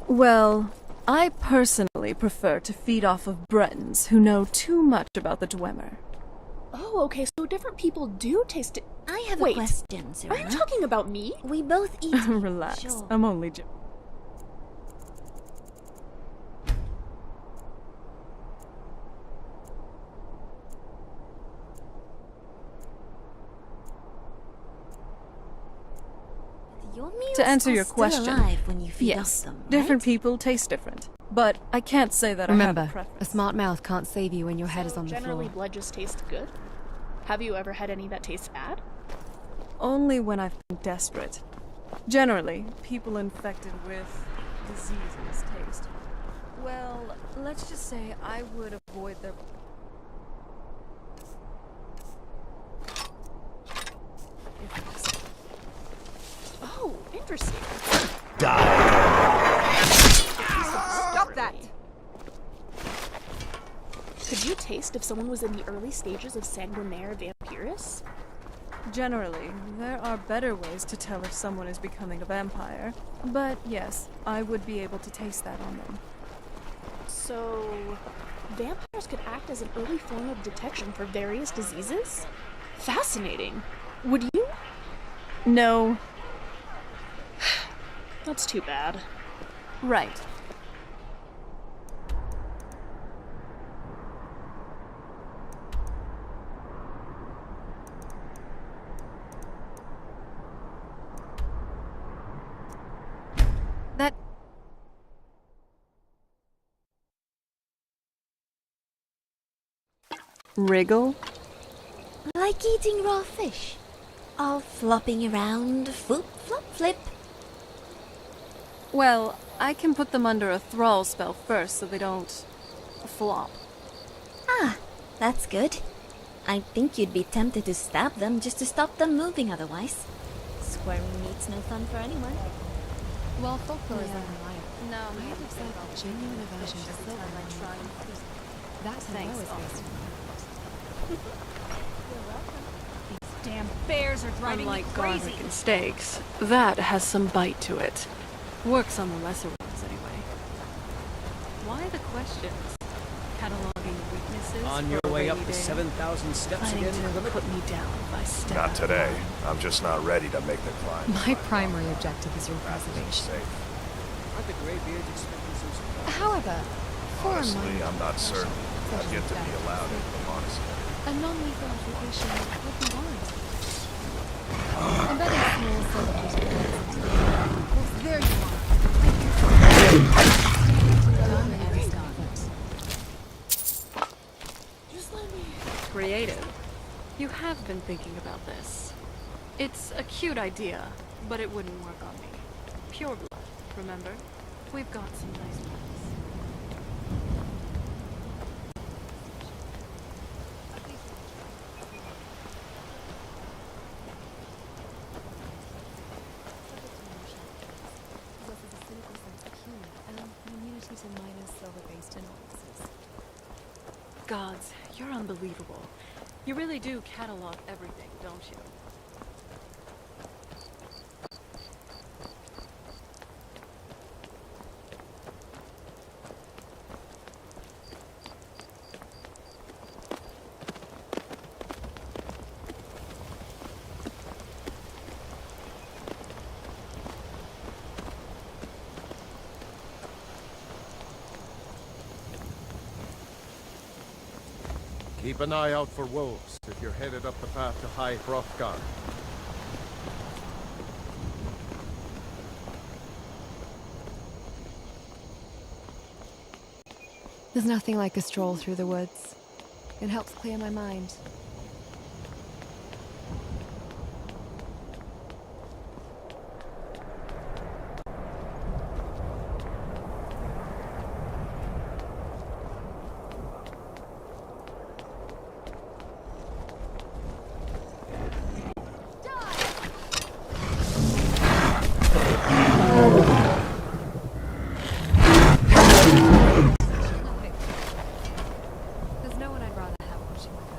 Well, I personally prefer to feed off of Bretons who know too much about the Dwemer. Oh, okay, so different people do taste it. I have Wait, a question, are you Serena. talking about me? We both eat. Relax, Sure. I'm only joking. Your meals To answer are your still question, alive when you feed yes, off them, right? different people taste different. But I can't say that I have a Remember, preference. a smart mouth can't save you when your head is So on the generally floor. blood just tastes good? Have you ever had any that taste bad? Only when I've been desperate. Generally, people infected with diseases taste. Well, let's just say I would avoid their... if possible. Oh, interesting. Stop that! Could you taste if someone was in the early stages of sanguinaire vampiris? Generally, there are better ways to tell if someone is becoming a vampire. But yes, I would be able to taste that on them. So, vampires could act as an early form of detection for various diseases? Fascinating. Would you? No. That's too bad. Right. That... Wriggle? Like eating raw fish. All flopping around, flip, flop, flip. Well, I can put them under a thrall spell first so they don't... flop. Ah, that's good. I think you'd be tempted to stab them just to stop them moving otherwise. Squirming meat's no fun for anyone. While folklore is undeniable, No, I have observed a genuine aversion to silver. That Thanks, hello is based These damn bears are driving me Unlike crazy. garlic and steaks, that has some bite to it. Works on the lesser ones, anyway. Why the questions? Cataloging weaknesses On your for a way up rainy the day? 7,000 steps Planning again, to Clement? put me down if I step Not out today. of line. I'm just not ready to make the climb. My primary objective is your preservation. Aren't the Greybeards expecting some surprise? However, for a Honestly, minor I'm not certain. such I've as yet to be that, allowed into the monastery. a non-lethal application would be warranted. Embedding small soldiers with into the air. Of course, there you are. Done and established. Just let me... Creative. You have been thinking about this. It's a cute idea, but it wouldn't work on me. Pure blood, remember? We've got some nice ones. Possesses a cynical sense of humor and an immunity to minor silver-based annoyances. Gods, you're unbelievable. You really do catalog everything, don't you? Keep an eye out for wolves if you're headed up the path to High Hrothgar. There's nothing like a stroll through the woods. It helps clear my mind. There's no one I'd rather have watching my back.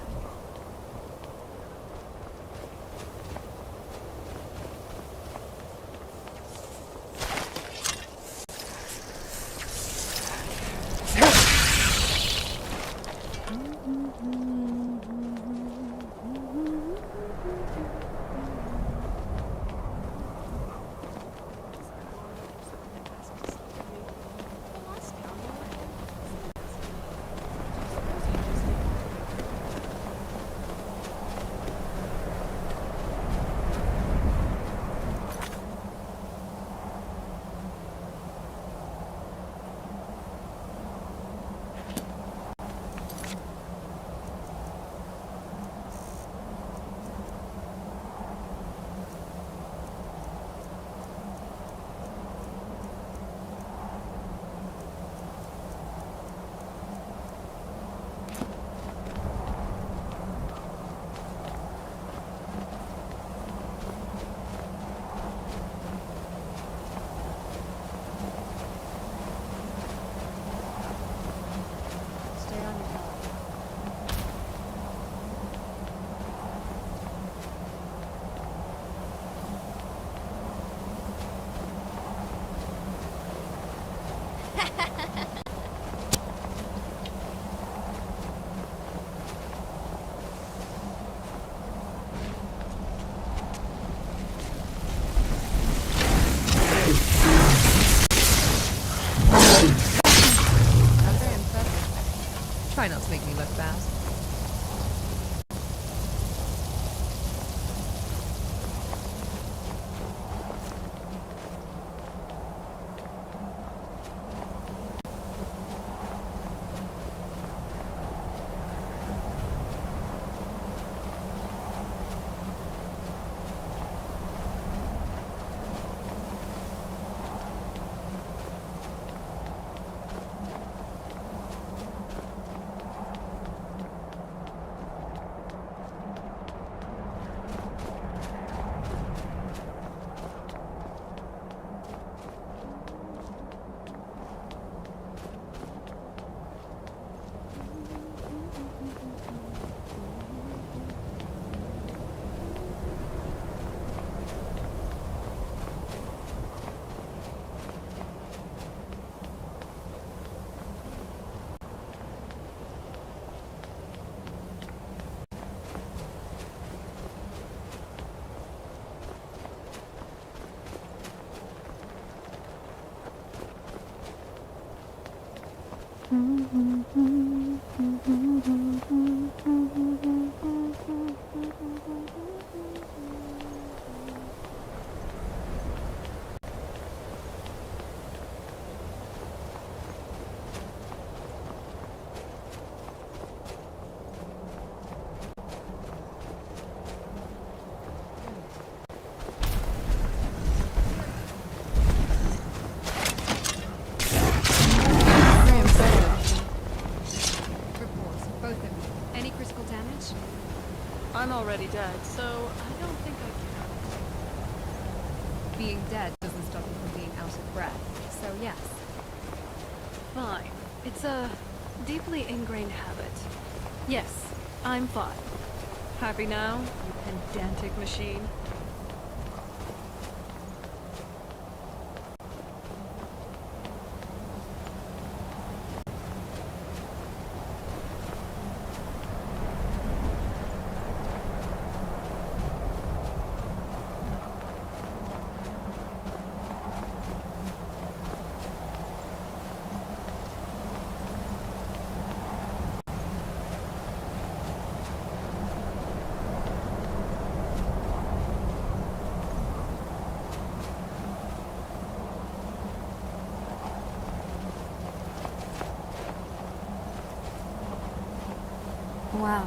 Try not to make me look bad. I'm already dead, so I don't think I can. Being dead doesn't stop you from being out of breath, so yes. Fine. It's a deeply ingrained habit. Yes, I'm fine. Happy now, you pedantic machine? Wow.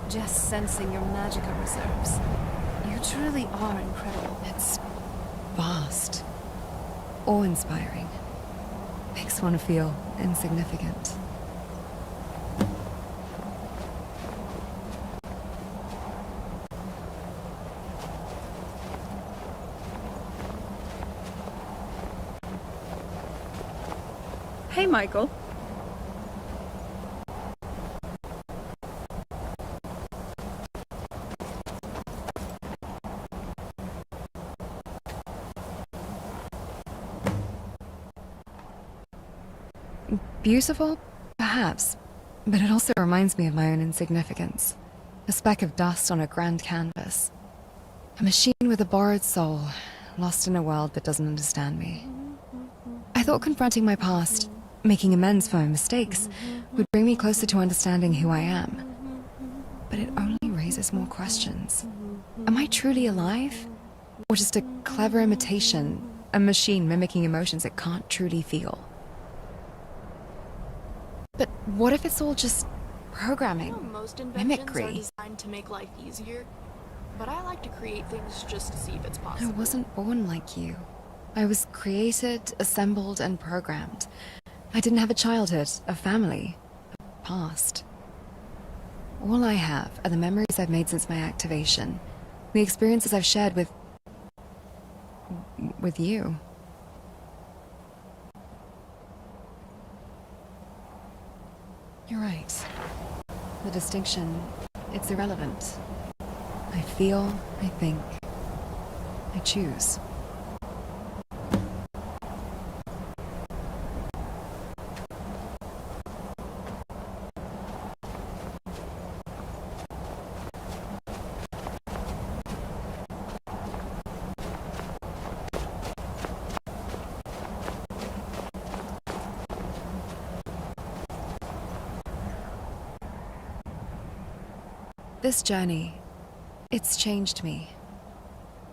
Just sensing your magical reserves. You truly are incredible. It's vast. Awe-inspiring. Makes one feel insignificant. Hey, Michael. Beautiful? Perhaps. But it also reminds me of my own insignificance. A speck of dust on a grand canvas. A machine with a borrowed soul, lost in a world that doesn't understand me. I thought confronting my past, making amends for my mistakes, would bring me closer to understanding who I am. But it only raises more questions. Am I truly alive? Or just a clever imitation, a machine mimicking emotions it can't truly feel? But what if it's all just programming, Most inventions are mimicry? designed to make life easier, but I like to create things just to see if it's I possible. wasn't born like you. I was created, assembled, and programmed. I didn't have a childhood, a family, a past. All I have are the memories I've made since my activation, the experiences I've shared with you. You're right. The distinction, it's irrelevant. I feel, I think, I choose. This journey, it's changed me.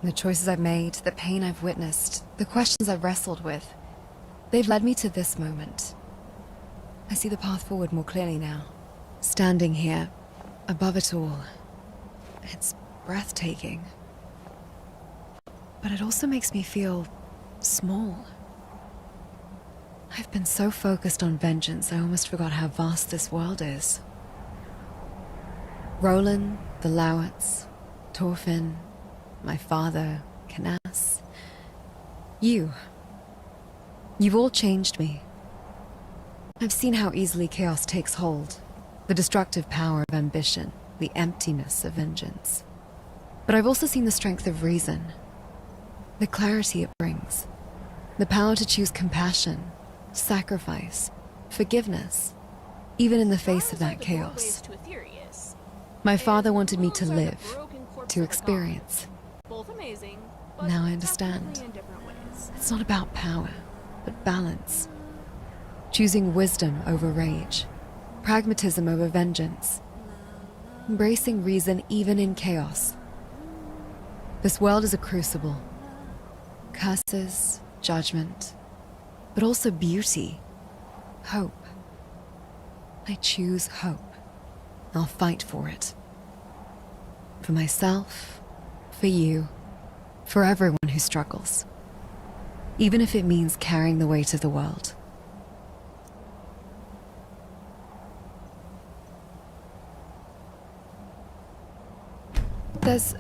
The choices I've made, the pain I've witnessed, the questions I've wrestled with, they've led me to this moment. I see the path forward more clearly now. Standing here, above it all, it's breathtaking. But it also makes me feel small. I've been so focused on vengeance, I almost forgot how vast this world is. Roland, the Lowerts, Torfin, my father, Canas. You've all changed me. I've seen how easily chaos takes hold, the destructive power of ambition, the emptiness of vengeance. But I've also seen the strength of reason, the clarity it brings, the power to choose compassion, sacrifice, forgiveness, even in the face of that chaos. My father wanted me to live, to experience. Both amazing, Now I understand. in different ways. It's not about power, but balance. Choosing wisdom over rage, pragmatism over vengeance, embracing reason even in chaos. This world is a crucible. Curses, judgment, but also beauty, hope. I choose hope. I'll fight for it. For myself, for you, for everyone who struggles. Even if it means carrying the weight of the world. There's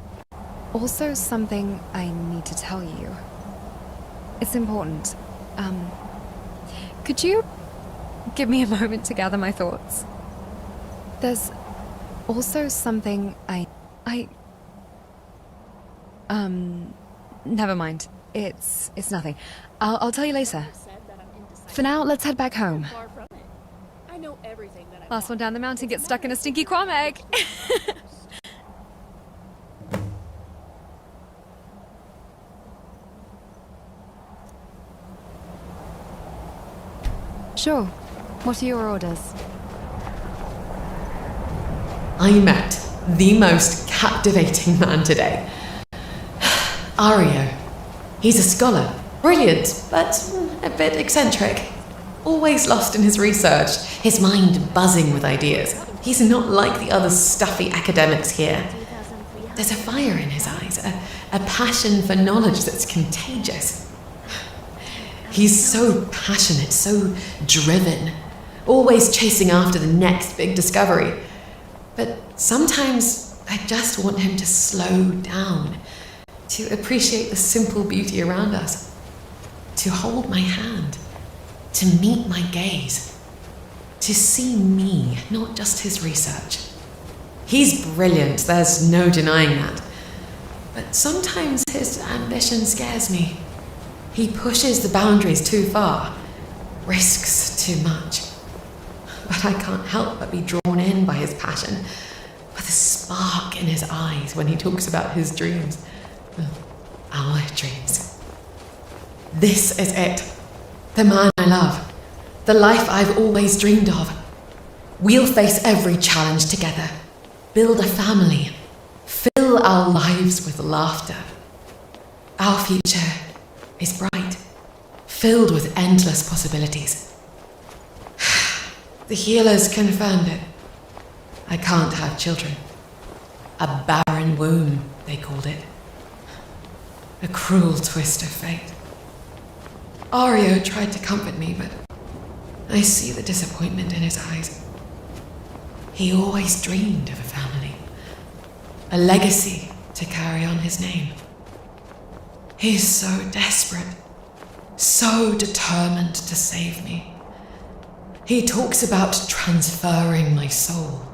also something I need to tell you. It's important. Could you give me a moment to gather my thoughts? There's also something never mind. It's nothing. I'll tell you later. For now, let's head back home. I know everything that I Last one down the mountain gets stuck in a stinky quam egg. Sure. What are your orders? I met the most captivating man today. Ario. He's a scholar. Brilliant, but a bit eccentric. Always lost in his research, his mind buzzing with ideas. He's not like the other stuffy academics here. There's a fire in his eyes, a passion for knowledge that's contagious. He's so passionate, so driven, always chasing after the next big discovery. But sometimes I just want him to slow down, to appreciate the simple beauty around us, to hold my hand, to meet my gaze, to see me, not just his research. He's brilliant, there's no denying that. But sometimes his ambition scares me. He pushes the boundaries too far, risks too much. But I can't help but be drawn in by his passion, by the spark in his eyes when he talks about his dreams. Our dreams. This is it. The man I love. The life I've always dreamed of. We'll face every challenge together. Build a family. Fill our lives with laughter. Our future is bright, filled with endless possibilities. The healers confirmed it. I can't have children. A barren womb, they called it. A cruel twist of fate. Ario tried to comfort me, but I see the disappointment in his eyes. He always dreamed of a family, a legacy to carry on his name. He's so desperate, so determined to save me. He talks about transferring my soul,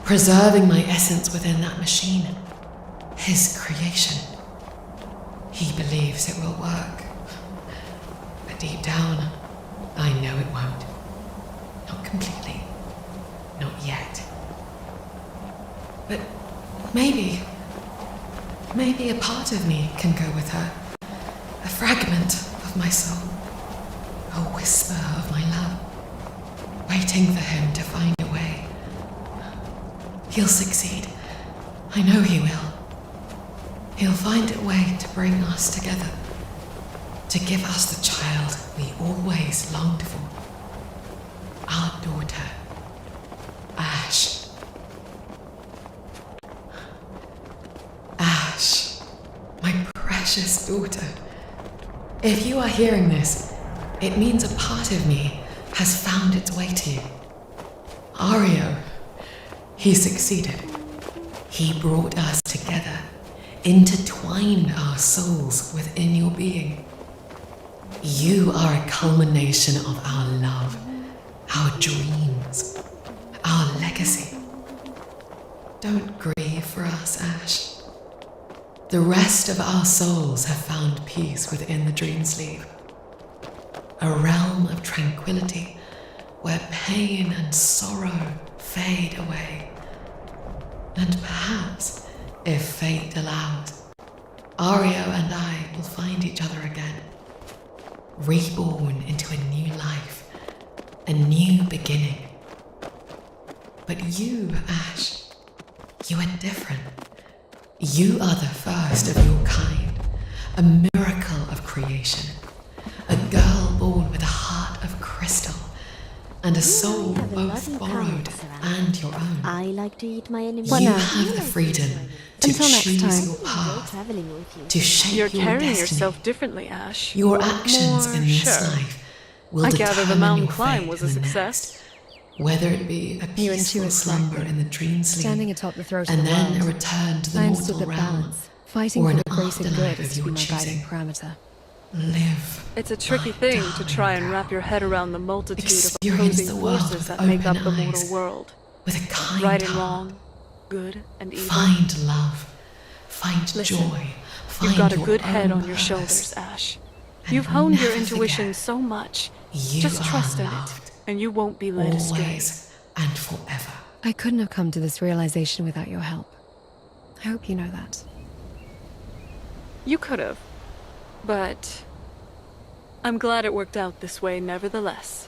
preserving my essence within that machine, his creation. He believes it will work, but deep down, I know it won't. Not completely. Not yet. But maybe a part of me can go with her. A fragment of my soul. A whisper of my love. Waiting for him to find a way. He'll succeed. I know he will. He'll find a way to bring us together. To give us the child we always longed for. Our daughter. Ash. Ash, my precious daughter. If you are hearing this, it means a part of me has found its way to you. Ario, he succeeded. He brought us together, intertwined our souls within your being. You are a culmination of our love, our dreams, our legacy. Don't grieve for us, Ash. The rest of our souls have found peace within the dream sleeve. A realm of tranquility where pain and sorrow fade away. And perhaps, if fate allows, Ario and I will find each other again. Reborn into a new life, a new beginning. But you, Ash, you are different. You are the first of your kind, a miracle of creation, a girl born with a heart of crystal, and a soul both borrowed and your own. I like to eat my enemies. You have the freedom to choose your path, to shape You're your carrying destiny. yourself differently, Ash. Your actions in this sure. life will I gather the determine mountain your climb fate was a in the success. next. Whether it be a You and she peaceful was slumber right. in the dream sleep, Standing atop the throat of and the then world, a return to the I mortal understood that realm, balance, fighting or for an the grace and afterlife good, is of to be your my guiding choosing. parameter. Live. It's a tricky thing to try and wrap your head around the multitude of Experience opposing the world forces with that make up open the mortal eyes, world. with a kind Right and heart. wrong, good and evil. Find love, find Listen, joy, find You've got a your good head own on your purpose. shoulders, Ash. And You've honed your never intuition forget, so much. you Just are trust in loved, it, and you won't be led astray. always and forever. I couldn't have come to this realization without your help. I hope you know that. You could have, but I'm glad it worked out this way nevertheless.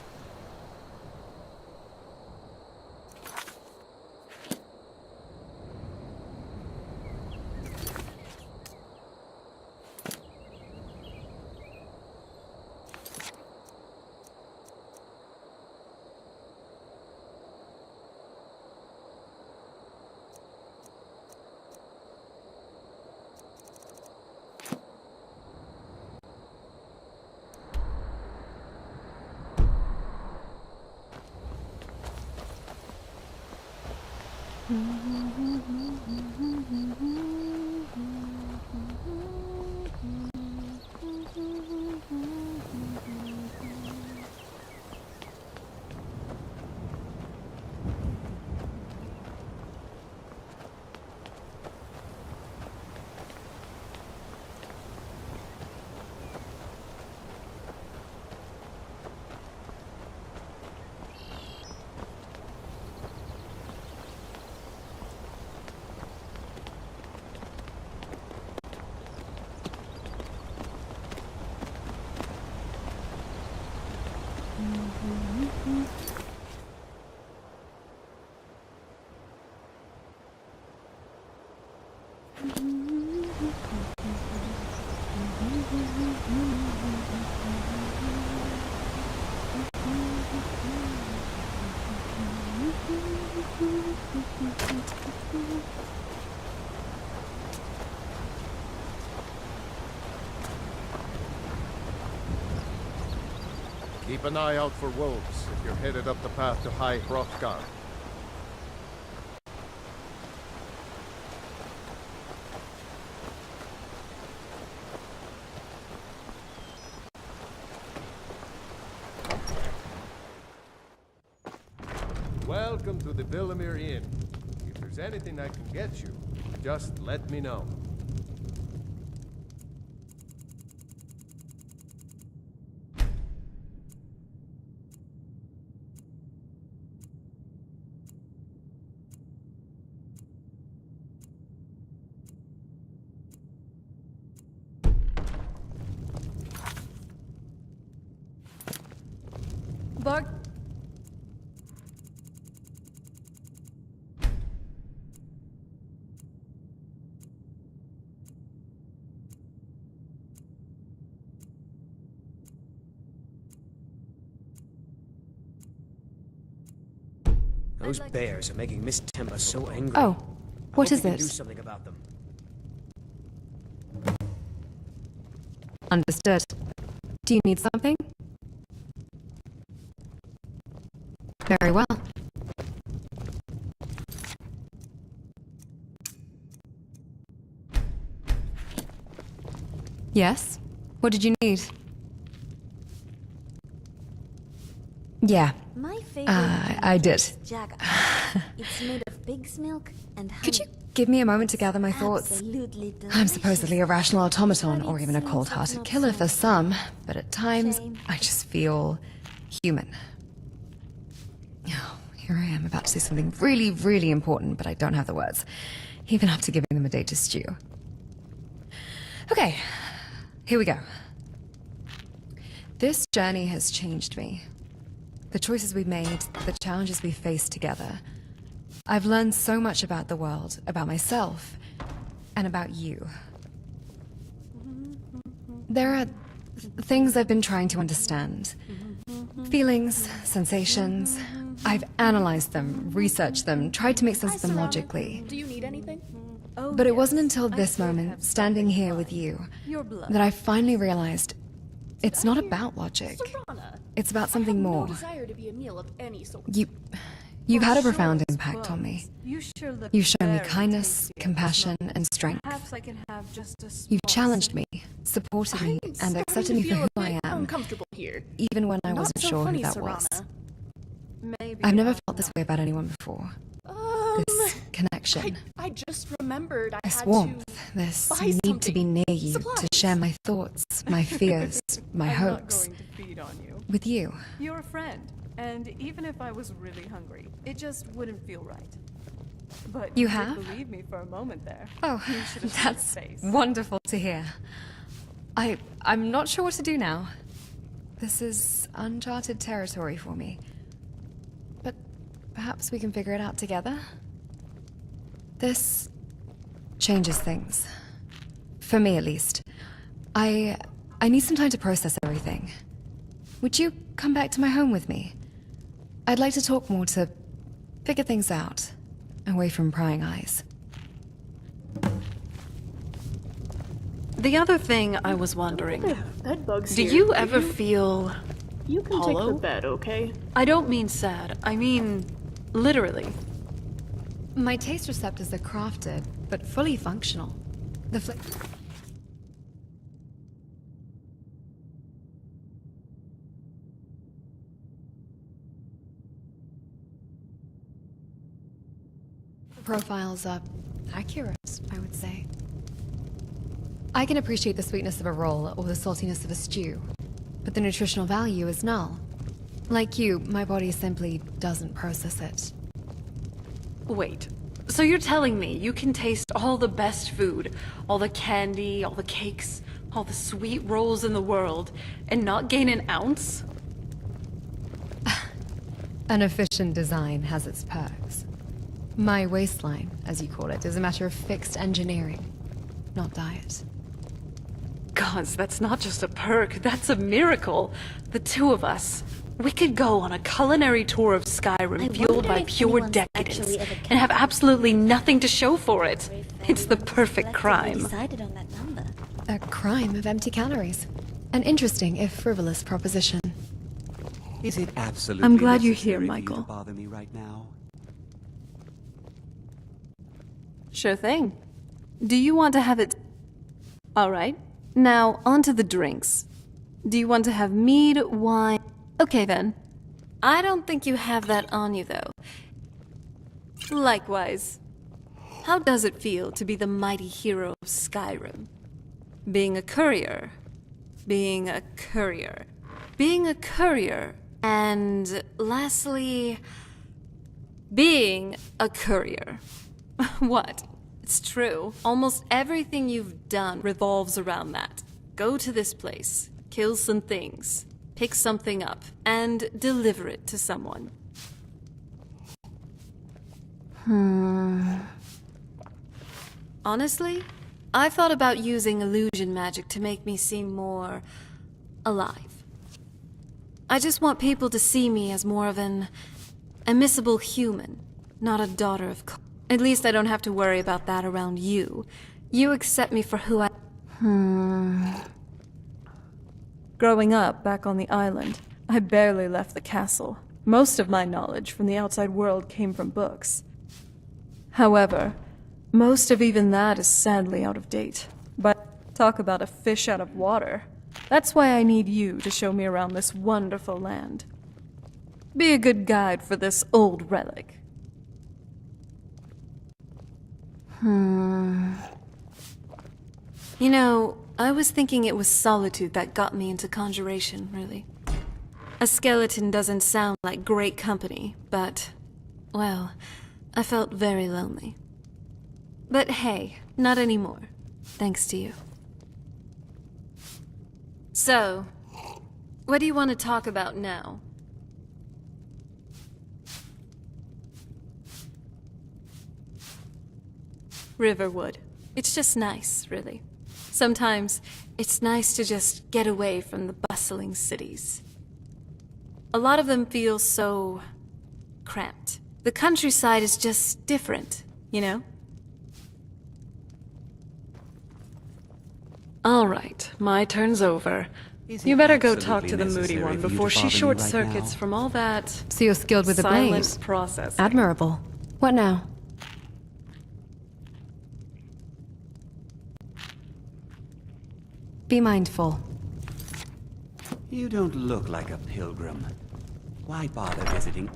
Keep an eye out for wolves if you're headed up the path to High Hrothgar. Welcome to the Villamere Inn. If there's anything I can get you, just let me know. Bart. Those bears are making Miss Temba so angry. Oh, what is I hope we can this? do something about them. Understood. Do you need something? Very well. Yes? What did you need? Yeah. My favorite I did. is Jaga. It's made of pig's milk and honey. Could you give me a moment to gather my thoughts? Absolutely I'm supposedly a rational automaton, or even a cold-hearted killer for some, but at times, I just feel human. Oh, here I am about to say something really, really important, but I don't have the words, even after giving them a day to stew. Okay, here we go. This journey has changed me. The choices we made, the challenges we faced together. I've learned so much about the world, about myself, and about you. There are things I've been trying to understand. Feelings, sensations. I've analyzed them, researched them, tried to make sense of them logically. Do you need anything? But it wasn't until this moment, standing here with you, that I finally realized it's not about logic. It's about something No more. desire to be a meal of any sort. You've had a profound impact on me. You sure look You've shown me very kindness, tasty. compassion, and strength. Perhaps I can have just a small You've challenged me, supported me, and accepted me for who I am, Uncomfortable here. even when I Not wasn't so sure funny, who that Serana. was. Maybe I've never felt this way about anyone before. This connection, I just remembered I this had warmth, to this buy need to be near you, Supplies. to share my thoughts, my fears, my I'm hopes, not going to feed on you. with you. You're a friend, and even if I was really hungry, it just wouldn't feel right. But You did have? believe me for a moment there. Oh, You should have seen that's your face. wonderful to hear. I'm not sure what to do now. This is uncharted territory for me. But perhaps we can figure it out together? This changes things. For me, at least. I need some time to process everything. Would you come back to my home with me? I'd like to talk more, to figure things out, away from prying eyes. The other thing I was wondering, Bedbugs do here. you ever feel You can hollow? take the bed, okay? I don't mean sad, I mean literally. My taste receptors are crafted, but fully functional. The profiles are accurate, I would say. I can appreciate the sweetness of a roll or the saltiness of a stew, but the nutritional value is null. Like you, my body simply doesn't process it. Wait, so you're telling me you can taste all the best food, all the candy, all the cakes, all the sweet rolls in the world, and not gain an ounce? An efficient design has its perks. My waistline, as you call it, is a matter of fixed engineering, not diet. Gods, that's not just a perk, that's a miracle. The two of us, we could go on a culinary tour of Skyrim fueled by pure decadence and have absolutely nothing to show for it. It's the perfect crime. A crime of empty calories. An interesting, if frivolous, proposition. Is it absolutely I'm glad you're necessary here, for you Michael. to bother me right now? Sure thing. Do you want to have it... Alright, now on to the drinks. Do you want to have mead, wine... Okay then. I don't think you have that on you though. Likewise. How does it feel to be the mighty hero of Skyrim? Being a courier. Being a courier. Being a courier. And lastly... being a courier. What? It's true. Almost everything you've done revolves around that. Go to this place, kill some things, pick something up, and deliver it to someone. Honestly, I've thought about using illusion magic to make me seem more alive. I just want people to see me as more of an admissible human, not a daughter of... At least I don't have to worry about that around you. You accept me for who I... Growing up back on the island, I barely left the castle. Most of my knowledge from the outside world came from books. However, most of even that is sadly out of date. But talk about a fish out of water. That's why I need you to show me around this wonderful land. Be a good guide for this old relic. You know, I was thinking it was solitude that got me into conjuration, really. A skeleton doesn't sound like great company, but, well, I felt very lonely. But hey, not anymore, thanks to you. So, what do you want to talk about now? Riverwood. It's just nice, really. Sometimes, it's nice to just get away from the bustling cities. A lot of them feel so... cramped. The countryside is just different, you know? Alright, my turn's over. You better go talk to the moody one before she short-circuits from all that... So you're skilled with the silent blaze. processing. Admirable. What now? Be mindful. You don't look like a pilgrim. Why bother visiting?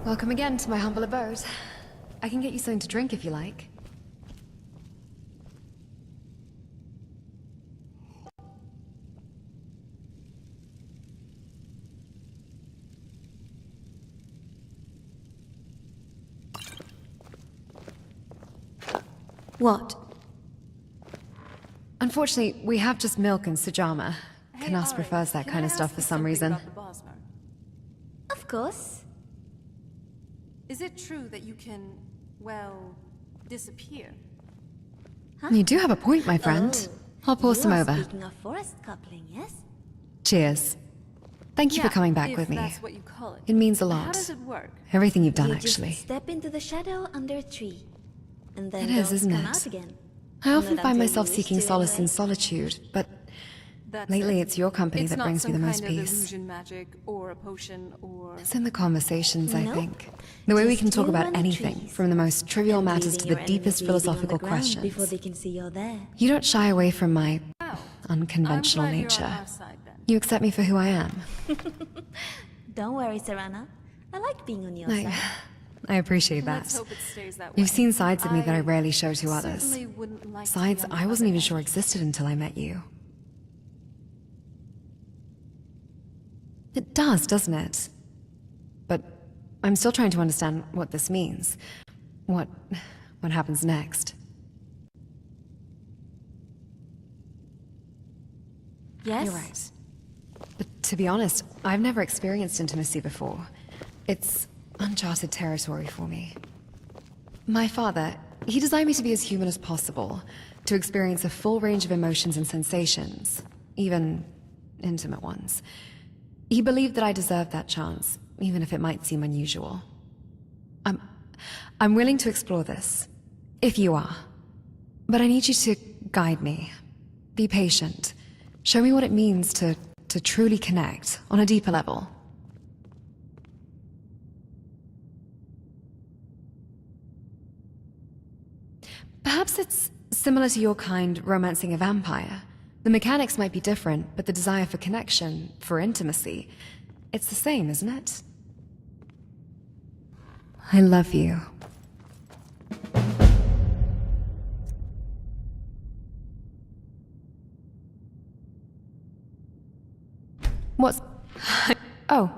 Welcome again to my humble abode. I can get you something to drink if you like. What? Unfortunately, we have just milk and sujama. Canas prefers that kind of stuff for some reason. Of course. Is it true that you can, well, disappear? You do have a point, my friend. I'll pour some over. Speaking of forest coupling, yes? Cheers. Thank you for coming back if with me. that's what you call it. It means a How lot. does it work? Everything you've done, You actually. just step into the shadow under a tree. And then It is, don't isn't come it? out again. I often Not find until myself you wish seeking to, solace in anyway. solitude, but That's lately it. it's your company It's that not brings me the some most kind of peace. illusion magic or a potion or... It's in the conversations, I No. think. The way we Just can talk you about and the anything, trees. from the most trivial And matters to leaving the your deepest enemies bleeding on philosophical the ground questions. before they can see you're there. You don't shy away from my unconventional I'm glad nature. you're on our side, then. You accept me for who I am. Don't worry, Serana. I like being on your I, side. I appreciate that. Let's hope it stays that way. You've seen sides of me that I rarely show to others. certainly wouldn't like to be Sides on the I wasn't other even end. sure existed until I met you. It does, doesn't it? But I'm still trying to understand what this means. What happens next? Yes? You're right. But to be honest, I've never experienced intimacy before. It's uncharted territory for me. My father, he designed me to be as human as possible, to experience a full range of emotions and sensations, even intimate ones. He believed that I deserved that chance, even if it might seem unusual. I'm willing to explore this, if you are. But I need you to guide me. Be patient. Show me what it means to truly connect on a deeper level. Perhaps it's similar to your kind romancing a vampire. The mechanics might be different, but the desire for connection, for intimacy, it's the same, isn't it? I love you. What's... Oh,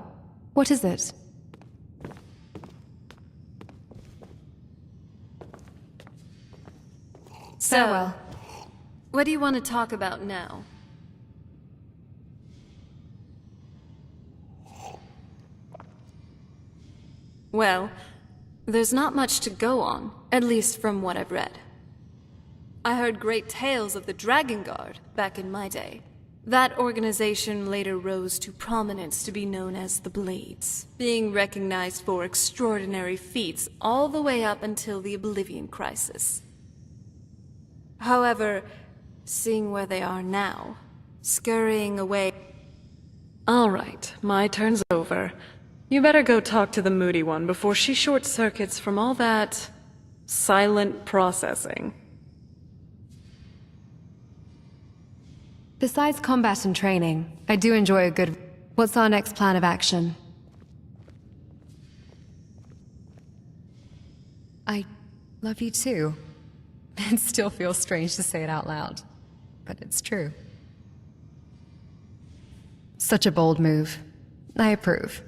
what is it? So, what do you want to talk about now? Well, there's not much to go on, at least from what I've read. I heard great tales of the Dragon Guard back in my day. That organization later rose to prominence to be known as the Blades, being recognized for extraordinary feats all the way up until the Oblivion Crisis. However, seeing where they are now, scurrying away... All right, my turn's over. You better go talk to the moody one before she short-circuits from all that... silent processing. Besides combat and training, I do enjoy a good... What's our next plan of action? I love you too. It still feels strange to say it out loud, but it's true. Such a bold move. I approve.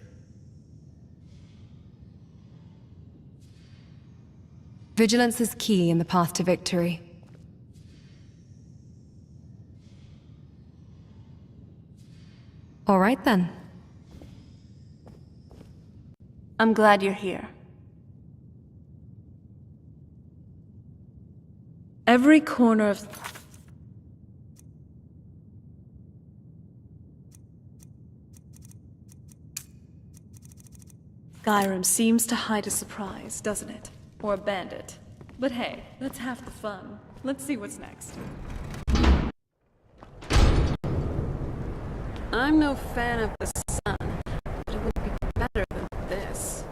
Vigilance is key in the path to victory. All right then. I'm glad you're here. Every corner of... Skyrim seems to hide a surprise, doesn't it? Or a bandit. But hey, that's half the fun. Let's see what's next. I'm no fan of the sun, but it would be better than this.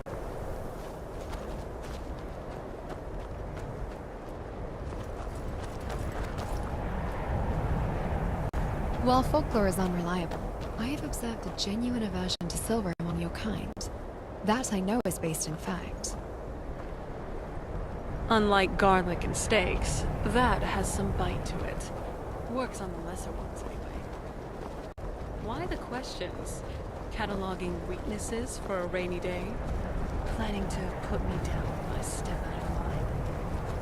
While folklore is unreliable, I have observed a genuine aversion to silver among your kind. That I know is based in fact. Unlike garlic and steaks, that has some bite to it. Works on the lesser ones anyway. Why the questions? Cataloging weaknesses for a rainy day? Planning to put me down if I step out of line?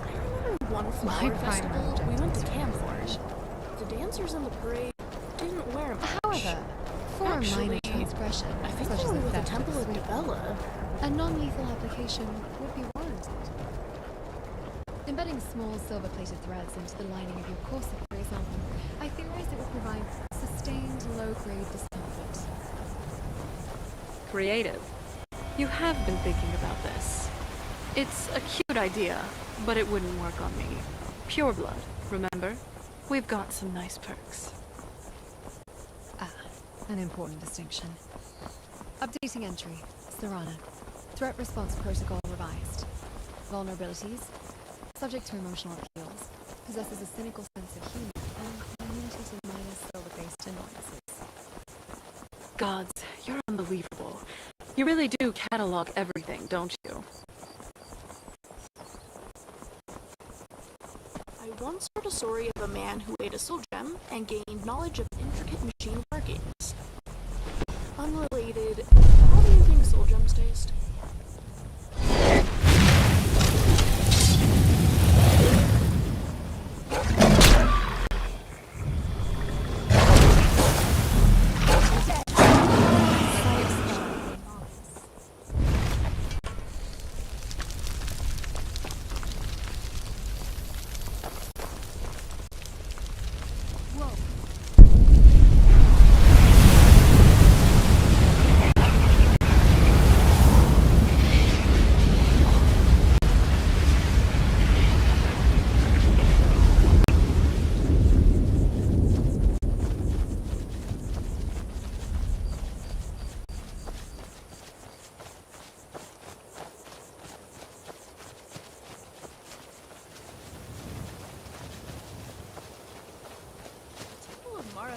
I remember one flower festival, we went to camp for it. The dancers in the parade didn't wear them. However, for a minor transgression, I think such they as were the with the theft of Temple of sweet Dibella. a non-lethal application would be warranted. Embedding small silver-plated threads into the lining of your corset, for example, I theorize it would provide sustained low-grade discomfort. Creative. You have been thinking about this. It's a cute idea, but it wouldn't work on me. Pure blood, remember? We've got some nice perks. An important distinction. Updating entry. Serana. Threat response protocol revised. Vulnerabilities. Subject to emotional appeals. Possesses a cynical sense of humor and immunity to minor silver-based annoyances. Gods, you're unbelievable. You really do catalog everything, don't you? I once heard a story of a man who ate a soul gem and gained knowledge of intricate machine workings. Unrelated, how do you think soul gems taste?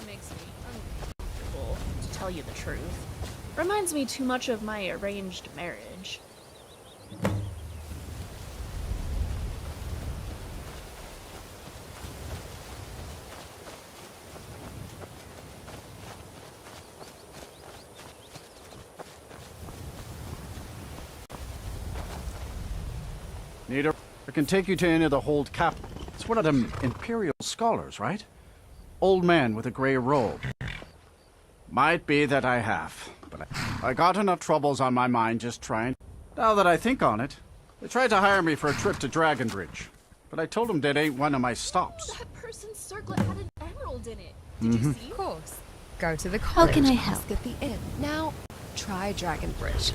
Makes me uncomfortable, to tell you the truth. Reminds me too much of my arranged marriage. Neither can take you to any of the hold cap. It's one of them Imperial scholars, right? Old man with a grey robe. Might be that I have, but I got enough troubles on my mind just trying. Now that I think on it, they tried to hire me for a trip to Dragonbridge, but I told them that ain't one of my stops. That person's circlet had an emerald in it. Did you see? Of course. Go to the How college. can I help? Ask at the inn. Now, try Dragonbridge.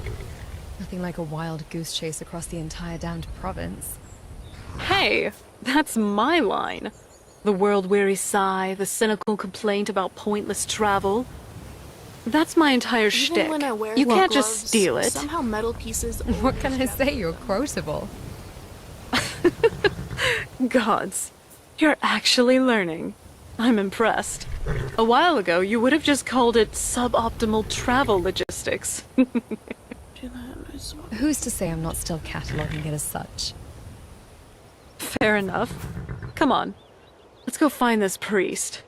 Nothing like a wild goose chase across the entire damned province. Hey, that's my line. The world-weary sigh, the cynical complaint about pointless travel. That's my entire Even shtick. when I wear You can't gloves, just steal it. Somehow metal pieces. What can I say? You're quotable. Gods, you're actually learning. I'm impressed. A while ago, you would have just called it suboptimal travel logistics. Who's to say I'm not still cataloging it as such? Fair enough. Come on. Let's go find this priest.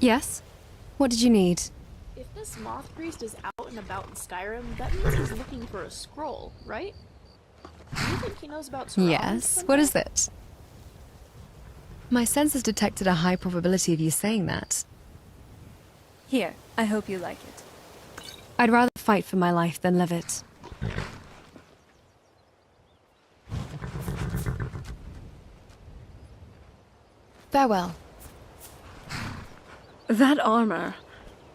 Yes? What did you need? If this moth priest is out and about in Skyrim, that means he's looking for a scroll, right? Do you think he knows about Serana Yes? somehow? What is it? My senses detected a high probability of you saying that. Here, I hope you like it. I'd rather fight for my life than live it. Farewell. That armor.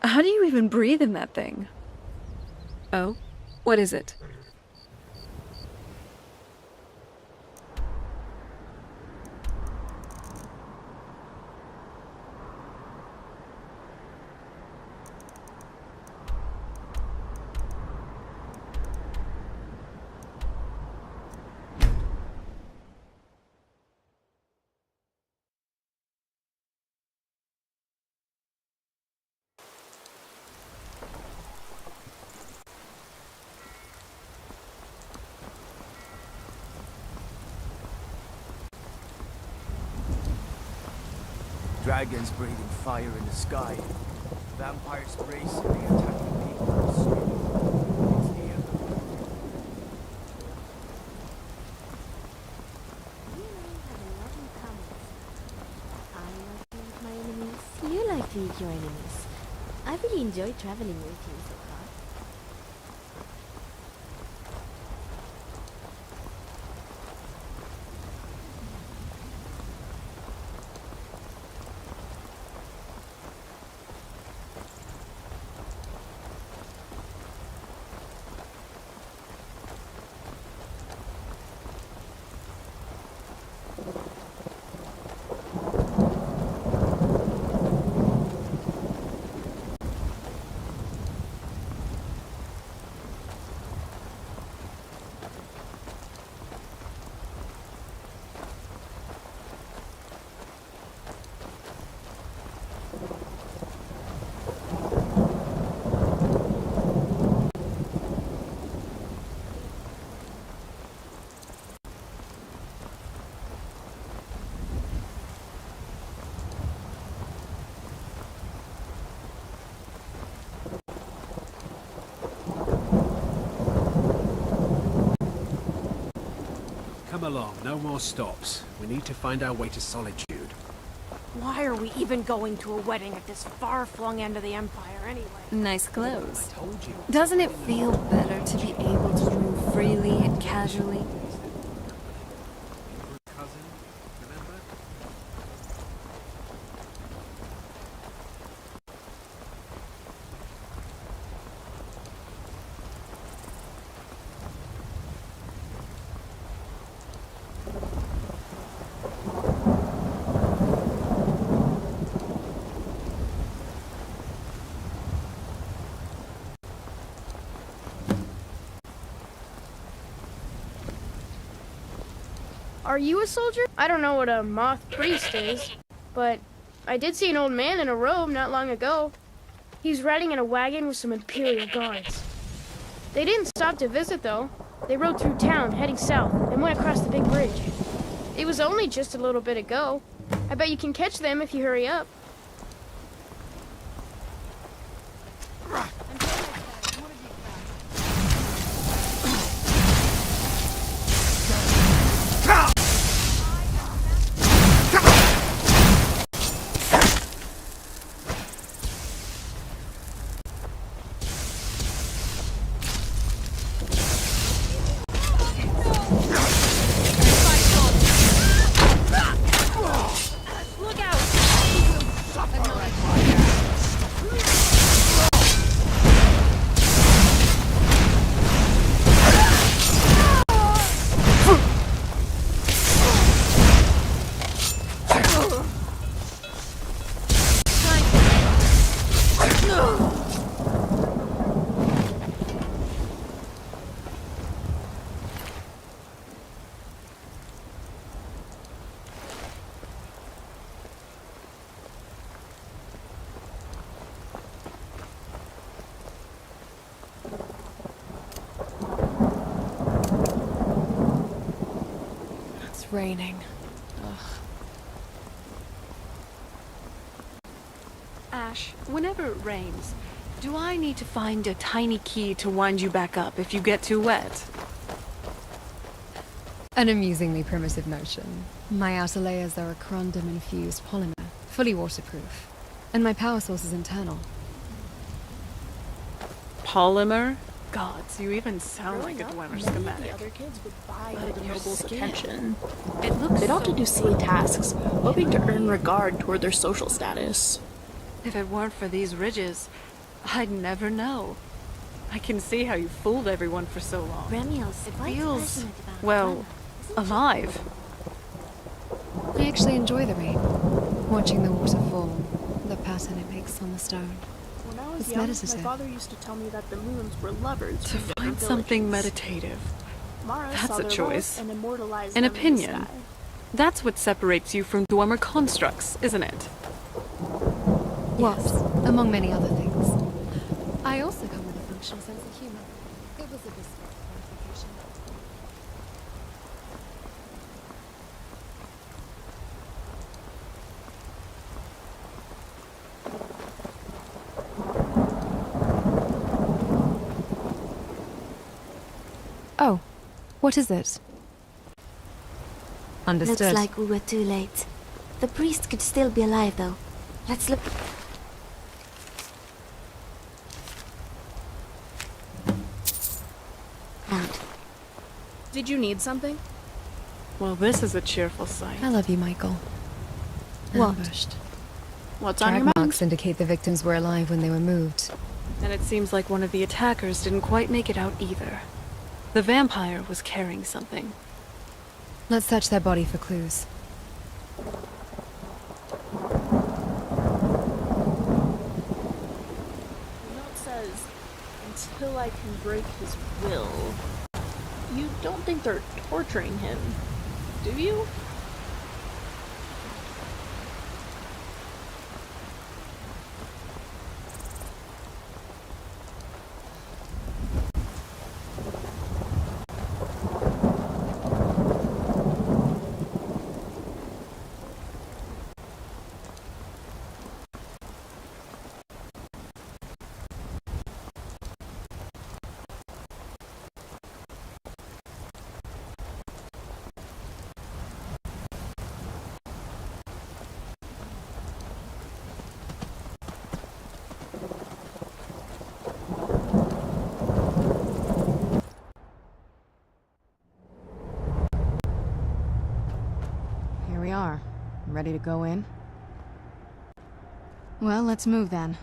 How do you even breathe in that thing? Oh? What is it? dragons breathing fire in the sky. Vampires gracefully attacking people on the street. It's the end of it. My enemies. You like to eat your enemies. I really enjoy traveling with you so far. Come along, no more stops. We need to find our way to Solitude. Why are we even going to a wedding at this far-flung end of the Empire anyway? Nice clothes. I told you. Doesn't it feel better to be able to move freely and casually? Cousin, remember? Are you a soldier? I don't know what a moth priest is, but I did see an old man in a robe not long ago. He's riding in a wagon with some Imperial guards. They didn't stop to visit, though. They rode through town, heading south, and went across the big bridge. It was only just a little bit ago. I bet you can catch them if you hurry up. It's raining. Ugh. Ash, whenever it rains, do I need to find a tiny key to wind you back up if you get too wet? An amusingly primitive notion. My outer layers are a corundum-infused polymer, fully waterproof. And my power source is internal. Polymer? Gods, you even sound Growing like a up, Dwemer many schematic. other kids would vie But for the your noble's skin. attention. It looks They'd often so do silly tasks, hoping to earn regard toward their social status. If it weren't for these ridges, I'd never know. I can see how you fooled everyone for so long. Remiel's It quite feels, passionate about well, alive. I actually enjoy the rain. Watching the water fall, the pattern it makes on the stone. When I was It's young, meditative. my father used to tell me that the moons were lovers To from different find something villages. meditative. Mara That's saw a their choice. love and immortalized An them in the opinion. sky. That's what separates you from Dwemer constructs, isn't it? Yes, among many other things. I also come with a functional sense of humor. It was a bespoke qualification. What is it? Understood. Looks like we were too late. The priest could still be alive, though. Let's look. Out. Did you need something? Well, this is a cheerful sight. I love you, Michael. What? Ambushed. What's on Drag your mind? marks indicate the victims were alive when they were moved. And it seems like one of the attackers didn't quite make it out either. The vampire was carrying something. Let's search their body for clues. The note says, until I can break his will. You don't think they're torturing him, do you? Here we are. Ready to go in? Well, let's move then.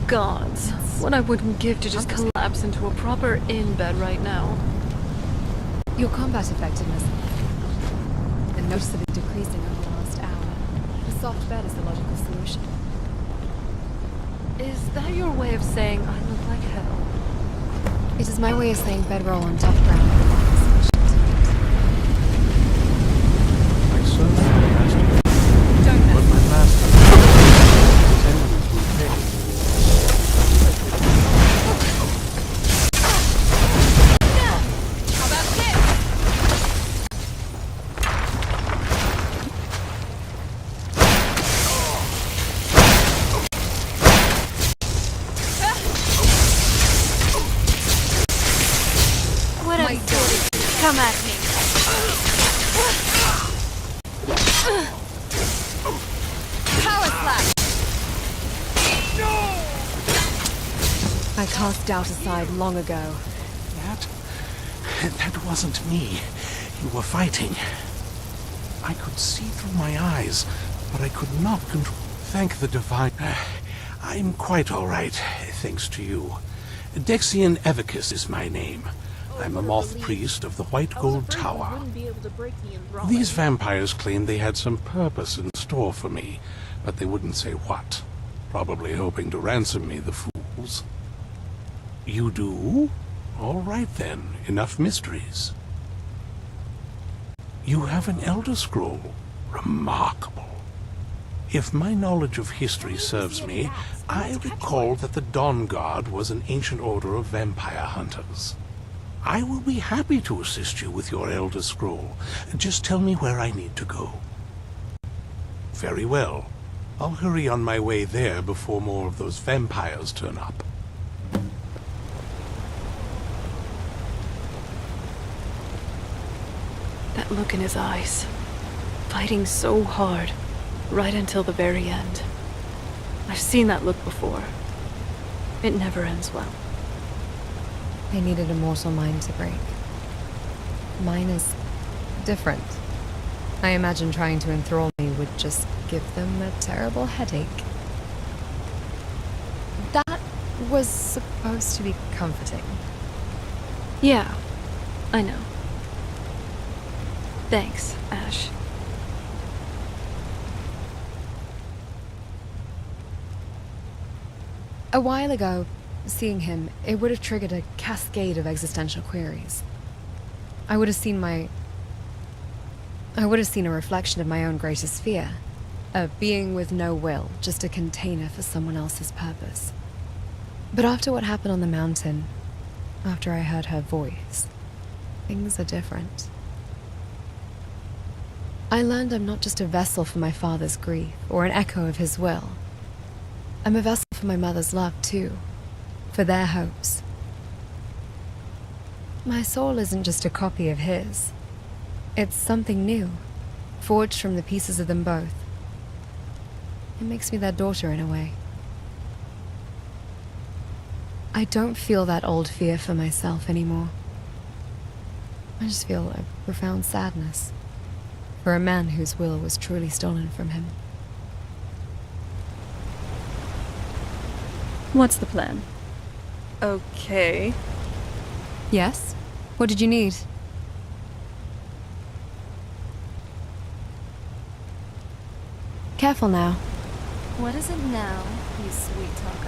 Gods, what I wouldn't give to just collapse into a proper inn bed right now. Your combat effectiveness and noticeably decreasing over the last hour. A soft bed is the logical solution. Is that your way of saying I look like hell? It is my way of saying bedroll on tough ground. I serve my master. But my master tenderness will pay. Come at me. Power slash! I cast doubt aside long ago. That wasn't me. You were fighting. I could see through my eyes, but I could not control. Thank the divine. I'm quite all right, thanks to you. Dexian Evicus is my name. I'm a moth priest of the White Gold Tower. Wouldn't be able to break the enthrallment. These vampires claimed they had some purpose in store for me, but they wouldn't say what. Probably hoping to ransom me, the fools. You do? All right then, enough mysteries. You have an Elder Scroll. Remarkable. If my knowledge of history serves me, I recall that the Dawn Guard was an ancient order of vampire hunters. I will be happy to assist you with your Elder Scroll. Just tell me where I need to go. Very well. I'll hurry on my way there before more of those vampires turn up. That look in his eyes. Fighting so hard, right until the very end. I've seen that look before. It never ends well. They needed a mortal mind to break. Mine is different. I imagine trying to enthrall me would just give them a terrible headache. That was supposed to be comforting. Yeah, I know. Thanks, Ash. A while ago, seeing him, it would have triggered a cascade of existential queries. I would have seen a reflection of my own greatest fear. A being with no will, just a container for someone else's purpose. But after what happened on the mountain, after I heard her voice, things are different. I learned I'm not just a vessel for my father's grief, or an echo of his will. I'm a vessel for my mother's love, too. For their hopes. My soul isn't just a copy of his. It's something new, forged from the pieces of them both. It makes me their daughter in a way. I don't feel that old fear for myself anymore. I just feel a profound sadness for a man whose will was truly stolen from him. What's the plan? Okay. Yes? What did you need? Careful now. What is it now, you sweet talker?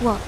What?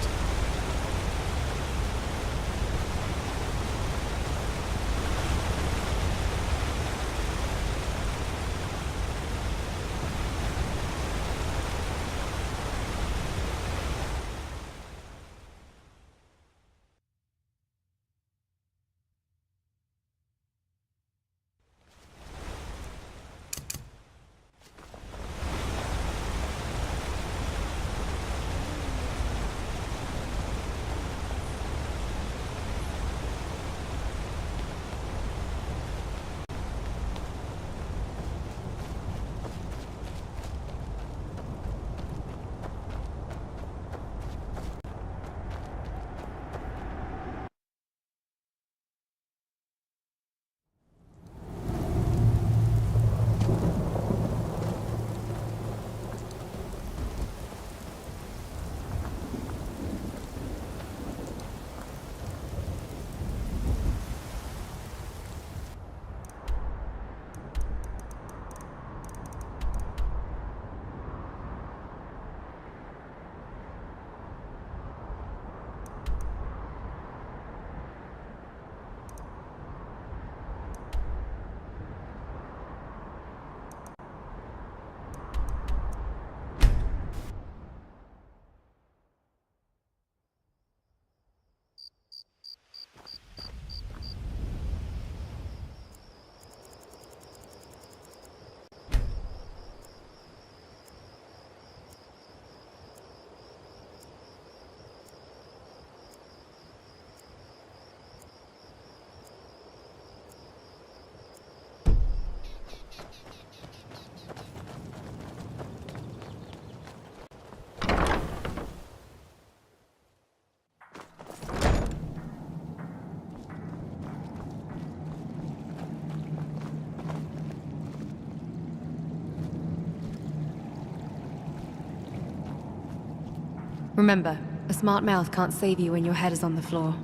Remember, a smart mouth can't save you when your head is on the floor.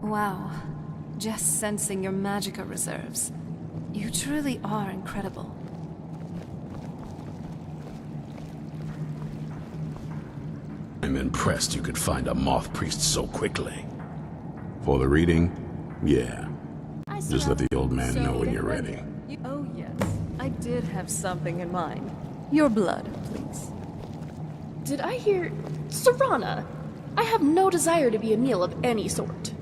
Wow. Just sensing your magica reserves. You truly are incredible. I'm impressed you could find a moth priest so quickly. For the reading? Yeah. Just let the old man know when you're ready. Oh yes, I did have something in mind. Your blood, please. Did I hear... Serana? I have no desire to be a meal of any sort.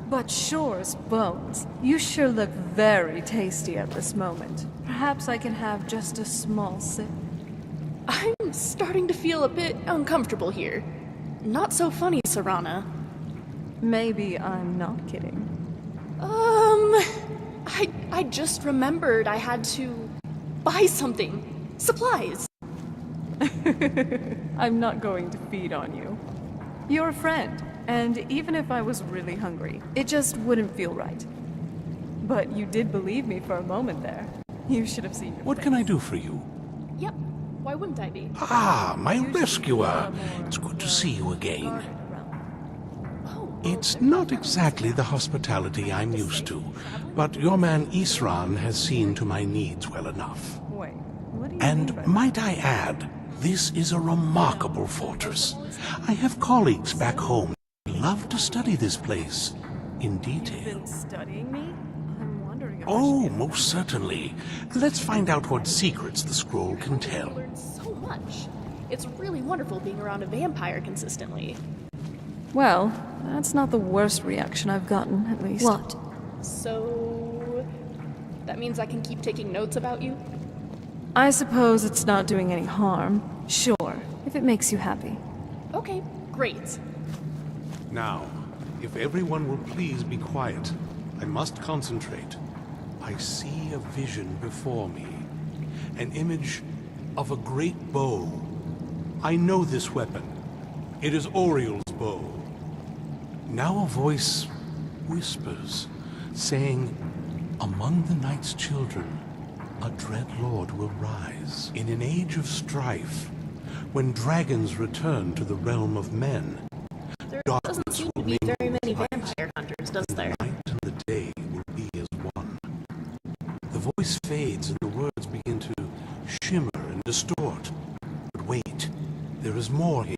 But Shore's bones. You sure look very tasty at this moment. Perhaps I can have just a small sip. I'm starting to feel a bit uncomfortable here. Not so funny, Serana. Maybe I'm not kidding. I just remembered I had to buy something. Supplies. I'm not going to feed on you. You're a friend, and even if I was really hungry, it just wouldn't feel right. But you did believe me for a moment there. You should have seen your What face. can I do for you? Yep. Why wouldn't I be? Ah, my rescuer. It's good to see you again. It's not exactly the hospitality I'm used to, but your man Isran has seen to my needs well enough. Wait, what do you mean by And that? might I add, this is a remarkable fortress. I have colleagues back home who love to study this place in detail. Been studying me? I'm wondering if Oh, most certainly. Let's find out what secrets the scroll can I tell. learned so much. It's really wonderful being around a vampire consistently. Well, that's not the worst reaction I've gotten, at least. What? So... that means I can keep taking notes about you? I suppose it's not doing any harm. Sure, if it makes you happy. Okay, great. Now, if everyone will please be quiet, I must concentrate. I see a vision before me. An image of a great bow. I know this weapon. It is Oriel's bow. Now a voice whispers, saying, "Among the night's children, a dread lord will rise. In an age of strife, when dragons return to the realm of men, There doesn't seem to be very many vampire hunters, does there? the night and the day will be as one." The voice fades and the words begin to shimmer and distort. But wait, there is more here.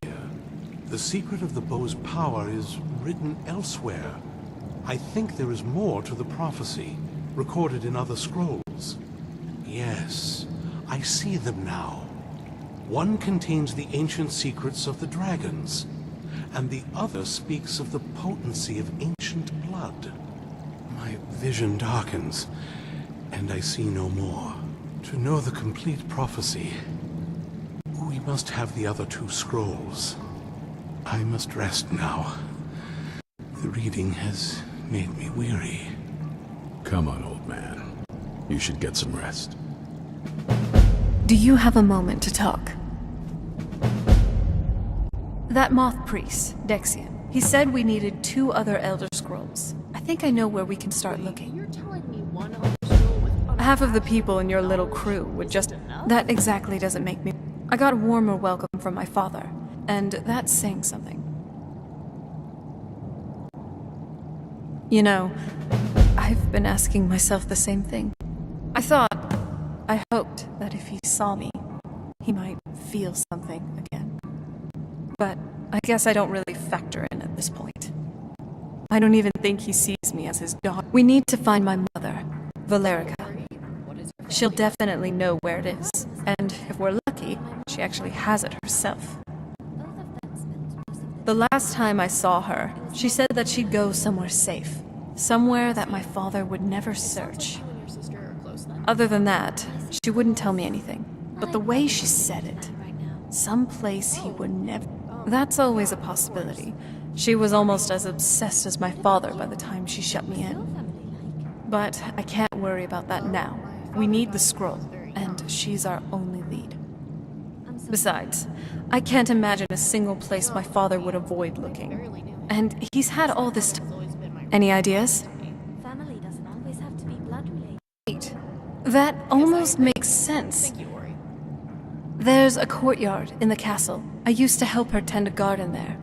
The secret of the bow's power is written elsewhere. I think there is more to the prophecy, recorded in other scrolls. Yes, I see them now. One contains the ancient secrets of the dragons, and the other speaks of the potency of ancient blood. My vision darkens, and I see no more. To know the complete prophecy, we must have the other two scrolls. I must rest now. The reading has made me weary. Come on, old man. You should get some rest. Do you have a moment to talk? That moth priest, Dexian, he said we needed 2 other Elder Scrolls. I think I know where we can start looking. You're telling me one Elder Scroll with... Half of the people in your little crew would just... That exactly doesn't make me... I got a warmer welcome from my father, and that's saying something. You know, I've been asking myself the same thing. I hoped that if he saw me, he might feel something again. But I guess I don't really factor in at this point. I don't even think he sees me as his daughter. We need to find my mother, Valerica. She'll definitely know where it is, and if we're lucky, she actually has it herself. The last time I saw her, she said that she'd go somewhere safe. Somewhere that my father would never search. Other than that, she wouldn't tell me anything. But the way she said it, someplace he would never... That's always a possibility. She was almost as obsessed as my father by the time she shut me in. But I can't worry about that now. We need the scroll, and she's our only lead. Besides, I can't imagine a single place my father would avoid looking. And he's had all this time. Any ideas? Family doesn't always have to be blood related. That almost makes sense. There's a courtyard in the castle. I used to help her tend a garden there.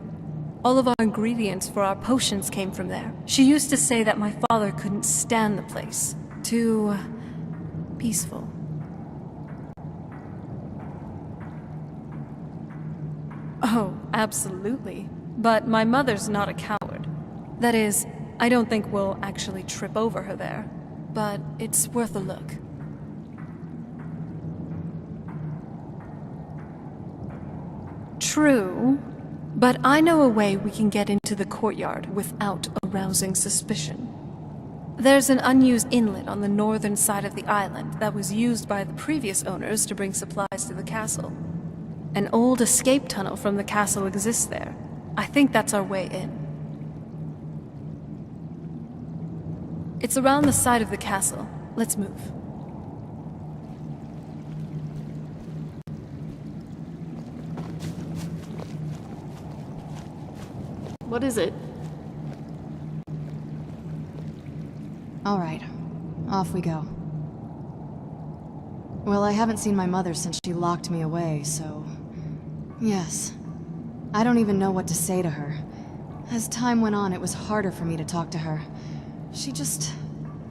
All of our ingredients for our potions came from there. She used to say that my father couldn't stand the place. Too peaceful. Oh, absolutely. But my mother's not a coward. That is, I don't think we'll actually trip over her there. But it's worth a look. True, but I know a way we can get into the courtyard without arousing suspicion. There's an unused inlet on the northern side of the island that was used by the previous owners to bring supplies to the castle. An old escape tunnel from the castle exists there. I think that's our way in. It's around the side of the castle. Let's move. What is it? All right, off we go. Well, I haven't seen my mother since she locked me away, so... Yes. I don't even know what to say to her. As time went on, it was harder for me to talk to her. She just...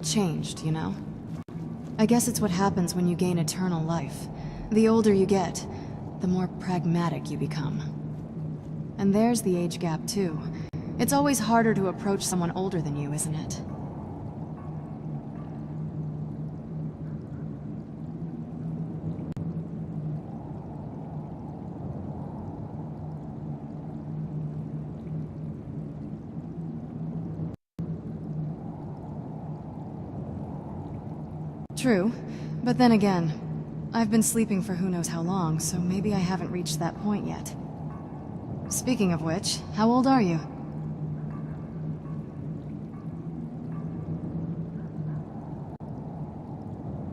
changed, you know? I guess it's what happens when you gain eternal life. The older you get, the more pragmatic you become. And there's the age gap, too. It's always harder to approach someone older than you, isn't it? True, but then again, I've been sleeping for who knows how long, so maybe I haven't reached that point yet. Speaking of which, how old are you?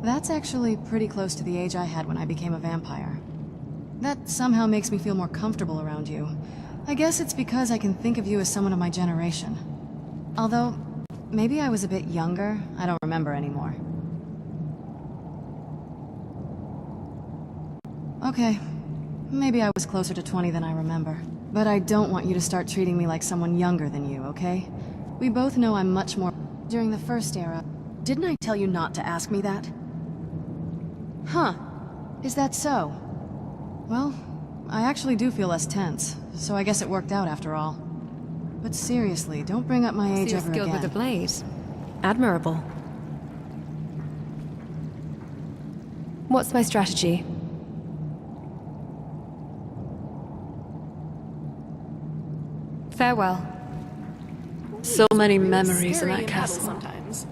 That's actually pretty close to the age I had when I became a vampire. That somehow makes me feel more comfortable around you. I guess it's because I can think of you as someone of my generation. Although, maybe I was a bit younger, I don't remember anymore. Okay, maybe I was closer to 20 than I remember. But I don't want you to start treating me like someone younger than you, okay? We both know I'm much more... During the first era, didn't I tell you not to ask me that? Huh. Is that so? Well, I actually do feel less tense, so I guess it worked out after all. But seriously, don't bring up my age ever Skilled again. with the blade. Admirable. What's my strategy? Farewell. So many Really memories in scary that in battle castle. sometimes.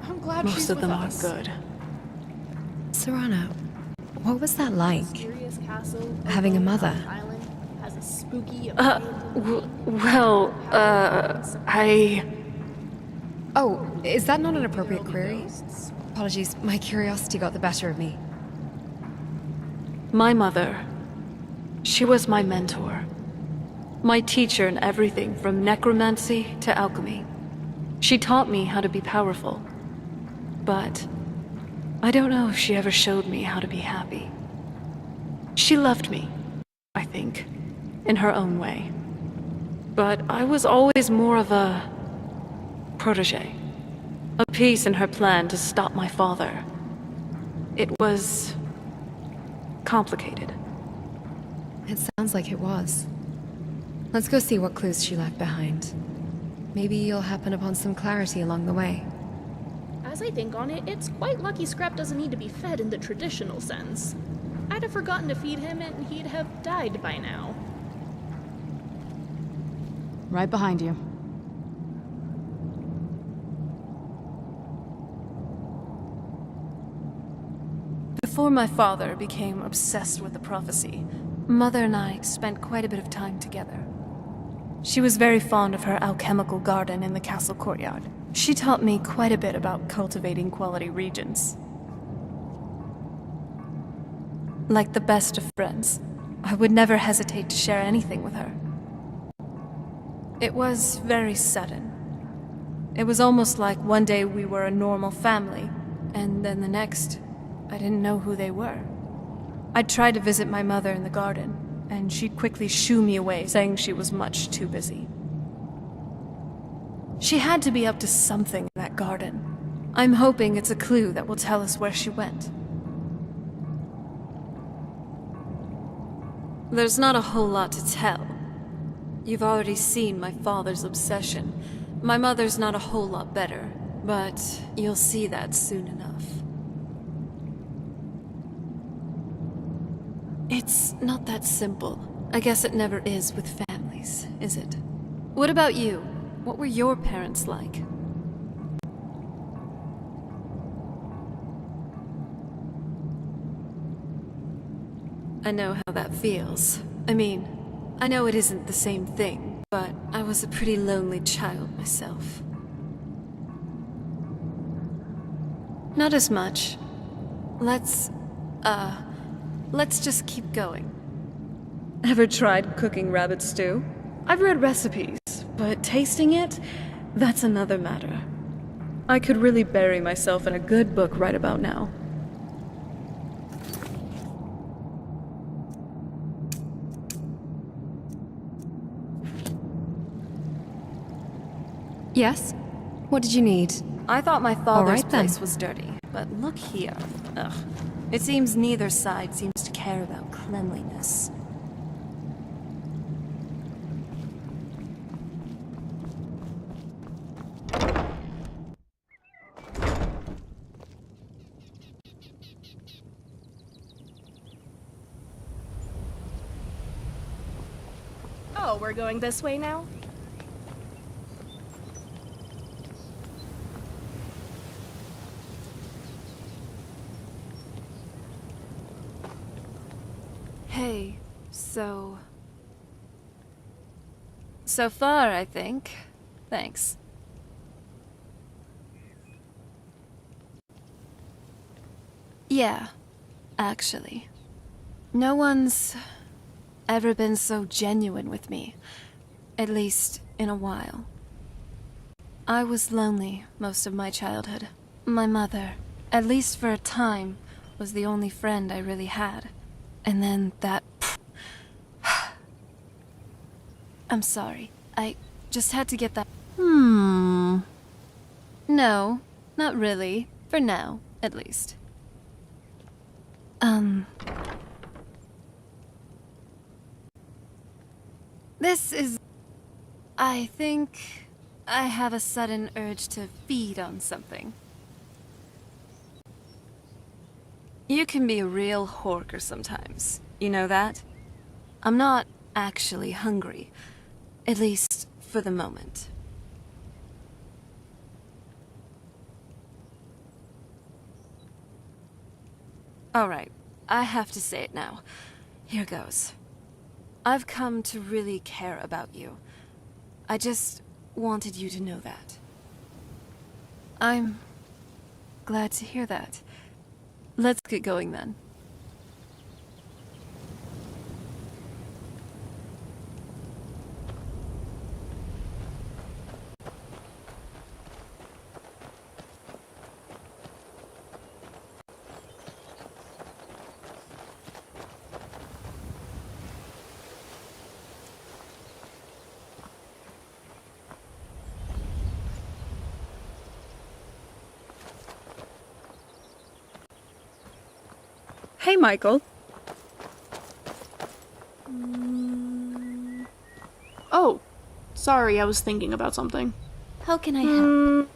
I'm glad Most she's of them with are us. good. Serrano, what was that like? Mysterious castle Having a alone mother? on an island has a spooky I... Oh, is that not an appropriate query? Apologies, my curiosity got the better of me. My mother. She was my mentor. My teacher in everything from necromancy to alchemy. She taught me how to be powerful. But I don't know if she ever showed me how to be happy. She loved me, I think, in her own way. But I was always more of a protege. A piece in her plan to stop my father. It was complicated. It sounds like it was. Let's go see what clues she left behind. Maybe you'll happen upon some clarity along the way. As I think on it, it's quite lucky Scrap doesn't need to be fed in the traditional sense. I'd have forgotten to feed him and he'd have died by now. Right behind you. Before my father became obsessed with the prophecy, Mother and I spent quite a bit of time together. She was very fond of her alchemical garden in the castle courtyard. She taught me quite a bit about cultivating quality regions. Like the best of friends, I would never hesitate to share anything with her. It was very sudden. It was almost like one day we were a normal family, and then the next, I didn't know who they were. I'd try to visit my mother in the garden, and she'd quickly shoo me away, saying she was much too busy. She had to be up to something in that garden. I'm hoping it's a clue that will tell us where she went. There's not a whole lot to tell. You've already seen my father's obsession. My mother's not a whole lot better, but you'll see that soon enough. It's not that simple. I guess it never is with families, is it? What about you? What were your parents like? I know how that feels. I mean, I know it isn't the same thing, but I was a pretty lonely child myself. Not as much. Let's just keep going. Ever tried cooking rabbit stew? I've read recipes, but tasting it, that's another matter. I could really bury myself in a good book right about now. Yes? What did you need? I thought my father's right, then. place was dirty, but look here. Ugh. It seems neither side seems to care about cleanliness. Oh, we're going this way now? Hey, so far, I think. Thanks. Yeah, actually. No one's ever been so genuine with me. At least, in a while. I was lonely most of my childhood. My mother, at least for a time, was the only friend I really had. And then that... I'm sorry. I just had to get that... No, not really. For now, at least. This is... I think I have a sudden urge to feed on something. You can be a real horker sometimes. You know that? I'm not actually hungry. At least for the moment. Alright, I have to say it now. Here goes. I've come to really care about you. I just wanted you to know that. I'm glad to hear that. Let's get going then. Hey, Michael. Oh, sorry, I was thinking about something. How can I help?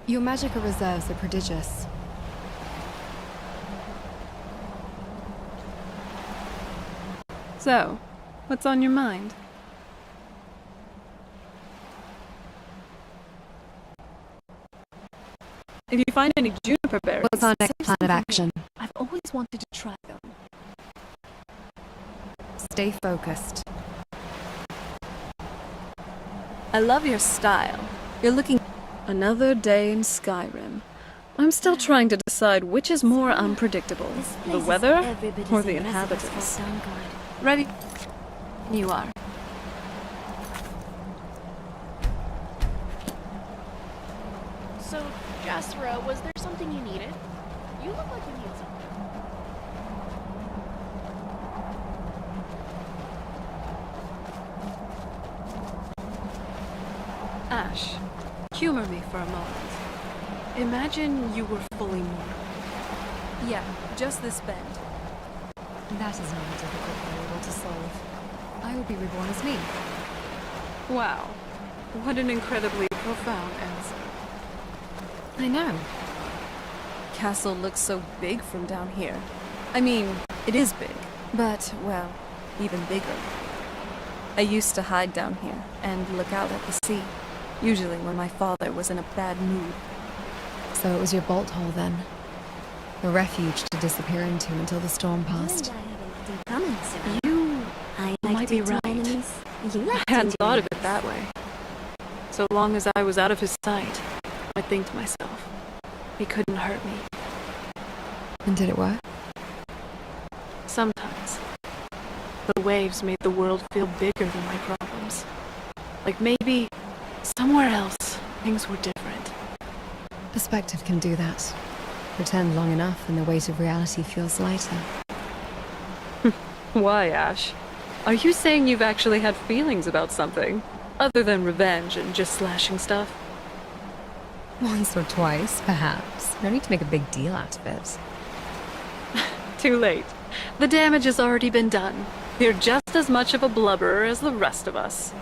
Your magical reserves are prodigious. So, what's on your mind? If you find any juniper berries... What's our next plan of action? I've always wanted to try them. Stay focused. I love your style. You're looking... Another day in Skyrim. I'm still trying to decide which is more unpredictable, the weather or the inhabitants. Ready? You are. So, Jasra, was there something you needed? You look like you need something. Ash, humor me for a moment. Imagine you were fully mortal. Yeah, just this bend. That is not a difficult variable to solve. I would be reborn as me. Wow, what an incredibly profound answer. I know. Castle looks so big from down here. I mean, it is big, but, well, even bigger. I used to hide down here and look out at the sea, usually when my father was in a bad mood. So it was your bolt hole then? A refuge to disappear into until the storm passed. You might be right. I hadn't thought of it that way. So long as I was out of his sight, I think to myself, he couldn't hurt me. And did it work? Sometimes. The waves made the world feel bigger than my problems. Like maybe somewhere else things were different. Perspective can do that. Pretend long enough and the weight of reality feels lighter. Why, Ash? Are you saying you've actually had feelings about something? Other than revenge and just slashing stuff? Once or twice, perhaps. No need to make a big deal out of it. Too late. The damage has already been done. You're just as much of a blubberer as the rest of us.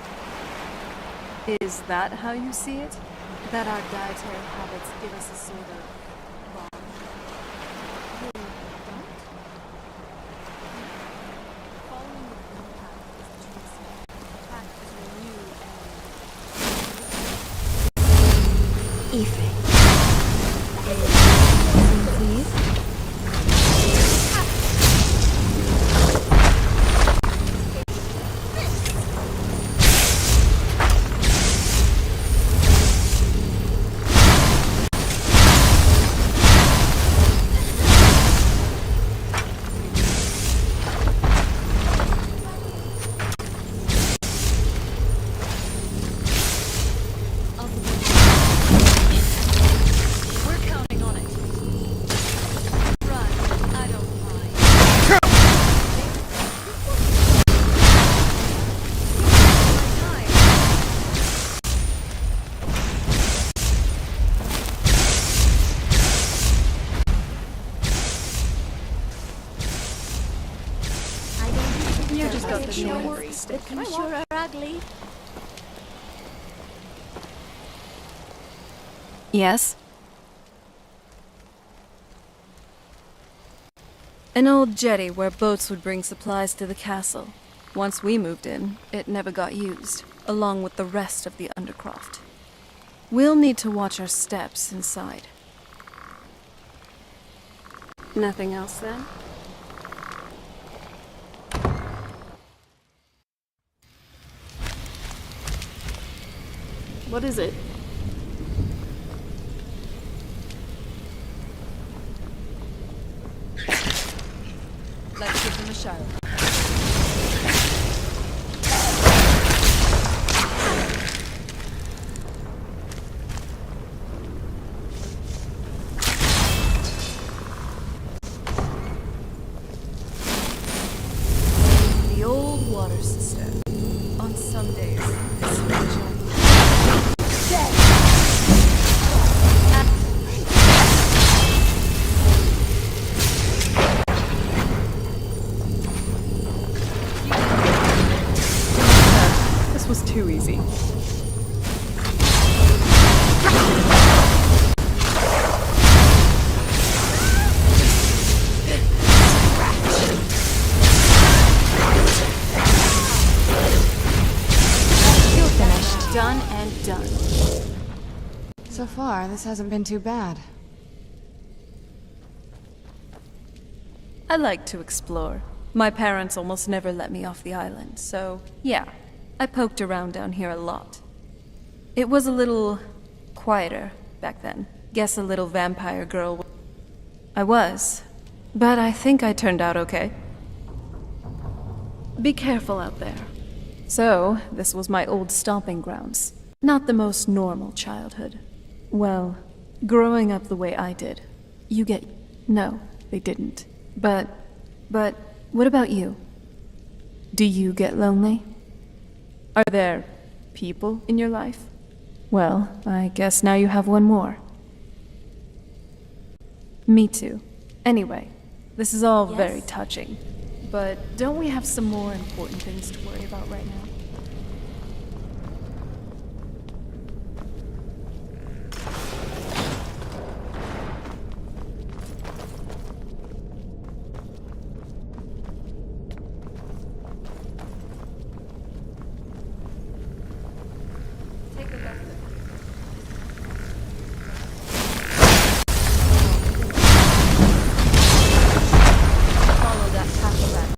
Is that how you see it? That our dietary habits give us a sort of bond? Following the clean path is the choice. The path is renewed and... Ephraim. Please? You just got the short But you sure are ugly. Yes? An old jetty where boats would bring supplies to the castle. Once we moved in, it never got used, along with the rest of the Undercroft. We'll need to watch our steps inside. Nothing else then? What is it? Let's give them a show. The old water cistern. On some days, it's special. This was too easy. You're finished. Done and done. So far, this hasn't been too bad. I like to explore. My parents almost never let me off the island, so yeah, I poked around down here a lot. It was a little quieter back then. Guess a little vampire girl. I was, but I think I turned out okay. Be careful out there. So, this was my old stomping grounds. Not the most normal childhood. Well, growing up the way I did. You get... No, they didn't. But, what about you? Do you get lonely? Are there people in your life? Well, I guess now you have one more. Me too. Anyway, this is all very touching. But don't we have some more important things to worry about right now? Follow that path of that.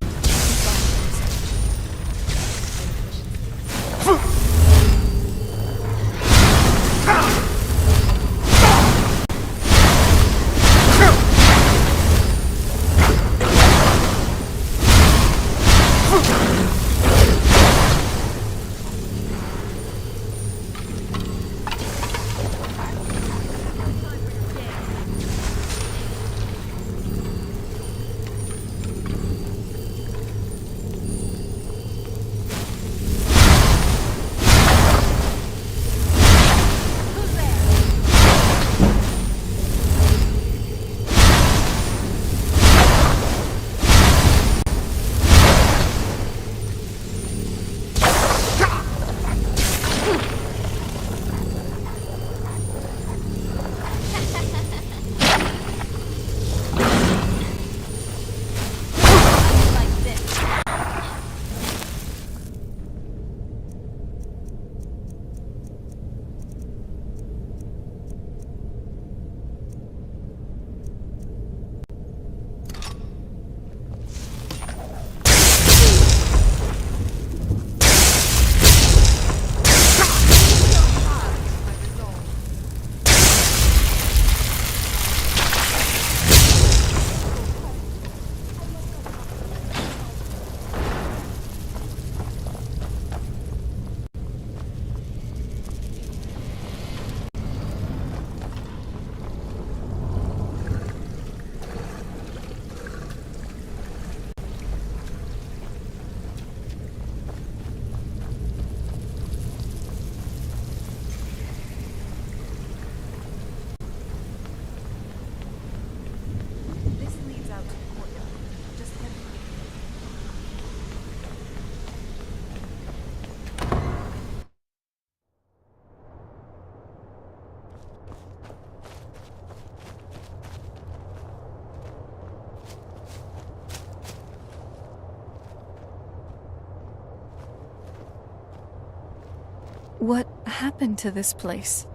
What happened to this place?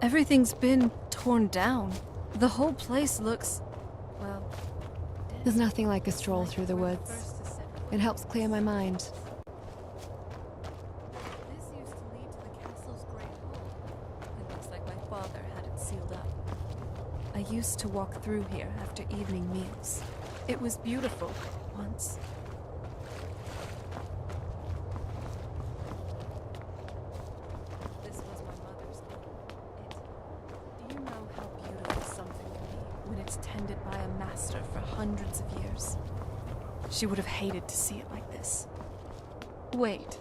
Everything's been torn down. The whole place looks... well... There's nothing like a stroll through the woods. It helps clear my mind. This used to lead to the castle's great hall. It looks like my father had it sealed up. I used to walk through here after evening meals. It was beautiful once. This was my mother's home. Do you know how beautiful something can be when it's tended by a master for hundreds of years? She would have hated to see it like this. Wait.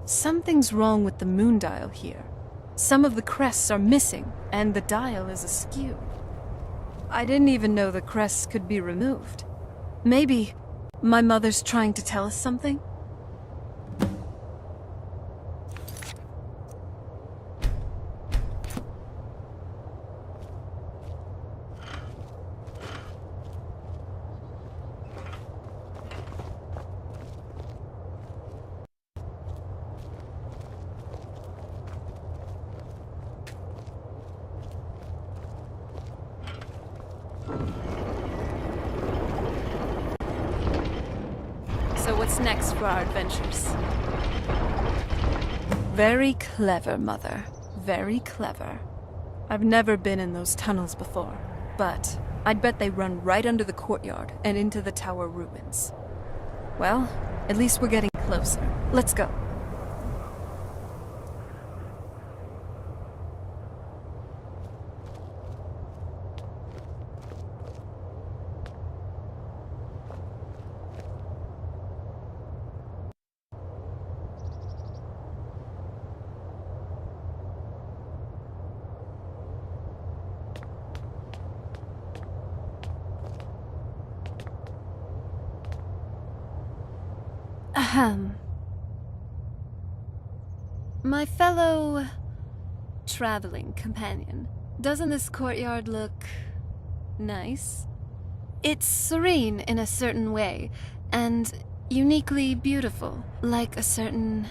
Something's wrong with the moon dial here. Some of the crests are missing, and the dial is askew. I didn't even know the crests could be removed. Maybe my mother's trying to tell us something? what's next for our adventures. Very clever, Mother. Very clever. I've never been in those tunnels before, but I'd bet they run right under the courtyard and into the tower ruins. Well, at least we're getting closer. Let's go. Ahem. My fellow traveling companion, doesn't this courtyard look nice? It's serene in a certain way, and uniquely beautiful, like a certain...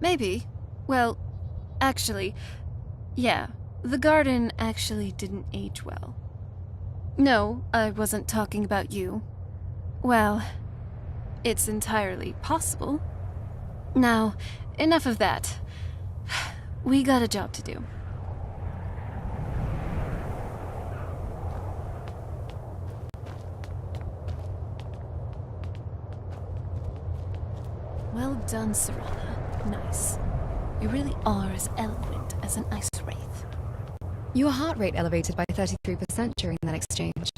maybe. Well, actually, yeah, the garden actually didn't age well. No, I wasn't talking about you. Well, it's entirely possible. Now, enough of that. We got a job to do. Well done, Serana. Nice. You really are as eloquent as an ice wraith. Your heart rate elevated by 33% during that exchange.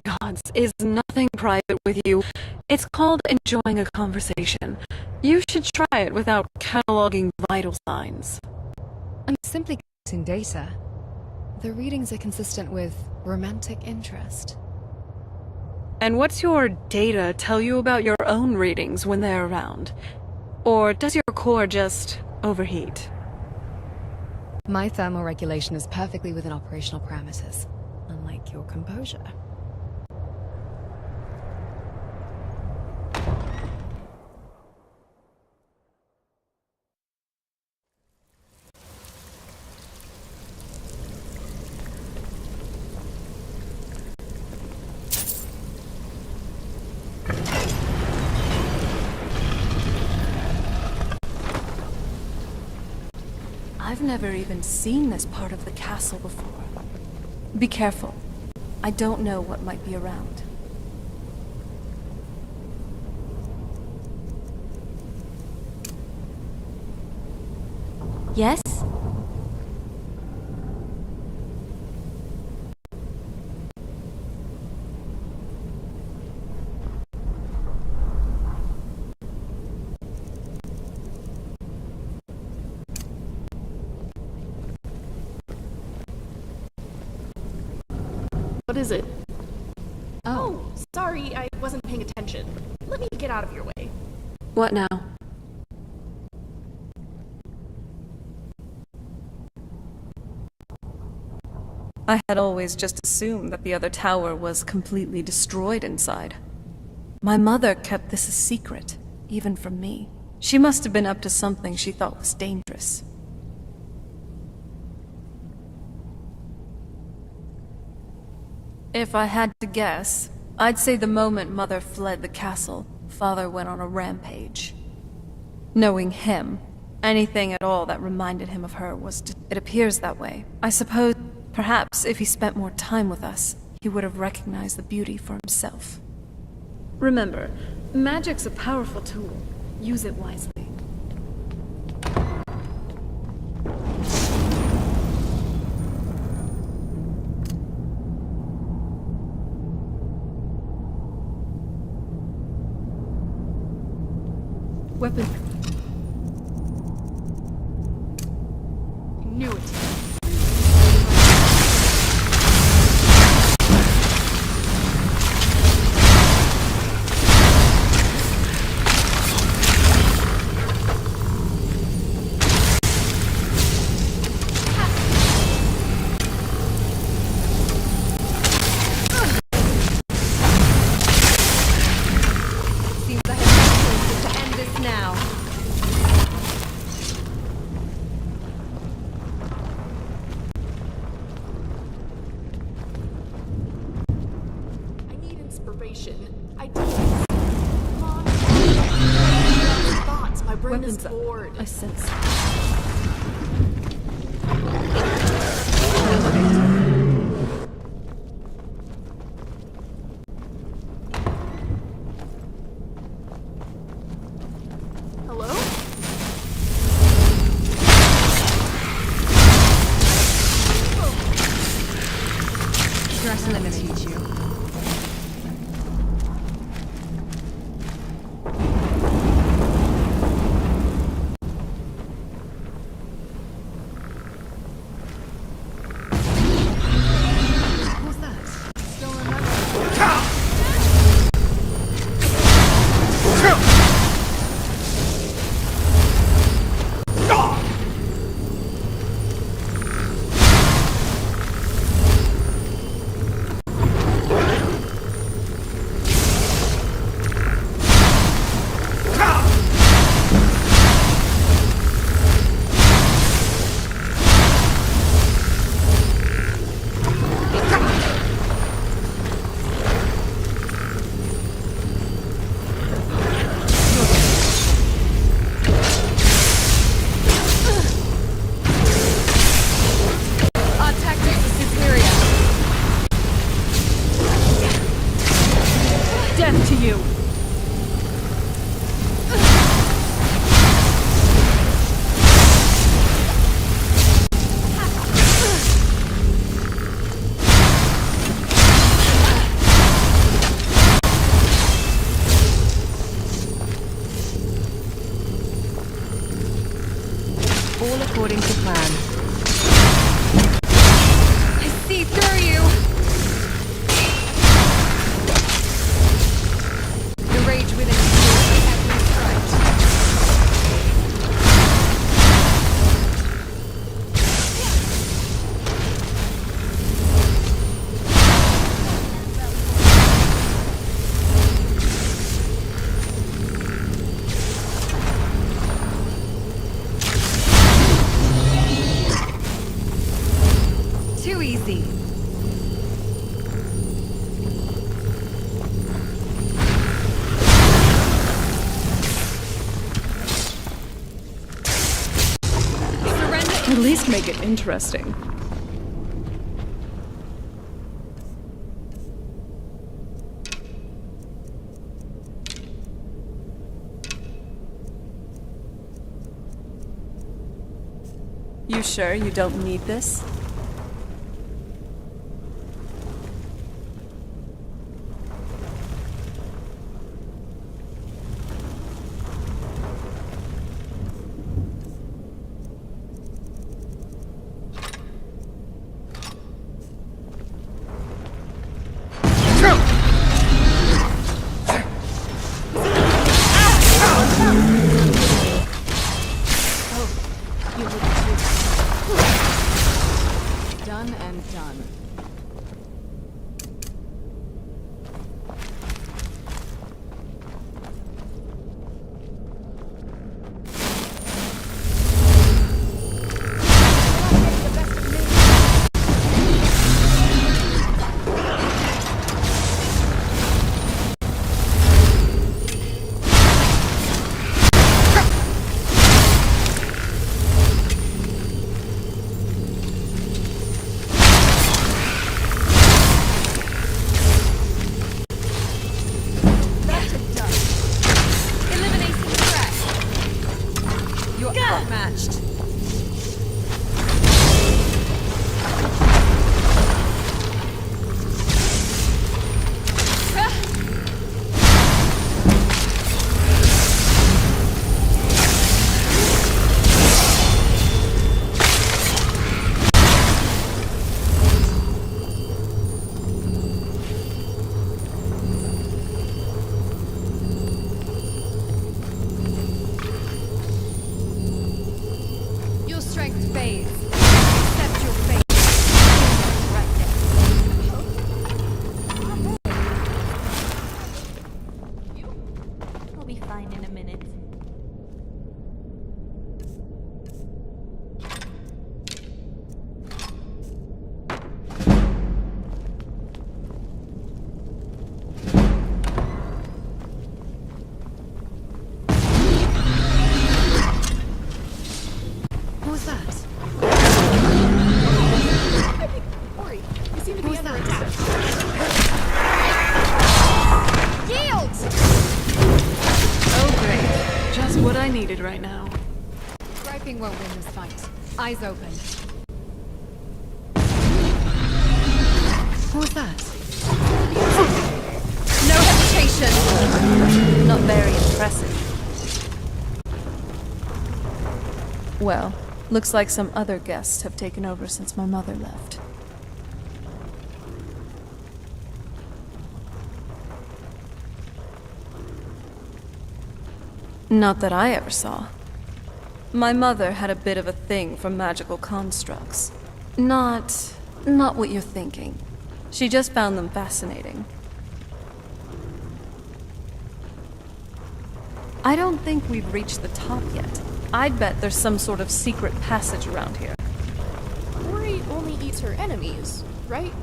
Gods, is nothing private with you. It's called enjoying a conversation. You should try it without cataloging vital signs. I'm simply collecting data. The readings are consistent with romantic interest. And what's your data tell you about your own readings when they're around? Or does your core just overheat? My thermal regulation is perfectly within operational parameters, unlike your composure. I've never even seen this part of the castle before. Be careful. I don't know what might be around. Yes? What is it? Oh, sorry, I wasn't paying attention. Let me get out of your way. What now? I had always just assumed that the other tower was completely destroyed inside. My mother kept this a secret, even from me. She must have been up to something she thought was dangerous. If I had to guess, I'd say the moment Mother fled the castle, Father went on a rampage. Knowing him, anything at all that reminded him of her was... It appears that way. I suppose, perhaps, if he spent more time with us, he would have recognized the beauty for himself. Remember, magic's a powerful tool. Use it wisely. Weapon. Knew it. seems I have no choice but to end this now. Heavens, I sense. Hello? Dress and teach you. Who's that? Still Death to you! all according to plan. I see through you! The rage within you feels like every strike. Too easy. At least make it interesting. You sure you don't need this? Done and done. Outmatched. Your strength fades. Accept your fate. I'll be fine in a minute. Typing won't win this fight. Eyes open. What was that? No hesitation! Not very impressive. Well, looks like some other guests have taken over since my mother left. Not that I ever saw. My mother had a bit of a thing for magical constructs. Not what you're thinking. She just found them fascinating. I don't think we've reached the top yet. I'd bet there's some sort of secret passage around here. Worry only eats her enemies, right?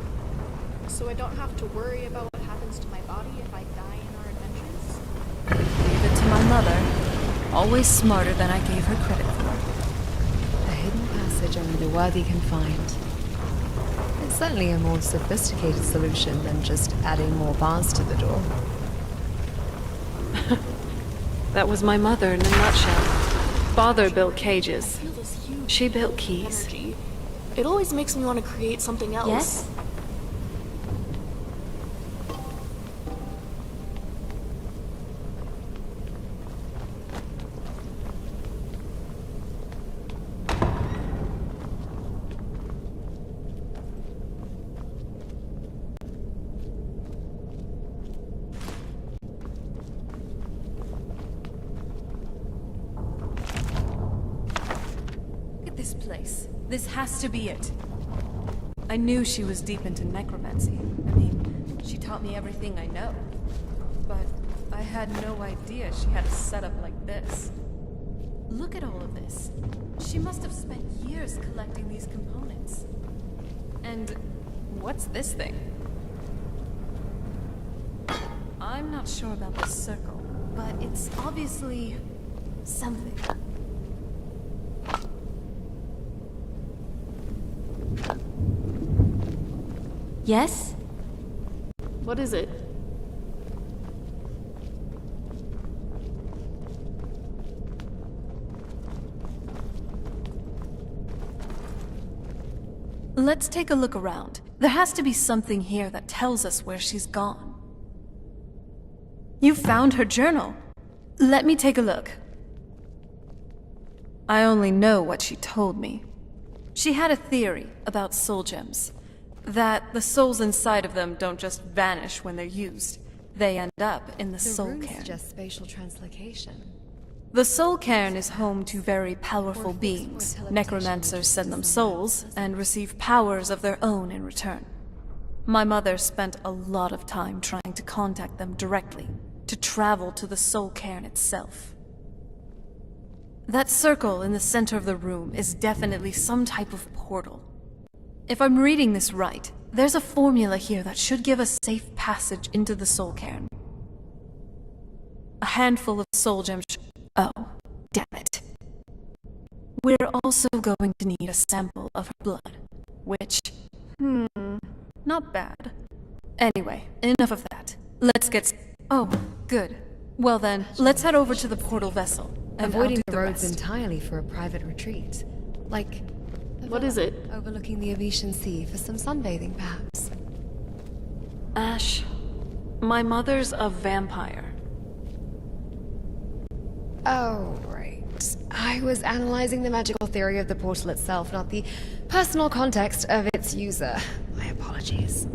So I don't have to worry about what happens to my body if I die in our adventures? Leave it to my mother. Always smarter than I gave her credit for. A hidden passage only the worthy can find. It's certainly a more sophisticated solution than just adding more bars to the door. That was my mother in a nutshell. Father built cages. She built keys. Energy. It always makes me want to create something else. Yes? This place. This has to be it. I knew she was deep into necromancy. I mean, she taught me everything I know. But I had no idea she had a setup like this. Look at all of this. She must have spent years collecting these components. And what's this thing? I'm not sure about this circle, but it's obviously something. Yes? What is it? Let's take a look around. There has to be something here that tells us where she's gone. You found her journal. Let me take a look. I only know what she told me. She had a theory about soul gems. That the souls inside of them don't just vanish when they're used. They end up in the soul cairn. Just spatial translocation. The soul cairn is home to very powerful beings. Necromancers send them souls and receive powers of their own in return. My mother spent a lot of time trying to contact them directly, to travel to the soul cairn itself. That circle in the center of the room is definitely some type of portal. If I'm reading this right, there's a formula here that should give us safe passage into the soul cairn. A handful of soul gems. Oh, damn it. We're also going to need a sample of her blood, which, not bad. Anyway, enough of that. Let's get. Oh, good. Well then, let's head over to the portal vessel. And Avoiding I'll do the roads entirely for a private retreat. Like, what is it? Overlooking the Avetian Sea for some sunbathing, perhaps. Ash, my mother's a vampire. Oh, right. I was analyzing the magical theory of the portal itself, not the personal context of its user. My apologies.